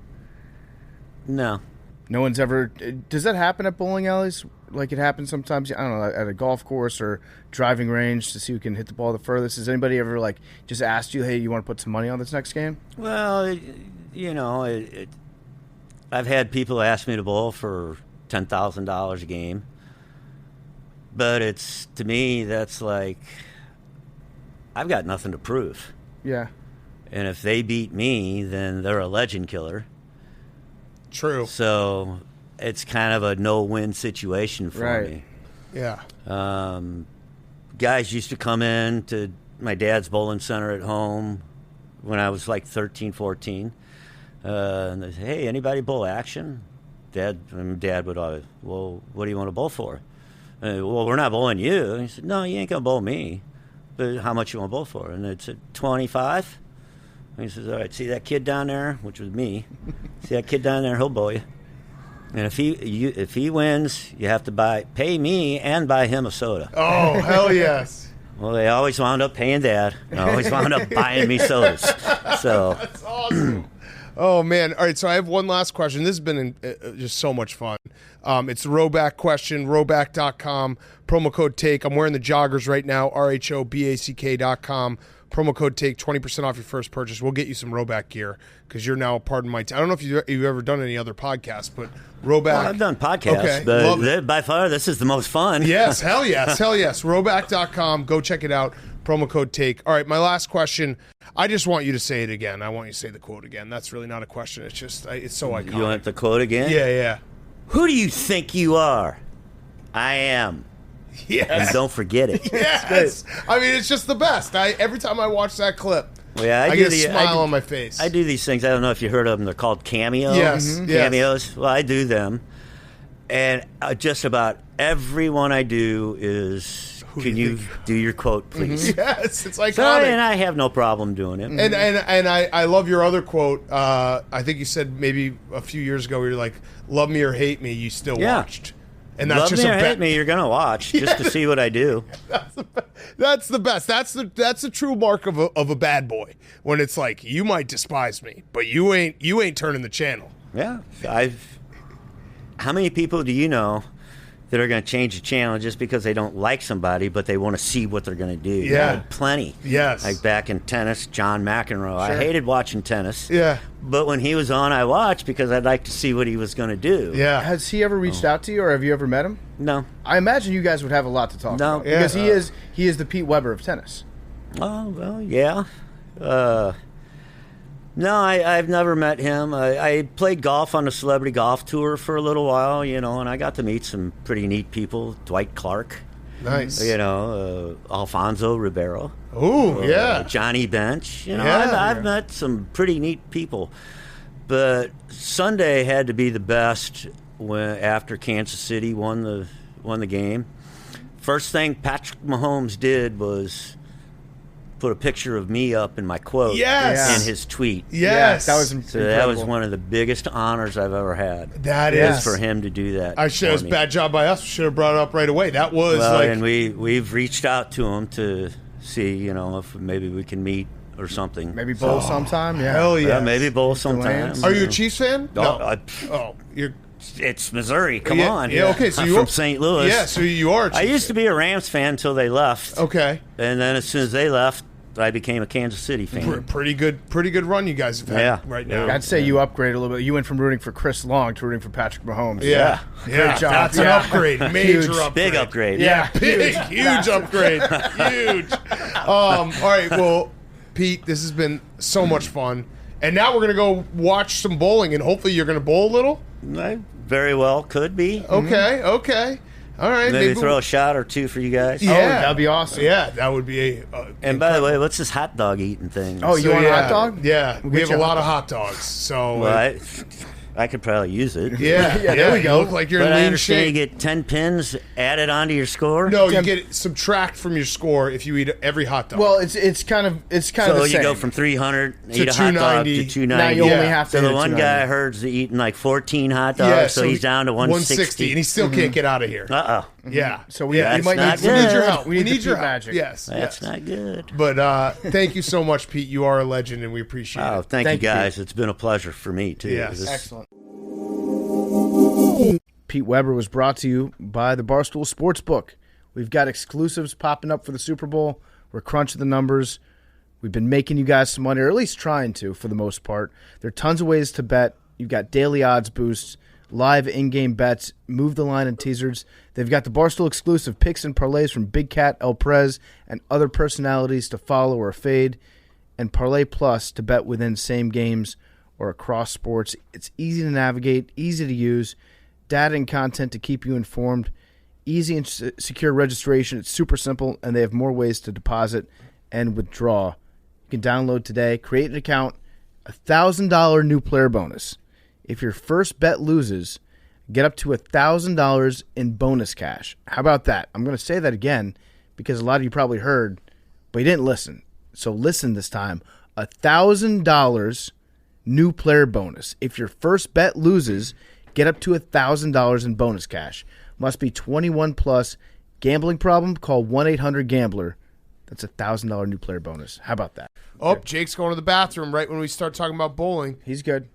I: No.
D: No one's ever. Does that happen at bowling alleys? Like it happens sometimes. I don't know, at a golf course or driving range to see who can hit the ball the furthest. Has anybody ever like just asked you, "Hey, you want to put some money on this next game?"
I: Well, I've had people ask me to bowl for $10,000 a game, but to me that's like I've got nothing to prove.
D: Yeah.
I: And if they beat me, then they're a legend killer.
A: True.
I: So it's kind of a no-win situation for me.
A: Yeah.
I: Guys used to come in to my dad's bowling center at home when I was like 13, 14. And they say, "Hey, anybody bowl action?" Dad would always, "Well, what do you want to bowl for?" "Well, we're not bowling you." And he said, "No, you ain't going to bowl me. But how much you want to bowl for?" And it's at 25. And he says, "All right, see that kid down there," which was me. "See that kid down there? He'll bowl you. And if he wins, you have to pay me and buy him a soda."
A: Oh, hell yes.
I: Well, they always wound up paying Dad. And always wound up buying me sodas. So
A: That's awesome. Oh, man. All right, so I have one last question. This has been just so much fun. It's the Roback question, roback.com, promo code TAKE. I'm wearing the joggers right now, RHOBACK.com. Promo code TAKE, 20% off your first purchase. We'll get you some Roback gear because you're now part of my team. I don't know if you've ever done any other podcasts, but Roback.
I: Well, I've done podcasts,
A: Okay, love
I: but by far this is the most fun.
A: Yes, hell yes, hell yes. Roback.com. Go check it out. Promo code TAKE. All right, my last question. I just want you to say it again. I want you to say the quote again. That's really not a question. It's just, it's so iconic.
I: You want the quote again?
A: Yeah.
I: Who do you think you are? I am. And
A: Yes.
I: don't forget it.
A: Yes. I mean, it's just the best. Every time I watch that clip,
I: Well, yeah,
A: I
I: do
A: get a smile on my face.
I: I do these things. I don't know if you heard of them. They're called cameos.
A: Yes, yes.
I: Cameos. Well, I do them. And just about every one I do is, can you do your quote, please?
A: Yes, it's iconic.
I: So, and I have no problem doing it.
A: And I love your other quote. I think you said maybe a few years ago where you're like, "Love me or hate me, you still watched." And that's
I: Love
A: just
I: me
A: a
I: or hate me, you're gonna watch just to see what I do.
A: That's the best. That's the true mark of a bad boy. When it's like, you might despise me, but you ain't turning the channel.
I: Yeah, how many people do you know that are going to change the channel just because they don't like somebody, but they want to see what they're going to do?
A: Yeah.
I: Plenty.
A: Yes.
I: Like back in tennis, John McEnroe. I hated watching tennis.
A: Yeah.
I: But when he was on, I watched because I'd like to see what he was going to do.
A: Yeah.
D: Has he ever reached out to you, or have you ever met him?
I: No.
D: I imagine you guys would have a lot to talk
I: No.
D: about
I: Yeah.
D: because he is the Pete Weber of tennis.
I: Oh, well, yeah. No, I've never met him. I played golf on the Celebrity Golf Tour for a little while, and I got to meet some pretty neat people. Dwight Clark.
A: Nice.
I: Alfonso Ribeiro.
A: Ooh, yeah.
I: Johnny Bench.
A: Yeah.
I: I've met some pretty neat people. But Sunday had to be the best after Kansas City won the game. First thing Patrick Mahomes did was put a picture of me up in my quote in his tweet.
A: Yes.
D: That was
I: So
D: incredible.
I: that was one of the biggest honors I've ever had.
A: That
I: is
A: is.
I: for him to do that.
A: I should. It was
I: for
A: a
I: me.
A: bad job by us. We should have brought it up right away. That was
I: And we've reached out to him to see, if maybe we can meet or something.
D: Maybe bowl sometime. Yeah.
A: hell yeah.
I: Maybe bowl sometime.
D: Lance.
A: Are you a Chiefs fan?
I: No,
A: Oh, you're.
I: it's Missouri. Come
A: Yeah,
I: on.
A: yeah, okay, so
I: I'm
A: you
I: from
A: are-
I: St. Louis.
A: Yeah, so you are. A
I: I
A: Chiefs
I: used to be a Rams fan until they left.
A: Okay.
I: And then as soon as they left, I became a Kansas City fan.
A: Pretty good run you guys have had right now.
D: I'd say you upgraded a little bit. You went from rooting for Chris Long to rooting for Patrick Mahomes.
A: Yeah.
D: Great job.
A: That's an
D: Yeah.
A: upgrade. Major
D: Huge.
A: upgrade.
I: Big upgrade.
A: Yeah, big, huge upgrade. Huge. All right, well, Pete, this has been so much fun. And now we're going to go watch some bowling, and hopefully you're going to bowl a little?
I: I very well could be.
A: Okay. All right.
I: Maybe throw a shot or two for you guys.
A: Yeah.
D: that'd be awesome.
A: Yeah, that would be
I: And by the way, what's this hot dog eating thing?
D: Oh, you want a hot dog?
A: Yeah, we
D: get
A: have
D: you
A: a
D: a
A: lot
D: hot
A: of hot dogs. So
I: Well, I could probably use it.
A: yeah,
D: there we go.
A: You look like you're
I: But
A: in
I: I
A: lean
I: understand you
A: shape.
I: get 10 pins added onto your score.
A: No, you get subtract from your score if you eat every hot dog.
D: Well, it's kind of the
I: So
D: same.
I: you go from 300, eat a hot dog
A: 290.
I: to 290.
D: now you only
A: Yeah.
D: have to.
I: So the
D: hit
I: one
D: 290.
I: guy I heard's eating like 14 hot dogs, so he's down to 160.
A: and he still can't get out of here.
I: Uh-oh.
A: Yeah.
D: So we,
A: yeah,
D: you might
I: not
D: need,
A: we
I: good.
A: need your help.
D: We need
A: your
D: the
A: help.
D: magic.
A: Yes,
I: That's
A: yes.
I: not good.
A: But thank you so much, Pete. You are a legend, and we appreciate
I: Oh,
A: it.
I: thank you
D: Thank you,
I: guys. It's been a pleasure for me, too.
A: Yes.
I: This-
D: Excellent. Pete Weber was brought to you by the Barstool Sportsbook. We've got exclusives popping up for the Super Bowl. We're crunching the numbers. We've been making you guys some money, or at least trying to, for the most part. There are tons of ways to bet. You've got daily odds boosts, live in-game bets, move the line and teasers. They've got the Barstool exclusive picks and parlays from Big Cat, El Prez, and other personalities to follow or fade, and Parlay Plus to bet within same games or across sports. It's easy to navigate, easy to use, data and content to keep you informed, easy and secure registration. It's super simple, and they have more ways to deposit and withdraw. You can download today, create an account, $1,000 new player bonus. If your first bet loses, get up to $1,000 in bonus cash. How about that? I'm going to say that again because a lot of you probably heard, but you didn't listen. So listen this time. $1,000 new player bonus. If your first bet loses, get up to $1,000 in bonus cash. Must be 21 plus. Gambling problem? Call 1-800-GAMBLER. That's $1,000 new player bonus. How about that?
A: Oh, Jake's going to the bathroom right when we start talking about bowling.
D: He's good.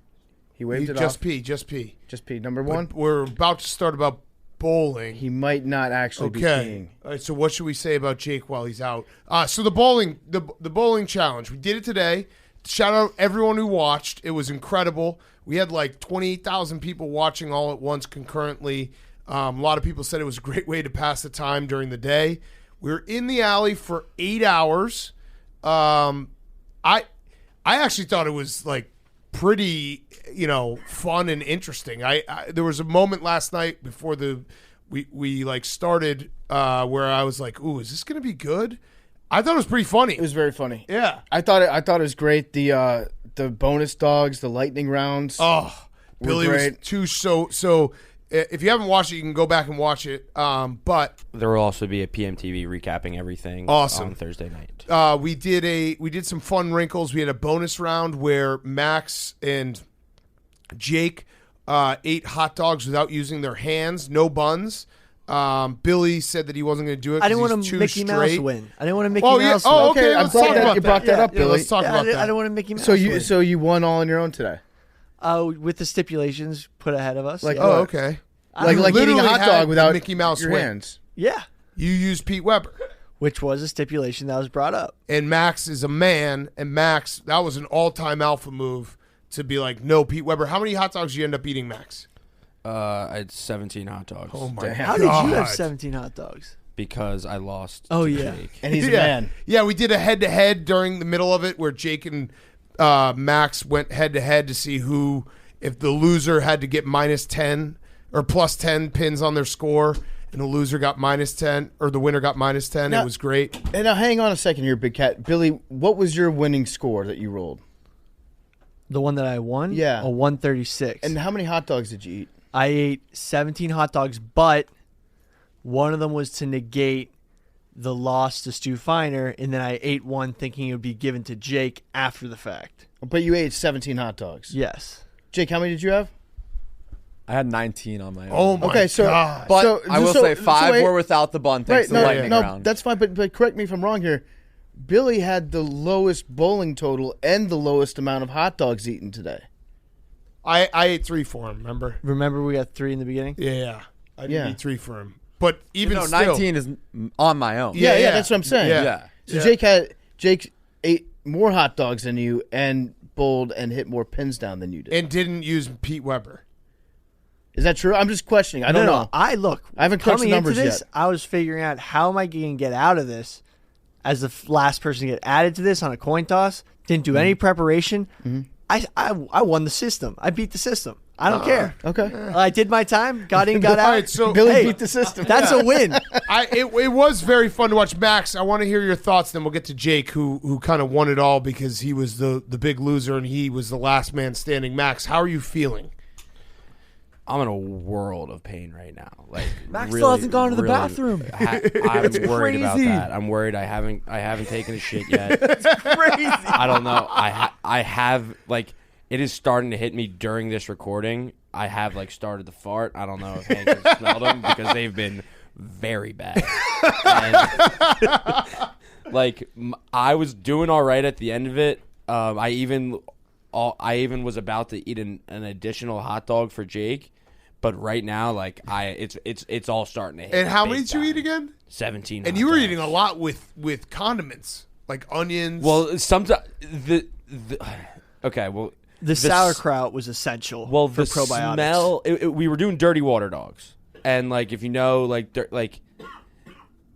D: He waved it
A: Just
D: off.
A: pee, just pee.
D: Just Pete. Number one,
A: We're about to start about bowling.
D: he might not actually be
A: Okay.
D: peeing.
A: All right. So what should we say about Jake while he's out? So the bowling, the bowling challenge. We did it today. Shout out everyone who watched. It was incredible. We had like 28,000 people watching all at once concurrently. A lot of people said it was a great way to pass the time during the day. We were in the alley for 8 hours. I actually thought it was like pretty, fun and interesting. There was a moment last night before we like started where I was like, "Ooh, is this going to be good?" I thought it was pretty funny.
D: It was very funny.
A: Yeah.
D: I thought it was great. The bonus dogs, the lightning rounds.
A: Oh, Billy was
D: great.
A: too so. If you haven't watched it, you can go back and watch it. But
H: There will also be a PMTV recapping everything
A: Awesome.
H: on Thursday night.
A: we did some fun wrinkles. We had a bonus round where Max and Jake ate hot dogs without using their hands, no buns. Billy said that he wasn't going to do it.
G: I didn't
A: 'cause
G: want
A: he's
G: to
A: too
G: Mickey Mouse
A: straight.
G: win. I didn't want to Mickey
A: Oh yeah.
G: Mouse
A: Oh
G: win.
A: okay.
D: I'm
A: Let's
D: glad
A: talk
D: that
A: about
D: you brought that up,
A: Yeah,
D: Billy.
A: let's talk
G: Yeah,
A: about that.
G: I don't want to Mickey Mouse
D: So
G: win.
D: you won all on your own today.
G: With the stipulations put ahead of us.
D: Like
G: yeah.
A: Oh
D: what?
A: okay.
D: Like eating a
A: literally
D: hot
A: had
D: dog
A: the
D: without
A: Mickey Mouse
D: your
A: win.
D: hands.
G: Yeah.
A: You used Pete Weber.
G: Which was a stipulation that was brought up.
A: And Max is a man, and Max, that was an all-time alpha move to be like, no, Pete Weber. How many hot dogs did you end up eating, Max?
H: I had 17 hot dogs.
A: Oh, my
G: How
A: God.
G: did you have 17 hot dogs?
H: Because I lost.
G: Oh,
H: to
G: yeah.
H: Jake.
D: And he's a
A: yeah.
D: man.
A: Yeah, we did a head-to-head during the middle of it where Jake and Max went head-to-head to see who, if the loser had to get minus 10 or plus 10 pins on their score, and the loser got minus 10, or the winner got minus 10.
D: Now-
A: It was great.
D: And now hang on a second here, Big Cat. Billy, what was your winning score that you rolled?
G: The one that I won?
D: Yeah.
G: A 136.
D: And how many hot dogs did you eat?
G: I ate 17 hot dogs, but one of them was to negate the loss to Stu Feiner, and then I ate one thinking it would be given to Jake after the fact.
D: But you ate 17 hot dogs.
G: Yes.
D: Jake, how many did you have?
E: I had 19 on my own.
A: Oh, my
D: Okay, so
A: God.
E: But
D: so,
E: I will
D: so-
E: say
D: so
E: 5
D: wait.
E: were without the bun thanks
D: Right,
E: to
D: no,
E: the lightning
D: no,
E: round.
D: that's fine. But correct me if I'm wrong here. Billy had the lowest bowling total and the lowest amount of hot dogs eaten today.
A: I ate 3 for him, remember?
G: Remember we got 3 in the beginning?
A: Yeah. I did
D: Yeah.
A: eat 3 for him. But even
E: no,
A: still.
E: 19 is on my own.
D: Yeah, that's what I'm saying.
A: Yeah.
E: Yeah.
D: So Jake ate more hot dogs than you and bowled and hit more pins down than you did.
A: And didn't use Pete Weber.
D: Is that true? I'm just questioning. I don't know.
G: I
D: haven't crunched the
G: coming
D: numbers
G: into this,
D: yet.
G: I was figuring out how am I going to get out of this as the last person to get added to this on a coin toss. Didn't do any preparation. I won the system. I beat the system. I don't care.
D: Okay.
G: I did my time. Got in, got
A: All
G: out.
A: right, so
D: Billy
G: Hey,
D: beat the system.
G: That's a win.
A: It was very fun to watch. Max, I want to hear your thoughts. Then we'll get to Jake, who kind of won it all because he was the big loser and he was the last man standing. Max, how are you feeling?
H: I'm in a world of pain right now. Like
E: Max
H: really,
E: still hasn't gone to the
H: really-
E: bathroom.
H: I'm worried about
E: crazy.
H: that. I'm worried. I haven't taken a shit yet.
E: Crazy.
H: I don't know. I have like it is starting to hit me during this recording. I have like started to fart. I don't know if Hank has smelled them because they've been very bad. And, like I was doing all right at the end of it. I even was about to eat an additional hot dog for Jake, but right now, like it's all starting to hit.
A: And how
H: big
A: many did you
H: time.
A: eat again?
H: 17.
A: And
H: hot
A: you were
H: dogs.
A: eating a lot with condiments, like onions.
H: Well, sometimes the okay. Well,
G: The sauerkraut was essential
H: well,
G: for
H: the
G: probiotics.
H: smell. We were doing dirty water dogs, and like if you know, like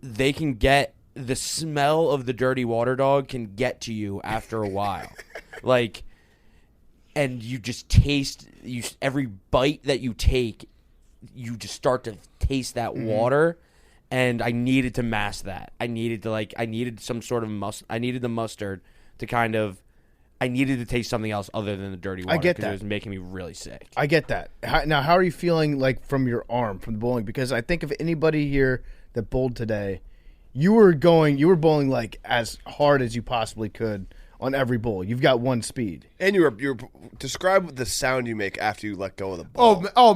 H: they can get the smell of the dirty water dog can get to you after a while, like, and you just taste every bite that you take, you just start to taste that water. And I needed to mask that. I needed some sort of I needed the mustard to kind of. I needed to taste something else other than the dirty water.
D: I get
H: 'cause
D: that.
H: It was making me really sick.
D: I get that. Now, how are you feeling like from your arm, from the bowling? Because I think if anybody here that bowled today, you were bowling like as hard as you possibly could on every bowl. You've got one speed.
F: And you were describe the sound you make after you let go of the ball.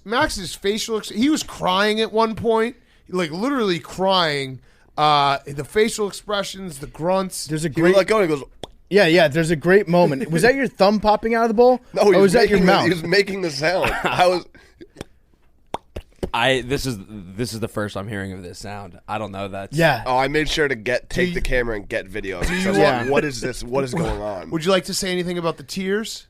A: Max's facial. He was crying at one point, like literally crying. The facial expressions, the grunts.
D: There's a
F: He would
D: great
F: let go and he goes,
D: yeah. There's a great moment. Was that your thumb popping out of the bowl?
F: no,
D: or was that your mouth?
F: He was making the sound. I was.
H: This is the first I'm hearing of this sound. I don't know that.
D: Yeah.
F: Oh, I made sure to take the camera and get video. So
A: you
F: I was
D: want-
F: like, what is this? What is going on?
A: Would you like to say anything about the tears?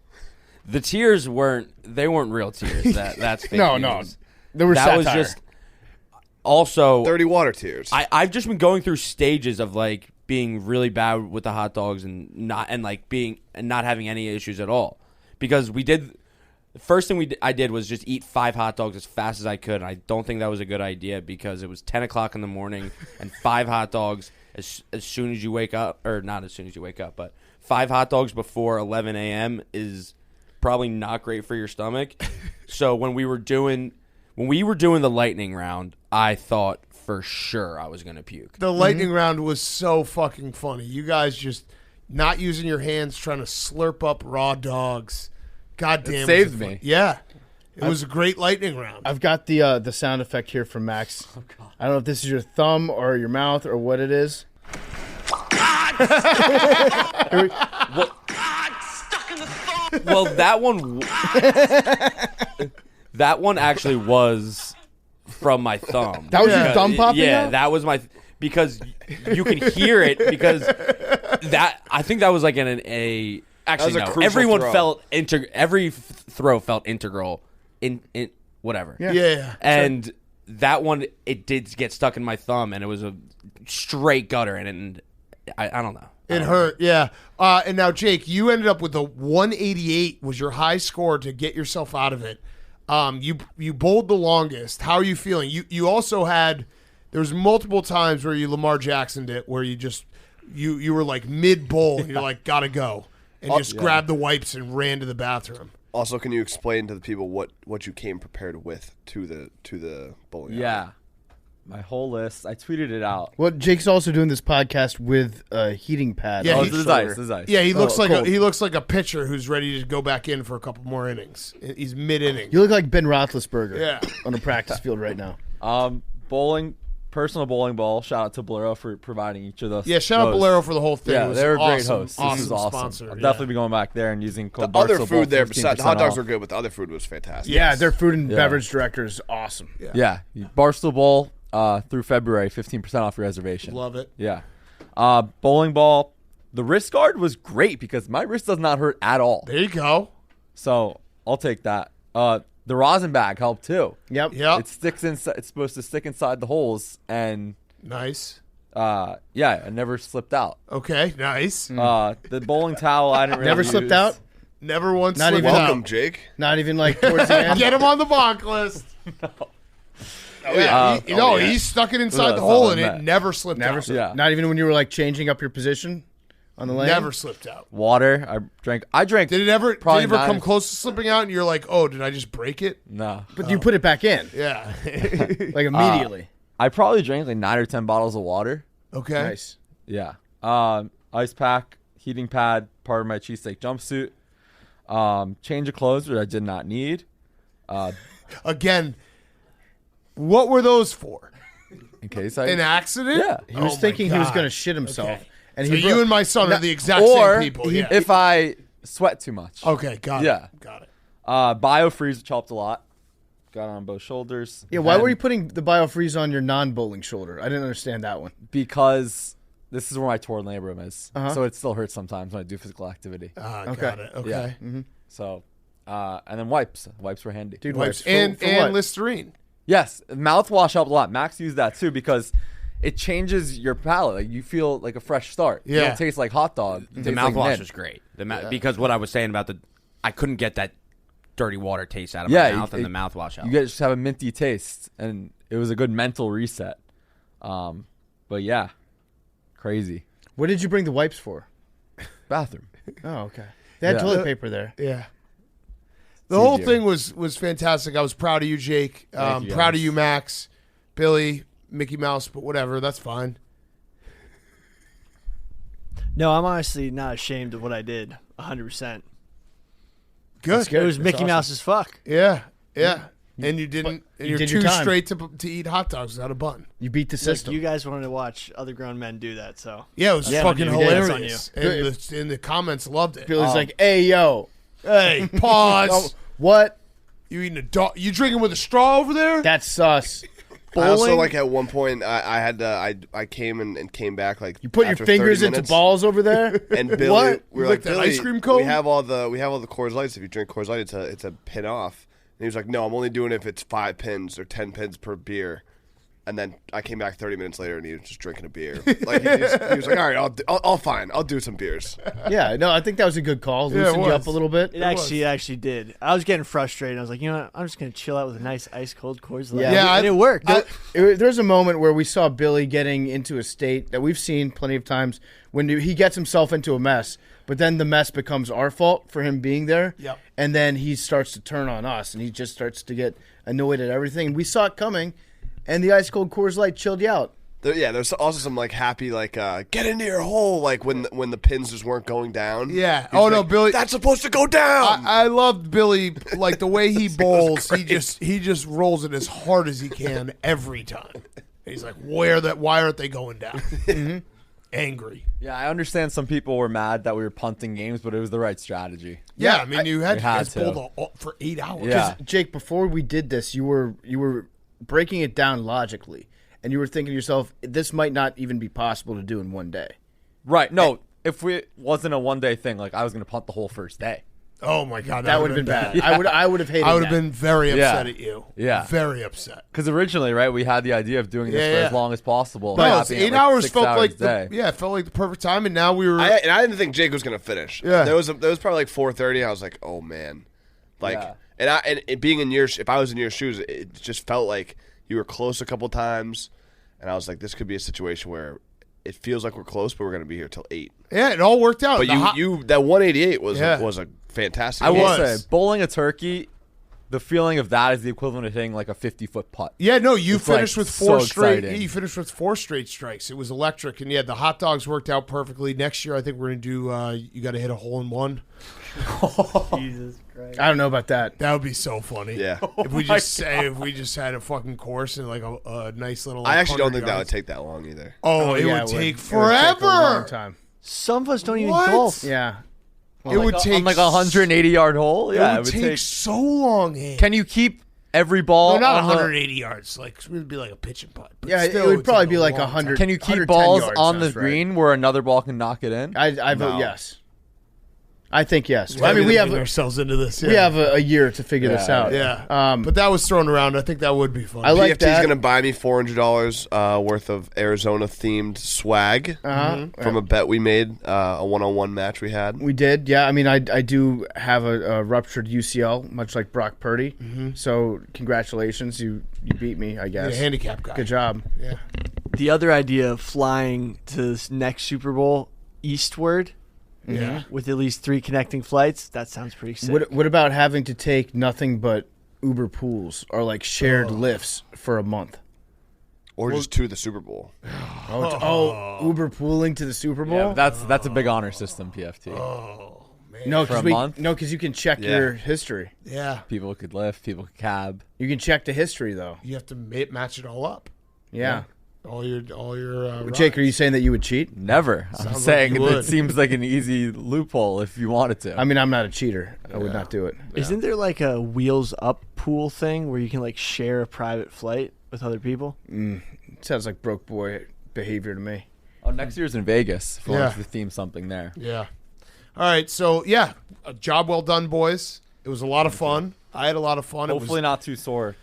H: The tears weren't real tears. That's fake
D: No,
H: news.
D: There was
H: That was
D: satire.
H: just also
F: Dirty water tears.
H: I've just been going through stages of like being really bad with the hot dogs and not having any issues at all, because the first thing I did was just eat 5 hot dogs as fast as I could. And I don't think that was a good idea because it was 10 o'clock in the morning and 5 hot dogs. as soon as you wake up, or not as soon as you wake up, but 5 hot dogs before 11 a.m. is probably not great for your stomach. So when we were doing the lightning round, I thought for sure I was gonna puke.
A: The lightning round was so fucking funny. You guys just not using your hands, trying to slurp up raw dogs. God damn,
E: It saved me.
A: Yeah, it was a great lightning round.
D: I've got the sound effect here from Max. Oh, God. I don't know if this is your thumb or your mouth or what it is.
H: Well, that one actually was from my thumb.
D: That was your thumb popping
H: Yeah,
D: out?
H: that was my because you can hear it because that I think that was like actually
F: was a
H: no.
F: crucial
H: Everyone
F: throw.
H: felt every throw felt integral in whatever.
A: Yeah.
H: And that one it did get stuck in my thumb and it was a straight gutter and I don't know.
A: It hurt, yeah. And now, Jake, you ended up with a 188 was your high score to get yourself out of it. You bowled the longest. How are you feeling? You also had there was multiple times where you Lamar Jacksoned it, where you just you were like mid bowl and you're like gotta go and just grabbed the wipes and ran to the bathroom.
F: Also, can you explain to the people what you came prepared with to the bowling alley?
E: Yeah. My whole list. I tweeted it out.
D: Well, Jake's also doing this podcast with a heating pad.
A: Yeah,
D: on
A: he-
D: his
E: This is
D: shoulder.
E: ice. This is ice.
A: Yeah, he looks like
D: cool.
A: he looks like a pitcher who's ready to go back in for a couple more innings. He's mid inning.
D: You look like Ben Roethlisberger
A: Yeah.
D: on a practice field right now.
E: Bowling, personal bowling ball. Shout out to Bolero for providing each of those.
A: Yeah, shout out
E: hosts.
A: Bolero for the whole thing. It
E: Yeah,
A: was
E: they were
A: awesome,
E: great hosts.
A: Awesome,
E: This is awesome.
A: sponsor.
E: I'll
A: yeah.
E: definitely be going back there and using code
F: The other
E: Barstool
F: food there,
E: 15%
F: besides the hot dogs
E: off.
F: were good, but the other food was fantastic.
D: Yeah, their food and
E: Yeah.
D: beverage director is awesome.
E: Yeah, Barstool Bowl through February, 15% off your reservation.
A: Love it.
E: Yeah. Bowling ball. The wrist guard was great because my wrist does not hurt at all.
A: There you go.
E: So I'll take that. The rosin bag helped too.
D: Yep.
A: Yep.
E: It sticks inside. It's supposed to stick inside the holes, and
A: Nice.
E: yeah, it never slipped out.
A: Okay, nice.
E: The bowling towel, I didn't really
D: Never slipped
E: use.
D: out?
A: Never once
D: Not
A: slipped
D: even-
F: Welcome,
A: out.
F: Jake.
D: Not even like towards the end?
A: Get him on the bonk list.
F: Oh yeah.
A: He stuck it inside
E: No,
A: the
E: that's
A: hole
E: not
A: and
E: what I
A: it
E: meant.
A: never slipped
D: Never
A: out.
D: slipped.
E: Yeah.
D: Not even when you were like changing up your position on the lane?
A: Never slipped out.
E: Water. I drank.
A: Did it ever
E: Probably
A: come
E: nine-
A: close to slipping out and you're like, oh, did I just break it?
E: No.
D: But you put it back in,
A: Yeah.
D: like immediately.
E: I probably drank like 9 or 10 bottles of water.
A: Okay.
D: Nice.
E: Yeah. Ice pack, heating pad, part of my cheesesteak jumpsuit. Change of clothes, which I did not need.
A: Again, what were those for?
E: In case I.
A: An accident?
E: Yeah.
D: He was
A: Oh my
D: thinking he was
A: God.
D: going to shit himself.
A: Okay.
D: And
A: So
D: he
A: you and my son are the exact
E: or
A: same people. Yeah.
E: if I sweat too much.
A: Okay, got
E: Yeah.
A: it. Got it.
E: Biofreeze, which helped a lot. Got on both shoulders.
D: Yeah, why
E: And
D: were you putting the biofreeze on your non-bowling shoulder? I didn't understand that one.
E: Because this is where my torn labrum is.
D: Uh-huh.
E: So it still hurts sometimes when I do physical activity.
A: Got
D: Okay.
A: it. Okay.
E: Yeah. So, and then wipes. Wipes were handy.
D: Dude,
A: Wipes
D: for
A: and
D: what?
A: Listerine.
E: Yes, mouthwash helped a lot. Max used that too because it changes your palate. Like you feel like a fresh start. You
A: Yeah.
E: don't taste like hot dog. You
H: The
E: taste like
H: mouthwash
E: mint.
H: was great. Because what I was saying about I couldn't get that dirty water taste out of
E: Yeah,
H: my mouth, and
E: it-
H: the mouthwash helped.
E: You guys just have a minty taste, and it was a good mental reset. But yeah, crazy
D: What did you bring the wipes for?
E: bathroom.
D: Oh, okay. They had
E: Yeah.
D: toilet paper there.
A: Yeah. The whole
E: easier.
A: thing was fantastic. I was proud of you, Jake.
E: Thank you,
A: Proud of
E: guys.
A: you, Max, Billy, Mickey Mouse, but whatever. That's fine.
G: No, I'm honestly not ashamed of what I did. 100%.
A: Good.
G: It was
D: That's
G: Mickey
D: awesome.
G: Mouse as fuck.
A: Yeah. Yeah. And you didn't. And
D: you
A: you're
D: did your
A: too
D: time.
A: straight to eat hot dogs without a bun.
D: You beat the
G: Look,
D: system.
G: you guys wanted to watch other grown men do that, so
A: Yeah, it was
G: Yeah,
A: fucking
G: you did. That's on
A: hilarious. And the comments loved it.
D: Billy's like, hey, yo.
A: Hey, pause.
D: Oh, what?
A: You eating a dog? You drinking with a straw over there?
D: That's sus.
F: I also
A: Bowling?
F: like at one point I had to I came and came back like
D: You put your
F: after
D: fingers
F: 30
D: into
F: minutes,
D: balls over there?
F: and Billy
A: What?
F: we were
A: You
F: like
A: like that
F: Billy,
A: ice cream cone?
F: we have all the Coors Lights. If you drink Coors Light, it's a pin off. And he was like, no, I'm only doing it if it's 5 pins or 10 pins per beer. And then I came back 30 minutes later, and he was just drinking a beer. Like he was like, "All right, I'll fine. I'll do some beers."
D: Yeah, no, I think that was a good call. Loosened you up a little bit.
G: It actually did. I was getting frustrated. I was like, you know what? I'm just gonna chill out with a nice ice cold Coors Light.
D: Yeah,
G: and it worked.
D: There's a moment where we saw Billy getting into a state that we've seen plenty of times when he gets himself into a mess, but then the mess becomes our fault for him being there.
A: Yep.
D: And then he starts to turn on us, and he just starts to get annoyed at everything. We saw it coming, and the ice cold Coors Light chilled you out.
F: There's also some like happy like get into your hole like when the pins just weren't going down.
A: Yeah.
F: He's
A: No,
F: like,
A: Billy.
F: That's supposed to go down.
A: I loved Billy, like the way he bowls. He just rolls it as hard as he can every time. He's like, why aren't they going down? Mm-hmm. Angry.
E: Yeah, I understand some people were mad that we were punting games, but it was the right strategy.
A: Yeah, I mean, you had to
E: to.
A: bowl for 8 hours.
E: Yeah.
D: Jake, before we did this, you were breaking it down logically, and you were thinking to yourself, this might not even be possible to do in one day.
E: Right. No, if it wasn't a one-day thing, like I was going to punt the whole first day.
A: Oh my God,
D: That would have been bad. I would have hated.
A: I would have been very upset at you.
E: Yeah.
A: Very upset.
E: Because originally, right, we had the idea of doing this for as long as possible.
A: No,
E: Happening at,
A: 8 hours
E: 6
A: felt
E: hours
A: like
E: a day.
A: it felt like the perfect time, and now we were.
F: I didn't think Jake was gonna finish.
A: Yeah.
F: There was probably like 4:30. I was like, oh man, like,
E: Yeah.
F: and it being in your if I was in your shoes, it just felt like you were close a couple times, and I was like, this could be a situation where it feels like we're close, but we're gonna be here till 8.
A: Yeah, it all worked out.
F: But that 188 was
A: Yeah.
F: was a fantastic.
E: I
F: game.
E: will say, bowling a turkey, the feeling of that is the equivalent of hitting like a 50-foot putt.
A: Yeah, no, you
E: It's,
A: finished
E: like,
A: with four
E: so
A: straight.
E: exciting.
A: You finished with 4 straight strikes. It was electric, and yeah, the hot dogs worked out perfectly. Next year, I think we're gonna do. You got to hit a hole in one.
G: Jesus Christ.
D: I don't know about that.
A: That would be so funny.
F: Yeah.
A: If we just had a fucking course and like a nice little.
F: I
A: like,
F: actually don't
A: 100
F: think that would
A: yards.
F: take that long either.
A: Oh, it
D: yeah,
A: would take
D: It
A: forever.
D: would take a long time.
G: Some of us don't even
A: What?
G: golf.
D: Yeah.
A: It would take
E: on like a 180-yard hole.
A: It
E: Yeah,
A: would take so long. Hank.
E: Can you keep every ball?
A: No, not
E: on the-
A: 180 yards. Like it would be like a pitch and putt. But
D: Yeah, it
A: still,
D: would probably
A: take
D: be
A: a
D: like
A: long
D: 100.
A: time.
E: Can you keep
D: 110
E: balls
D: yards
E: on the
D: sounds right.
E: green where another ball can knock it in?
D: I vote
F: No.
D: yes. I think yes.
A: Why
D: I mean,
A: are
D: we
A: getting
D: have
A: ourselves into this.
D: we have a year to figure this out.
A: Yeah, but that was thrown around. I think that would be fun.
D: I like
F: PFT's
D: that.
F: going to buy me $400 worth of Arizona-themed swag from a bet we made, a one-on-one match we had.
D: We did, yeah. I mean, I do have a ruptured UCL, much like Brock Purdy. So congratulations, you beat me, I
A: You're
D: guess.
A: a handicap guy.
D: Good job.
A: Yeah.
G: The other idea of flying to this next Super Bowl eastward
A: Yeah.
G: with at least 3 connecting flights, that sounds pretty sick.
D: What about having to take nothing but Uber pools or like shared lifts for a month?
F: Or just to the Super Bowl.
D: Uber pooling to the Super Bowl?
E: Yeah, that's a big honor system, PFT.
D: no,
E: for a
D: because
E: month?
D: you can check
F: Yeah.
D: your history.
A: Yeah.
E: People could lift, people could cab.
D: You can check the history though.
A: You have to match it all up.
D: Yeah.
A: All your.
D: Jake, are you saying that you would cheat?
E: Never. I'm
A: Sounds
E: saying
A: like you
E: it
A: would.
E: seems like an easy loophole if you wanted to.
D: I mean, I'm not a cheater. I would not do it.
G: Isn't there like a wheels up pool thing where you can like share a private flight with other people?
D: It sounds like broke boy behavior to me.
E: Next year's in Vegas. If we
A: Yeah.
E: want to theme something there.
A: Yeah. All right. So yeah, a job well done, boys. It was a lot of fun. I had a lot of fun.
E: Hopefully not too sore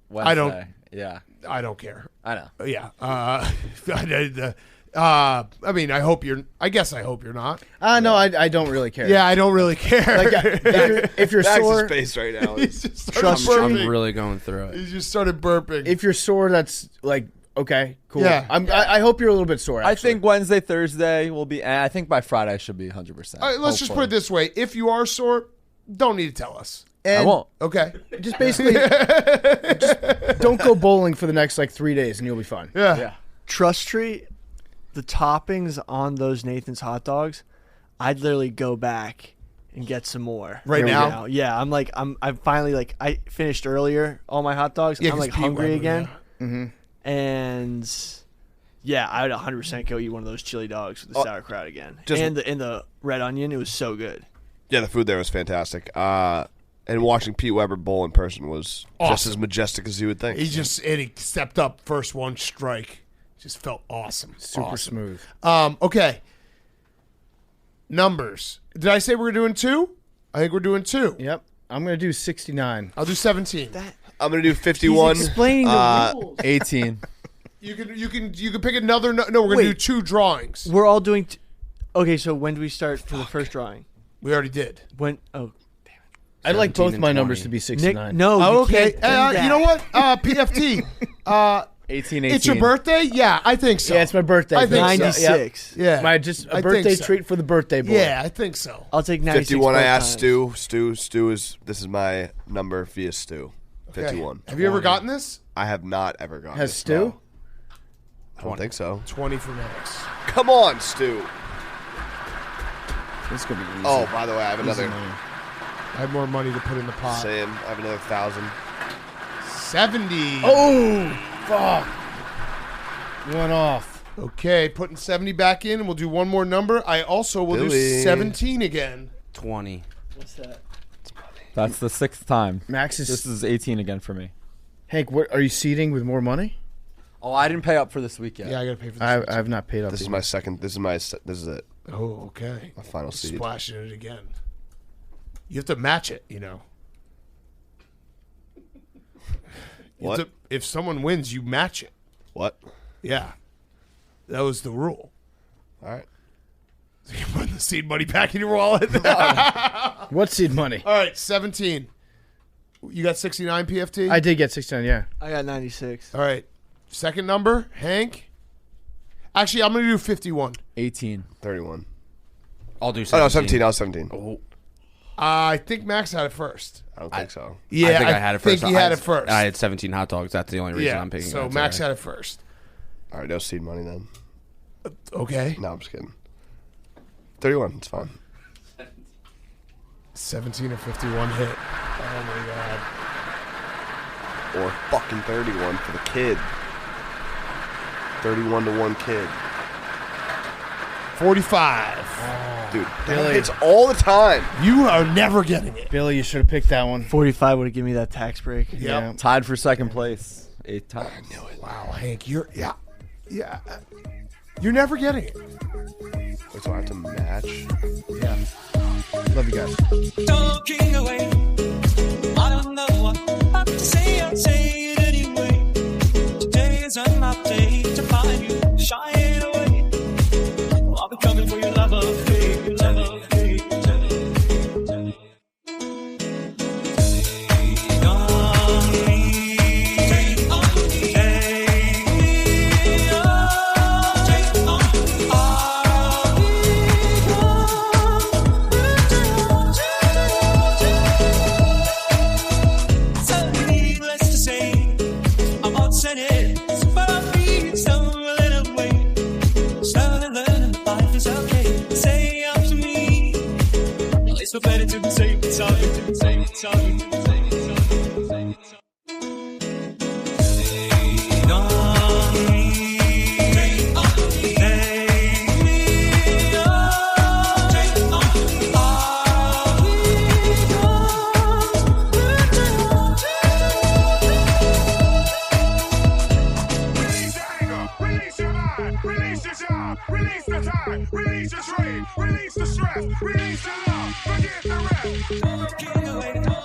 E: Wednesday.
A: I don't-
E: Yeah,
A: I don't care.
E: I know.
A: Yeah. I mean, I hope you're. I guess I hope you're not.
D: No, I don't really care.
A: Yeah, I don't really care.
D: Like, if you're
F: Max
D: sore,
F: is face right now.
A: He just started
H: I'm
A: burping.
H: really going through it.
A: He just started burping.
D: if you're sore, that's like okay, cool.
A: Yeah.
D: I hope you're a little bit sore.
E: I
D: Actually.
E: think Wednesday, Thursday will be. I think by Friday I should be 100%.
A: All right, let's just put it this way: if you are sore, don't need to tell us.
E: I
D: And
E: won't.
A: Okay.
D: Just basically, just don't go bowling for the next like 3 days, and you'll be fine.
A: Yeah.
E: Yeah.
G: Trust Tree, the toppings on those Nathan's hot dogs, I'd literally go back and get some more
A: Right now?
G: Yeah, I'm finally like I finished earlier all my hot dogs.
A: Yeah,
G: I'm
A: 'cause
G: like
A: Pete
G: hungry
A: Weber,
G: again. And yeah, I would 100% go eat one of those chili dogs with the sauerkraut again. And the red onion, it was so good.
F: Yeah, the food there was fantastic. And watching Pete Weber bowl in person was just
A: Awesome.
F: as majestic as you would think.
A: He stepped up first one strike. Just felt awesome.
D: Super
A: Awesome.
D: smooth.
A: Okay. Numbers. Did I say we're doing 2? I think we're doing 2.
D: Yep. I'm gonna do 69.
A: I'll do 17.
F: I'm going to do 51.
G: He's explaining the rules.
E: 18.
A: You can pick another. No, we're gonna
G: Wait.
A: do 2 drawings.
G: We're all doing. Okay, so when do we start for the first drawing?
A: We already did.
G: When? Oh,
D: I'd like both
H: 17
D: my
H: and
D: numbers
H: 20.
D: to be
G: Nick.
D: 69.
G: No.
A: Oh,
G: you
A: okay.
G: can't do that.
A: You know what? PFT.
E: 18.
A: It's your birthday? Yeah, I think so.
D: Yeah, it's my birthday.
A: I think so.
G: 96.
A: Yeah.
D: My just a
A: I
D: birthday
A: think so.
D: treat for the birthday boy.
A: Yeah, I think so.
G: I'll take 96.
F: 51. I
G: both
F: asked
G: times.
F: Stu is this is my number via Stu. 51.
A: Have you ever gotten this?
F: I have not ever gotten
D: Has
F: this,
D: Stu?
F: no. I don't think so.
A: 20 for Max.
F: Come on, Stu.
D: This could be easy.
F: Oh, by the way, I have
D: Easy
F: another.
D: money.
A: I have more money to put in the pot.
F: Same. I have another 1,000.
A: 70.
D: Oh, fuck. One off.
A: Okay, putting 70 back in, and we'll do one more number. I also will do
F: Billy.
A: 17 again.
H: 20.
G: What's that?
E: That's the 6th time.
D: Max is.
E: This is 18 again for me.
D: Hank, what are you seeding with more money?
E: Oh, I didn't pay up for this week yet.
A: Yeah, I gotta pay for
D: I
A: this.
D: have not paid up.
F: This is
D: yet.
F: my second. This is it.
A: Oh, okay.
F: My final seed.
A: Splashing it again. You have to match it, you know. You have
F: What?
A: to- if someone wins, you match it.
F: What?
A: Yeah. That was the rule.
F: All right.
A: So you're putting the seed money back in your wallet.
D: What seed money?
A: All right, 17. You got 69 PFT?
D: I did get 69. Yeah.
G: I got 96.
A: All right. Second number, Hank. Actually, I'm going to do 51.
E: 18.
F: 31.
H: I'll do
F: Oh
H: 17.
F: no, 17. I was 17.
H: Oh,
A: I think Max had it first.
F: I don't think so.
A: Yeah,
H: I think I had it first.
A: think he had it first.
H: I had 17 hot dogs. That's the only reason
A: yeah,
H: I'm picking
A: so
H: that
A: Max
H: today.
A: had it first.
F: All right, no seed money then.
A: Okay.
F: No, I'm just kidding. 31. It's fine.
A: 17 or 51 hit. Oh, my God.
F: Or fucking 31 for the kid. 31 to 1 kid.
A: 45.
F: Dude,
D: Billy.
F: that hits all the time.
A: You are never getting it.
D: Billy, you should have picked that one.
G: 45 would have given me that tax break.
A: Yep.
D: Yeah.
E: Tied for second place 8 times.
A: Wow, Hank, you're you're never getting it.
F: Wait, so I have to match?
A: Yeah.
D: Love you guys.
B: Talking away. I don't know what I have to say. I'll say it anyway. Today is my day to find you. Shine away. I'll be coming for your love of me. Your love of me. Take on me. Take on me. Take me on. Take on me. I'll be gone. So needless to say, I'm all set it. But I'll be stumbling away. Stumbling, life is okay. Say up to me. It's so better to be safe than sorry. To be safe than sorry. To be safe than sorry. To be safe than sorry. Take on me. Take on me. Take me on. Take on me. I'll be
J: Release the anger, release your mind, release your job, release the time, release your trade, release the stress, release the love, forget the rest.
B: Talking away.